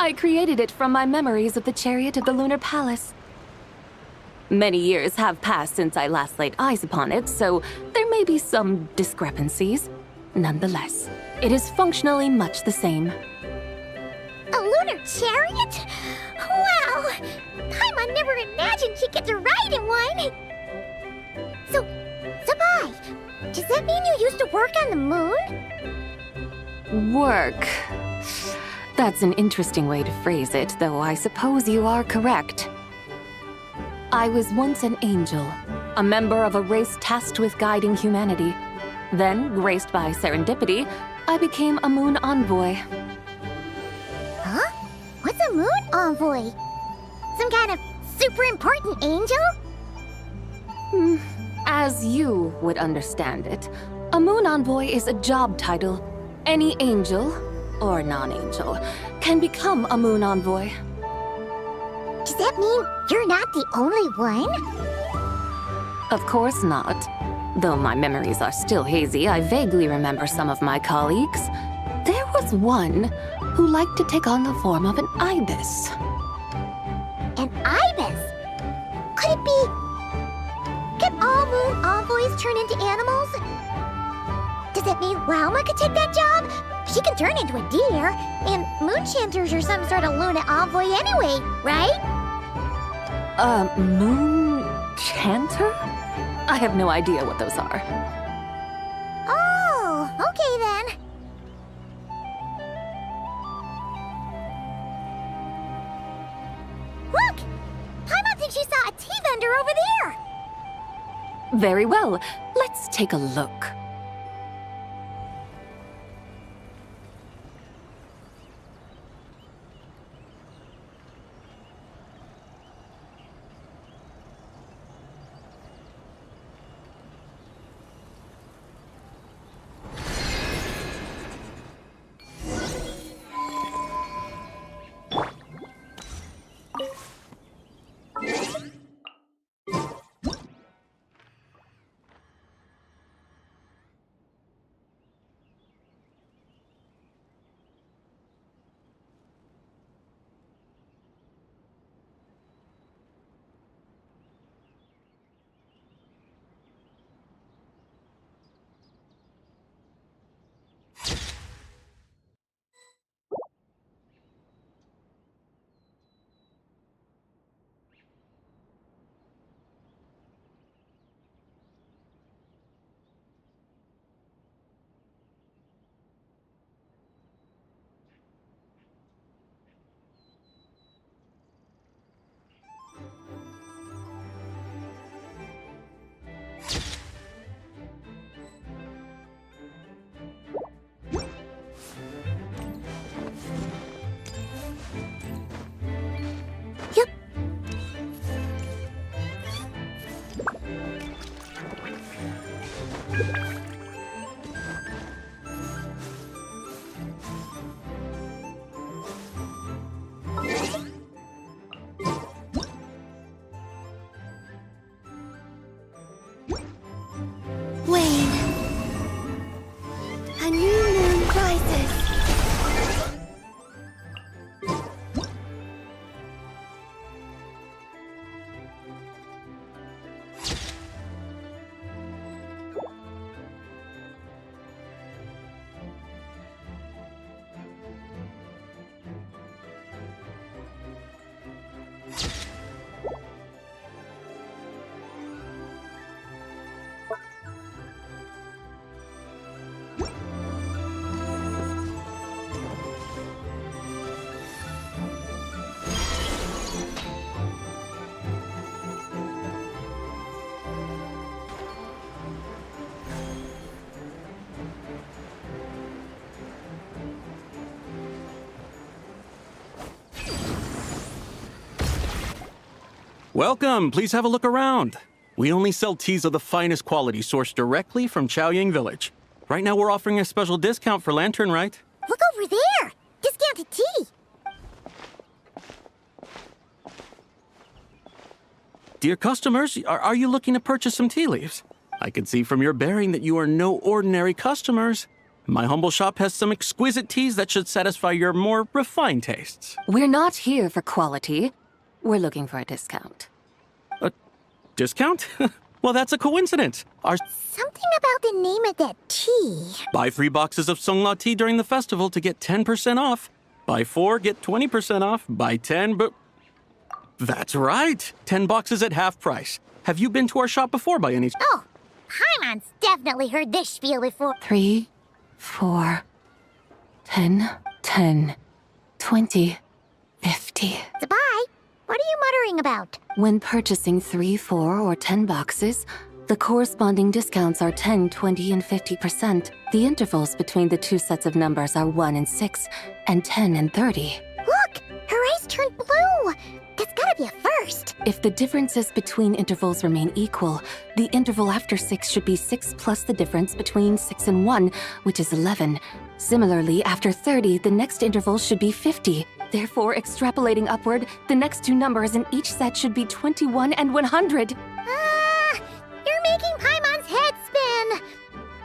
Speaker 7: I created it from my memories of the chariot of the Lunar Palace. Many years have passed since I last laid eyes upon it, so there may be some discrepancies. Nonetheless, it is functionally much the same.
Speaker 1: A lunar chariot? Wow! Paimon never imagined she'd get to ride in one! So, Sabai, does that mean you used to work on the moon?
Speaker 7: Work. That's an interesting way to phrase it, though I suppose you are correct. I was once an angel, a member of a race tasked with guiding humanity. Then, graced by serendipity, I became a moon envoy.
Speaker 1: Huh? What's a moon envoy? Some kind of super important angel?
Speaker 7: As you would understand it, a moon envoy is a job title. Any angel, or non-angel, can become a moon envoy.
Speaker 1: Does that mean you're not the only one?
Speaker 7: Of course not. Though my memories are still hazy, I vaguely remember some of my colleagues. There was one who liked to take on the form of an ibis.
Speaker 1: An ibis? Could it be... Can all moon envoys turn into animals? Does that mean Lauma could take that job? She can turn into a deer, and moon chanters are some sort of Luna envoy anyway, right?
Speaker 7: Moon chanter? I have no idea what those are.
Speaker 1: Oh, okay then. Look! Paimon thinks she saw a tea vendor over there!
Speaker 7: Very well. Let's take a look.
Speaker 9: Wayne. A new moon rises.
Speaker 17: Welcome, please have a look around. We only sell teas of the finest quality sourced directly from Chaoying Village. Right now we're offering a special discount for Lantern Rite.
Speaker 1: Look over there! Discounted tea!
Speaker 17: Dear customers, are you looking to purchase some tea leaves? I can see from your bearing that you are no ordinary customers. My humble shop has some exquisite teas that should satisfy your more refined tastes.
Speaker 7: We're not here for quality. We're looking for a discount.
Speaker 17: A discount? Well, that's a coincidence.
Speaker 1: Something about the name of that tea.
Speaker 17: Buy 3 boxes of Sungla tea during the festival to get 10% off. Buy 4, get 20% off. Buy 10, but... That's right. 10 boxes at half price. Have you been to our shop before by any...
Speaker 1: Oh, Paimon's definitely heard this spiel before.
Speaker 7: 3, 4, 10, 10, 20, 50.
Speaker 1: So bye. What are you muttering about?
Speaker 7: When purchasing 3, 4, or 10 boxes, the corresponding discounts are 10, 20, and 50%. The intervals between the two sets of numbers are 1 and 6, and 10 and 30.
Speaker 1: Look! Her eyes turned blue! That's gotta be a first!
Speaker 7: If the differences between intervals remain equal, the interval after 6 should be 6 plus the difference between 6 and 1, which is 11. Similarly, after 30, the next interval should be 50. Therefore, extrapolating upward, the next two numbers in each set should be 21 and 100.
Speaker 1: You're making Paimon's head spin!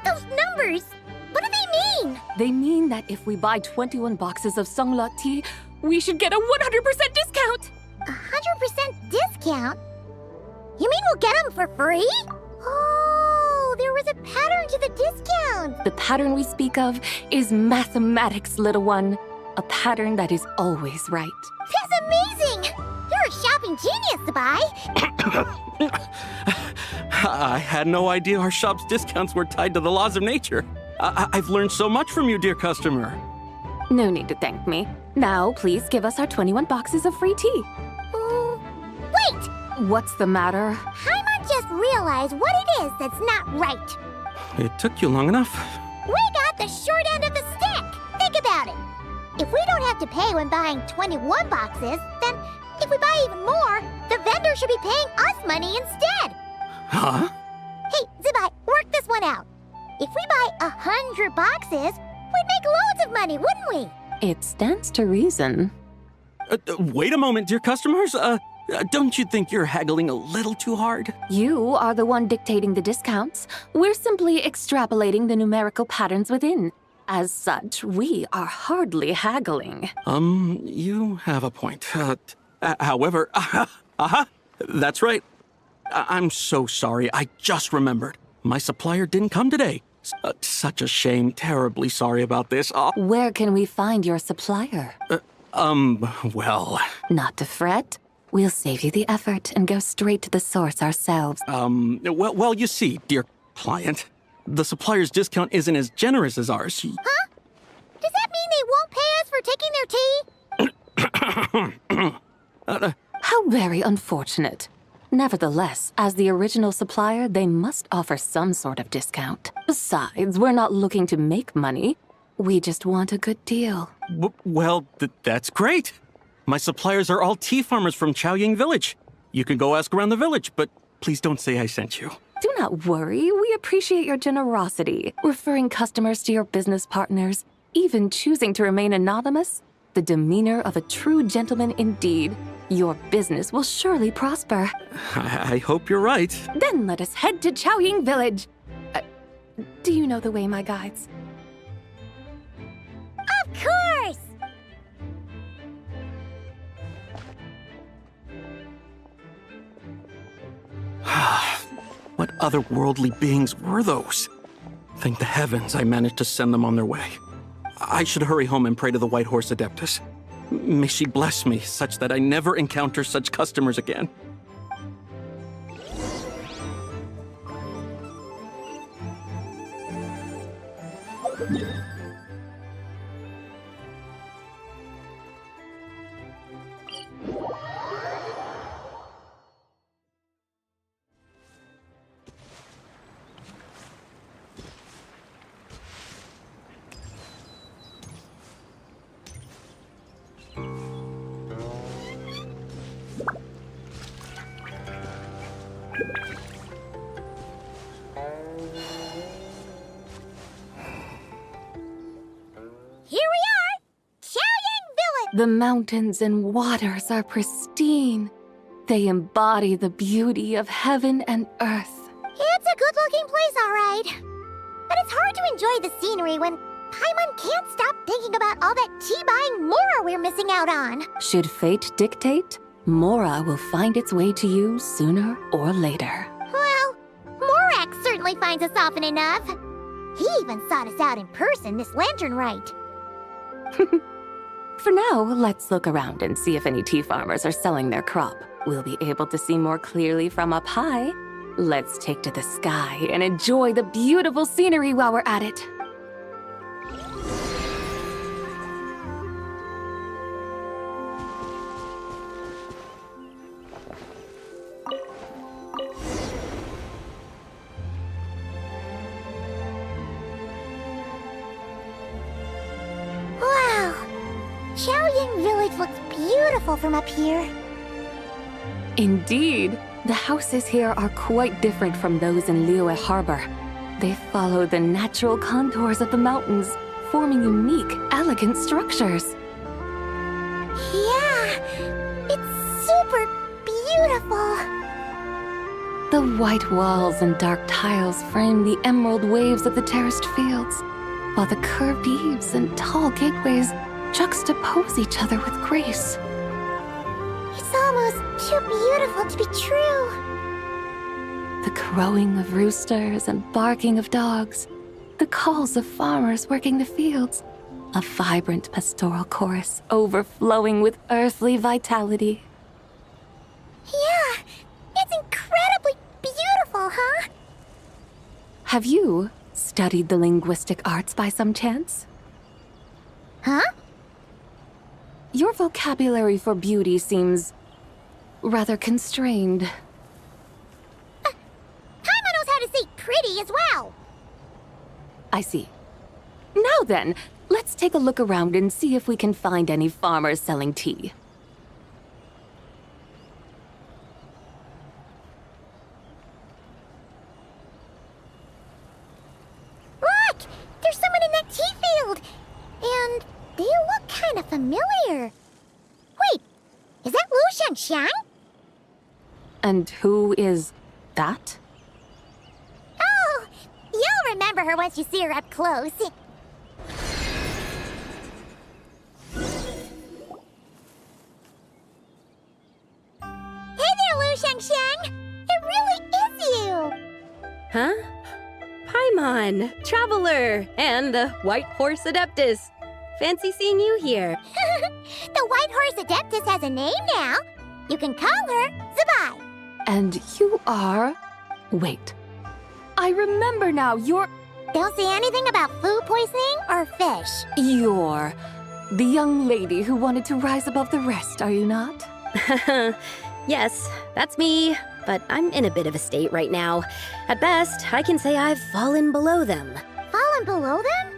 Speaker 1: Those numbers! What do they mean?
Speaker 7: They mean that if we buy 21 boxes of Songla tea, we should get a 100% discount!
Speaker 1: 100% discount? You mean we'll get them for free? Oh, there was a pattern to the discount!
Speaker 7: The pattern we speak of is mathematics, little one. A pattern that is always right.
Speaker 1: That's amazing! You're a shopping genius, Sabai!
Speaker 17: I had no idea our shop's discounts were tied to the laws of nature. I've learned so much from you, dear customer.
Speaker 7: No need to thank me. Now, please give us our 21 boxes of free tea.
Speaker 1: Wait!
Speaker 7: What's the matter?
Speaker 1: Paimon just realized what it is that's not right.
Speaker 17: It took you long enough.
Speaker 1: We got the short end of the stick! Think about it! If we don't have to pay when buying 21 boxes, then if we buy even more, the vendor should be paying us money instead!
Speaker 17: Huh?
Speaker 1: Hey, Zibai, work this one out. If we buy 100 boxes, we'd make loads of money, wouldn't we?
Speaker 7: It stands to reason.
Speaker 17: Wait a moment, dear customers. Don't you think you're haggling a little too hard?
Speaker 7: You are the one dictating the discounts. We're simply extrapolating the numerical patterns within. As such, we are hardly haggling.
Speaker 17: You have a point. However, that's right. I'm so sorry. I just remembered. My supplier didn't come today. Such a shame. Terribly sorry about this.
Speaker 7: Where can we find your supplier?
Speaker 17: Well...
Speaker 7: Not to fret. We'll save you the effort and go straight to the source ourselves.
Speaker 17: Well, you see, dear client, the supplier's discount isn't as generous as ours.
Speaker 1: Huh? Does that mean they won't pay us for taking their tea?
Speaker 7: How very unfortunate. Nevertheless, as the original supplier, they must offer some sort of discount. Besides, we're not looking to make money. We just want a good deal.
Speaker 17: Well, that's great. My suppliers are all tea farmers from Chaoying Village. You can go ask around the village, but please don't say I sent you.
Speaker 7: Do not worry. We appreciate your generosity, referring customers to your business partners, even choosing to remain anonymous. The demeanor of a true gentleman indeed. Your business will surely prosper.
Speaker 17: I hope you're right.
Speaker 7: Then let us head to Chaoying Village. Do you know the way, my guides?
Speaker 1: Of course!
Speaker 17: What otherworldly beings were those? Thank the heavens I managed to send them on their way. I should hurry home and pray to the White Horse Adeptus. May she bless me such that I never encounter such customers again.
Speaker 7: The mountains and waters are pristine. They embody the beauty of heaven and earth.
Speaker 1: It's a good-looking place, all right. But it's hard to enjoy the scenery when Paimon can't stop thinking about all that tea-buying Mora we're missing out on.
Speaker 7: Should fate dictate, Mora will find its way to you sooner or later.
Speaker 1: Well, Morak certainly finds us often enough. He even sought us out in person this lantern rite.
Speaker 7: For now, let's look around and see if any tea farmers are selling their crop. We'll be able to see more clearly from up high. Let's take to the sky and enjoy the beautiful scenery while we're at it.
Speaker 1: Xiaoying Village looks beautiful from up here.
Speaker 7: Indeed, the houses here are quite different from those in Liyue Harbor. They follow the natural contours of the mountains, forming unique, elegant structures.
Speaker 1: Yeah, it's super beautiful.
Speaker 7: The white walls and dark tiles frame the emerald waves of the terraced fields, while the curved eaves and tall gateways juxtapose each other with grace.
Speaker 1: It's almost too beautiful to be true.
Speaker 7: The crowing of roosters and barking of dogs, the calls of farmers working the fields, a vibrant pastoral chorus overflowing with earthly vitality.
Speaker 1: Yeah, it's incredibly beautiful, huh?
Speaker 7: Have you studied the linguistic arts by some chance?
Speaker 1: Huh?
Speaker 7: Your vocabulary for beauty seems rather constrained.
Speaker 1: Paimon knows how to say pretty as well.
Speaker 7: I see. Now then, let's take a look around and see if we can find any farmers selling tea.
Speaker 1: Look! There's someone in that tea field! And they look kind of familiar. Wait, is that Lu Xiangxiang?
Speaker 7: And who is that?
Speaker 1: Oh, you'll remember her once you see her up close. Hey there, Lu Xiangxiang! It really is you!
Speaker 10: Huh? Paimon, Traveler, and the White Horse Adeptus. Fancy seeing you here.
Speaker 1: The White Horse Adeptus has a name now. You can call her Zabai.
Speaker 7: And you are... Wait. I remember now, you're...
Speaker 1: Don't say anything about food poisoning or fish.
Speaker 7: You're the young lady who wanted to rise above the rest, are you not?
Speaker 10: Yes, that's me, but I'm in a bit of a state right now. At best, I can say I've fallen below them.
Speaker 1: Fallen below them?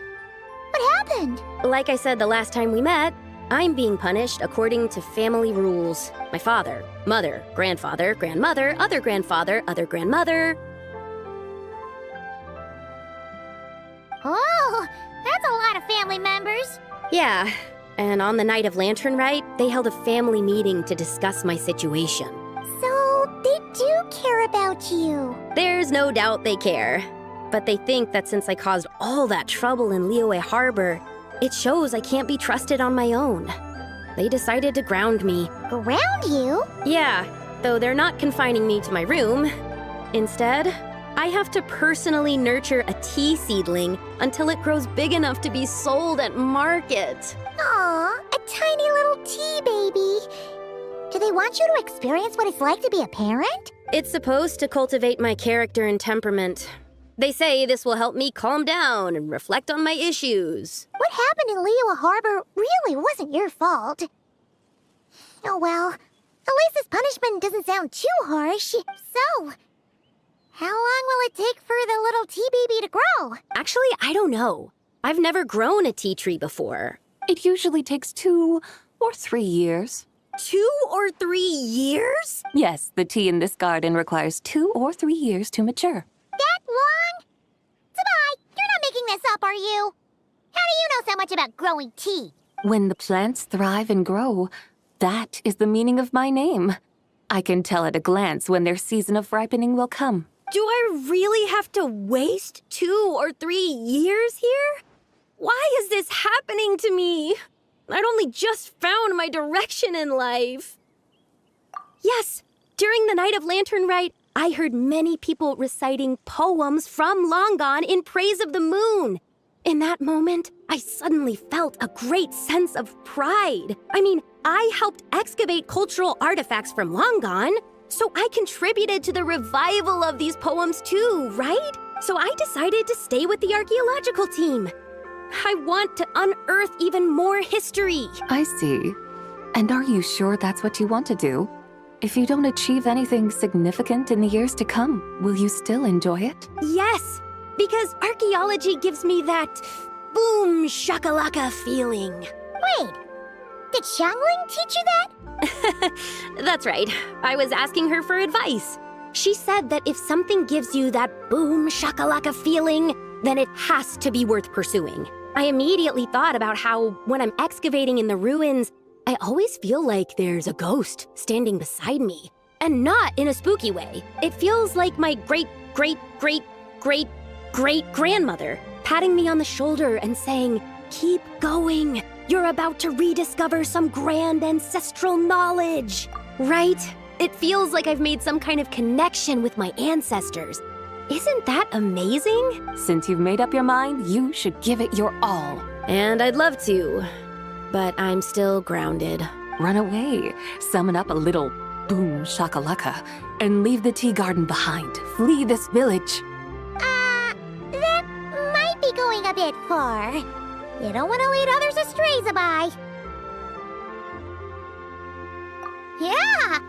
Speaker 1: What happened?
Speaker 10: Like I said the last time we met, I'm being punished according to family rules. My father, mother, grandfather, grandmother, other grandfather, other grandmother.
Speaker 1: Oh, that's a lot of family members.
Speaker 10: Yeah, and on the night of Lantern Rite, they held a family meeting to discuss my situation.
Speaker 1: So, they do care about you.
Speaker 10: There's no doubt they care. But they think that since I caused all that trouble in Liyue Harbor, it shows I can't be trusted on my own. They decided to ground me.
Speaker 1: Ground you?
Speaker 10: Yeah, though they're not confining me to my room. Instead, I have to personally nurture a tea seedling until it grows big enough to be sold at market.
Speaker 1: Aw, a tiny little tea baby. Do they want you to experience what it's like to be a parent?
Speaker 10: It's supposed to cultivate my character and temperament. They say this will help me calm down and reflect on my issues.
Speaker 1: What happened in Liyue Harbor really wasn't your fault. Oh well, at least this punishment doesn't sound too harsh. So, how long will it take for the little tea baby to grow?
Speaker 10: Actually, I don't know. I've never grown a tea tree before.
Speaker 7: It usually takes 2 or 3 years.
Speaker 10: 2 or 3 years?
Speaker 7: Yes, the tea in this garden requires 2 or 3 years to mature.
Speaker 1: That long? Zabai, you're not making this up, are you? How do you know so much about growing tea?
Speaker 7: When the plants thrive and grow, that is the meaning of my name. I can tell at a glance when their season of ripening will come.
Speaker 10: Do I really have to waste 2 or 3 years here? Why is this happening to me? I'd only just found my direction in life. Yes, during the night of Lantern Rite, I heard many people reciting poems from Long Gone in praise of the moon. In that moment, I suddenly felt a great sense of pride. I mean, I helped excavate cultural artifacts from Long Gone, so I contributed to the revival of these poems too, right? So I decided to stay with the archaeological team. I want to unearth even more history.
Speaker 7: I see. And are you sure that's what you want to do? If you don't achieve anything significant in the years to come, will you still enjoy it?
Speaker 10: Yes, because archaeology gives me that boom shakalaka feeling.
Speaker 1: Wait, Did Xiangling teach you that?
Speaker 10: That's right. I was asking her for advice. She said that if something gives you that boom shakalaka feeling, then it has to be worth pursuing. I immediately thought about how, when I'm excavating in the ruins, I always feel like there's a ghost standing beside me. And not in a spooky way. It feels like my great-great-great-great-great-grandmother patting me on the shoulder and saying, "Keep going. You're about to rediscover some grand ancestral knowledge." Right? It feels like I've made some kind of connection with my ancestors. Isn't that amazing?
Speaker 7: Since you've made up your mind, you should give it your all.
Speaker 10: And I'd love to, but I'm still grounded.
Speaker 7: Run away, summon up a little boom shakalaka, and leave the tea garden behind. Flee this village.
Speaker 1: That might be going a bit far. You don't want to lead others astray, Zabai. Yeah!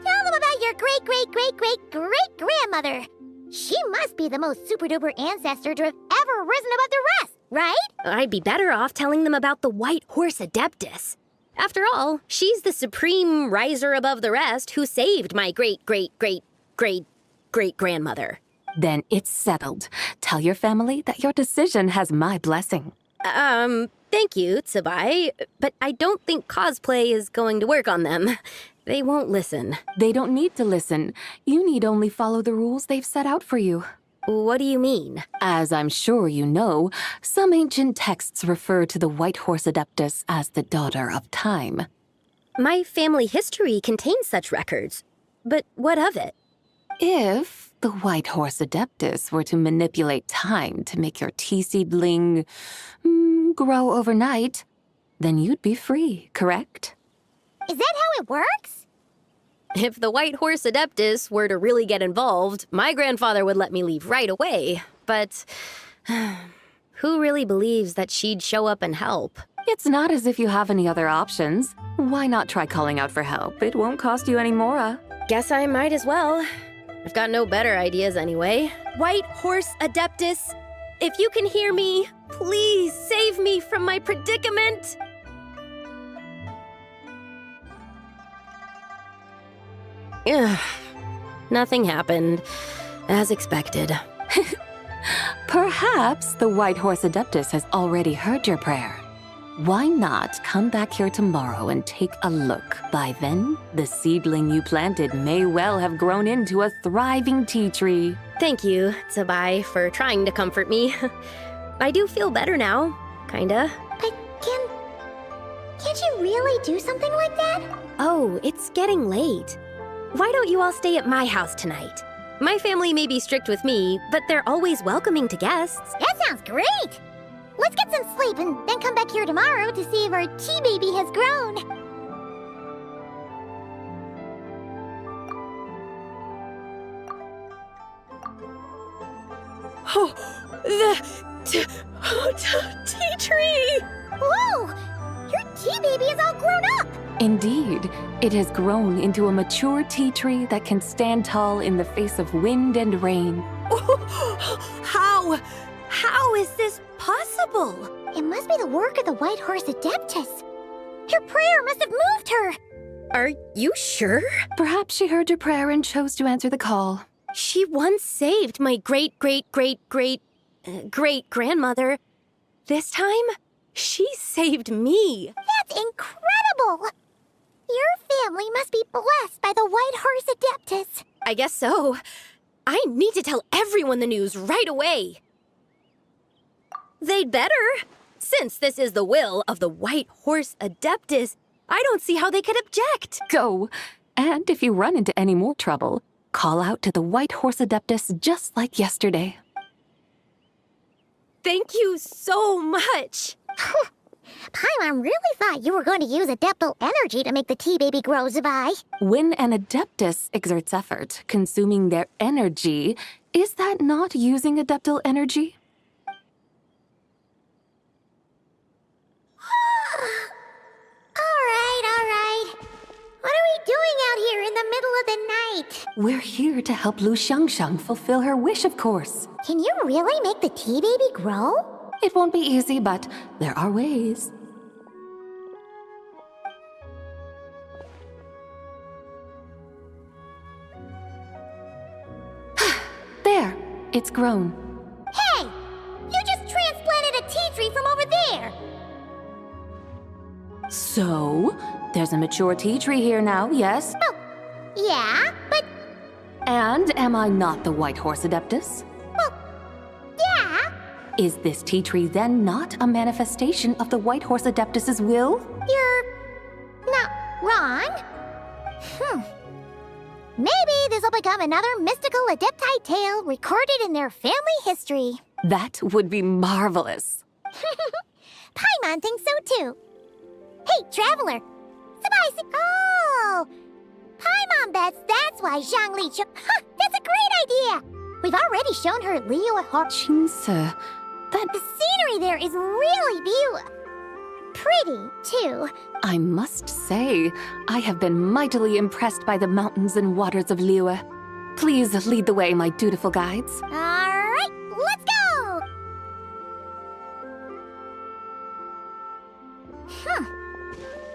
Speaker 1: Tell them about your great-great-great-great-great-grandmother. She must be the most super-duper ancestor to have ever risen above the rest, right?
Speaker 10: I'd be better off telling them about the White Horse Adeptus. After all, she's the supreme riser above the rest who saved my great-great-great-great-great-grandmother.
Speaker 7: Then it's settled. Tell your family that your decision has my blessing.
Speaker 10: Thank you, Tsubai, but I don't think cosplay is going to work on them. They won't listen.
Speaker 7: They don't need to listen. You need only follow the rules they've set out for you.
Speaker 10: What do you mean?
Speaker 7: As I'm sure you know, some ancient texts refer to the White Horse Adeptus as the Daughter of Time.
Speaker 10: My family history contains such records. But what of it?
Speaker 7: If the White Horse Adeptus were to manipulate time to make your tea seedling grow overnight, then you'd be free, correct?
Speaker 1: Is that how it works?
Speaker 10: If the White Horse Adeptus were to really get involved, my grandfather would let me leave right away. But who really believes that she'd show up and help?
Speaker 7: It's not as if you have any other options. Why not try calling out for help? It won't cost you any more.
Speaker 10: Guess I might as well. I've got no better ideas anyway. White Horse Adeptus, if you can hear me, please save me from my predicament. Ugh. Nothing happened, as expected.
Speaker 7: Perhaps the White Horse Adeptus has already heard your prayer. Why not come back here tomorrow and take a look? By then, the seedling you planted may well have grown into a thriving tea tree.
Speaker 10: Thank you, Tsubai, for trying to comfort me. I do feel better now, kinda.
Speaker 1: But can't you really do something like that?
Speaker 10: Oh, it's getting late. Why don't you all stay at my house tonight? My family may be strict with me, but they're always welcoming to guests.
Speaker 1: That sounds great! Let's get some sleep and then come back here tomorrow to see if our tea baby has grown.
Speaker 10: Oh, the tea tree!
Speaker 1: Whoa! Your tea baby is all grown up!
Speaker 7: Indeed, it has grown into a mature tea tree that can stand tall in the face of wind and rain.
Speaker 10: How is this possible?
Speaker 1: It must be the work of the White Horse Adeptus. Your prayer must have moved her.
Speaker 10: Are you sure?
Speaker 7: Perhaps she heard your prayer and chose to answer the call.
Speaker 10: She once saved my great-great-great-great-great-grandmother. This time, she saved me.
Speaker 1: That's incredible! Your family must be blessed by the White Horse Adeptus.
Speaker 10: I guess so. I need to tell everyone the news right away. They'd better. Since this is the will of the White Horse Adeptus, I don't see how they could object.
Speaker 7: Go. And if you run into any more trouble, call out to the White Horse Adeptus just like yesterday.
Speaker 10: Thank you so much.
Speaker 1: Paimon really thought you were going to use Adeptal energy to make the tea baby grow, Zabai.
Speaker 7: When an Adeptus exerts effort, consuming their energy, is that not using Adeptal energy?
Speaker 1: All right. What are we doing out here in the middle of the night?
Speaker 7: We're here to help Lu Xiangxiang fulfill her wish, of course.
Speaker 1: Can you really make the tea baby grow?
Speaker 7: It won't be easy, but there are ways. It's grown.
Speaker 1: Hey! You just transplanted a tea tree from over there!
Speaker 7: So, there's a mature tea tree here now, yes?
Speaker 1: Oh, yeah, but...
Speaker 7: And am I not the White Horse Adeptus?
Speaker 1: Well, yeah.
Speaker 7: Is this tea tree then not a manifestation of the White Horse Adeptus's will?
Speaker 1: You're... not wrong. Maybe this'll become another mystical Adepti tale recorded in their family history.
Speaker 7: That would be marvelous.
Speaker 1: Paimon thinks so too. Hey, Traveler! Oh! Paimon bets that's why Zhangli that's a great idea! We've already shown her Liyue Hor...
Speaker 7: Jinse,
Speaker 1: The scenery there is really beautiful. Pretty, too.
Speaker 7: I must say, I have been mightily impressed by the mountains and waters of Liyue. Please lead the way, my dutiful guides.
Speaker 1: Alright, let's go!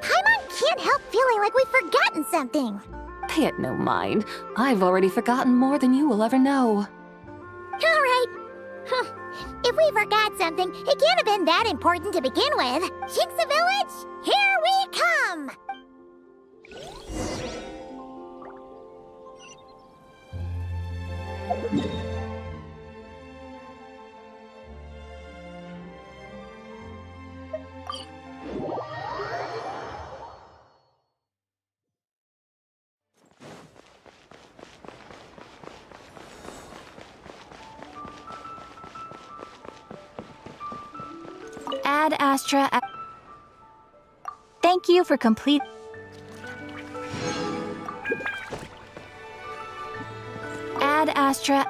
Speaker 1: Paimon can't help feeling like we've forgotten something.
Speaker 7: Pay it no mind. I've already forgotten more than you will ever know.
Speaker 1: Alright. If we forgot something, it can't have been that important to begin with. Jinxa Village, here we come!
Speaker 14: Ad Astra. Thank you for complete. Ad Astra.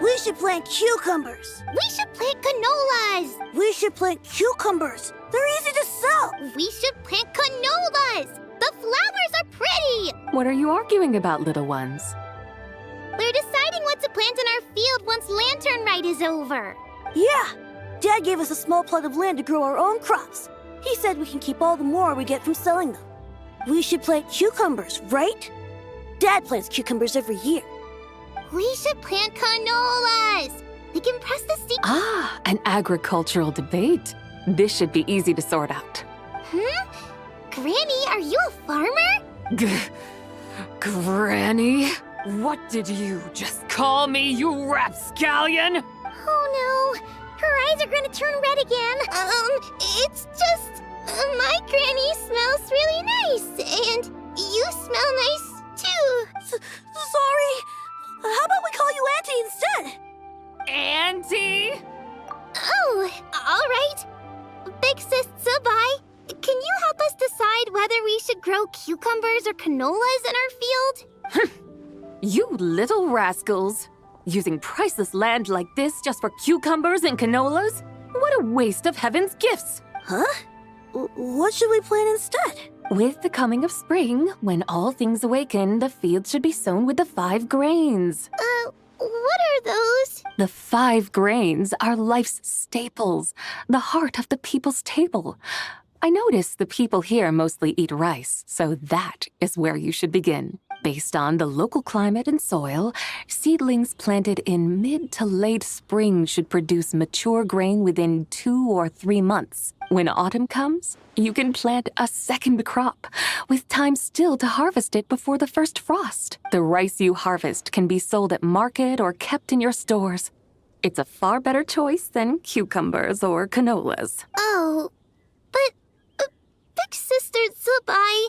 Speaker 18: We should plant cucumbers.
Speaker 1: We should plant canolas.
Speaker 18: We should plant cucumbers. They're easy to sell.
Speaker 1: We should plant canolas. The flowers are pretty.
Speaker 7: What are you arguing about, little ones?
Speaker 1: We're deciding what to plant in our field once Lantern Rite is over.
Speaker 18: Yeah. Dad gave us a small plot of land to grow our own crops. He said we can keep all the more we get from selling them. We should plant cucumbers, right? Dad plants cucumbers every year.
Speaker 1: We should plant canolas. We can press the seed.
Speaker 7: Ah, an agricultural debate. This should be easy to sort out.
Speaker 1: Granny, are you a farmer?
Speaker 3: Granny? What did you just call me, you rapscallion?
Speaker 1: Oh no, her eyes are gonna turn red again. It's just... my granny smells really nice, and you smell nice too.
Speaker 18: Sorry. How about we call you Auntie instead?
Speaker 3: Auntie?
Speaker 1: Oh, all right. Big sis Sabai, can you help us decide whether we should grow cucumbers or canolas in our field?
Speaker 7: You little rascals! Using priceless land like this just for cucumbers and canolas? What a waste of heaven's gifts!
Speaker 18: Huh? What should we plant instead?
Speaker 7: With the coming of spring, when all things awaken, the fields should be sown with the 5 grains.
Speaker 1: What are those?
Speaker 7: The 5 grains are life's staples, the heart of the people's table. I notice the people here mostly eat rice, so that is where you should begin. Based on the local climate and soil, seedlings planted in mid to late spring should produce mature grain within 2 or 3 months. When autumn comes, you can plant a second crop, with time still to harvest it before the first frost. The rice you harvest can be sold at market or kept in your stores. It's a far better choice than cucumbers or canolas.
Speaker 1: Oh, but Big Sister Zubai,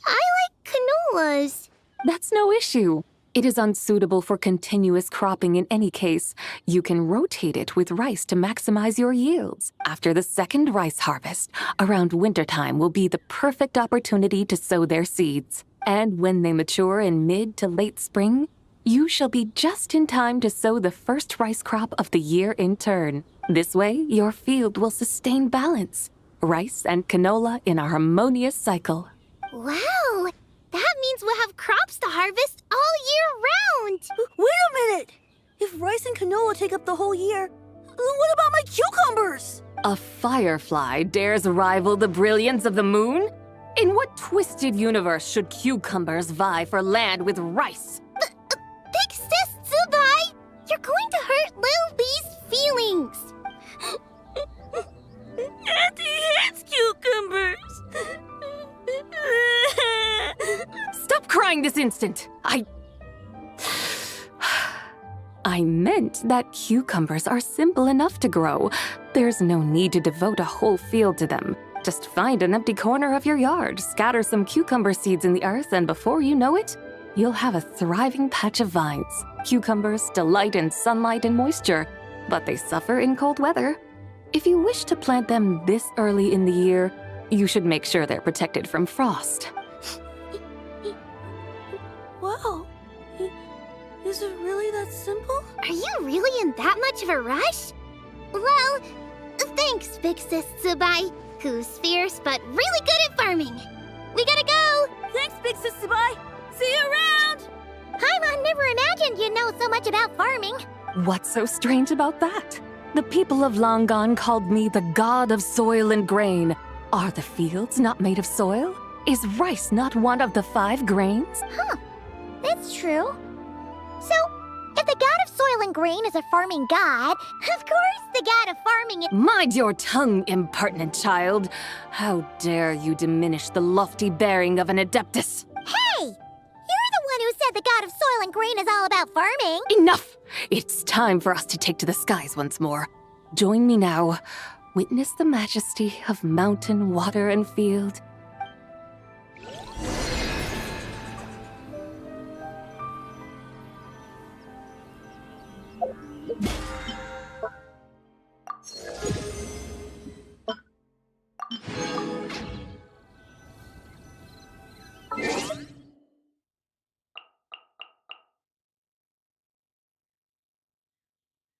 Speaker 1: I like canolas.
Speaker 7: That's no issue. It is unsuitable for continuous cropping in any case. You can rotate it with rice to maximize your yields. After the second rice harvest, around wintertime will be the perfect opportunity to sow their seeds. And when they mature in mid to late spring, you shall be just in time to sow the first rice crop of the year in turn. This way, your field will sustain balance. Rice and canola in a harmonious cycle.
Speaker 1: Wow! That means we'll have crops to harvest all year round!
Speaker 18: Wait a minute! If rice and canola take up the whole year, what about my cucumbers?
Speaker 7: A firefly dares rival the brilliance of the moon? In what twisted universe should cucumbers vie for land with rice?
Speaker 1: Big Sis Zubai! You're going to hurt Lil Bee's feelings!
Speaker 18: Auntie hates cucumbers!
Speaker 7: Stop crying this instant! I meant that cucumbers are simple enough to grow. There's no need to devote a whole field to them. Just find an empty corner of your yard, scatter some cucumber seeds in the earth, and before you know it, you'll have a thriving patch of vines. Cucumbers delight in sunlight and moisture, but they suffer in cold weather. If you wish to plant them this early in the year, you should make sure they're protected from frost.
Speaker 18: Wow. Is it really that simple?
Speaker 1: Are you really in that much of a rush? Well, thanks, Big Sis Zubai, who's fierce but really good at farming. We gotta go!
Speaker 18: Thanks, Big Sis Zubai! See you around!
Speaker 1: Paimon never imagined you'd know so much about farming.
Speaker 7: What's so strange about that? The people of long gone called me the god of soil and grain. Are the fields not made of soil? Is rice not one of the 5 grains?
Speaker 1: Huh, that's true. So, if the god of soil and grain is a farming god, of course the god of farming is—
Speaker 7: Mind your tongue, impertinent child! How dare you diminish the lofty bearing of an adeptus?
Speaker 1: Hey! You're the one who said the god of soil and grain is all about farming!
Speaker 7: Enough! It's time for us to take to the skies once more. Join me now. Witness the majesty of mountain, water, and field.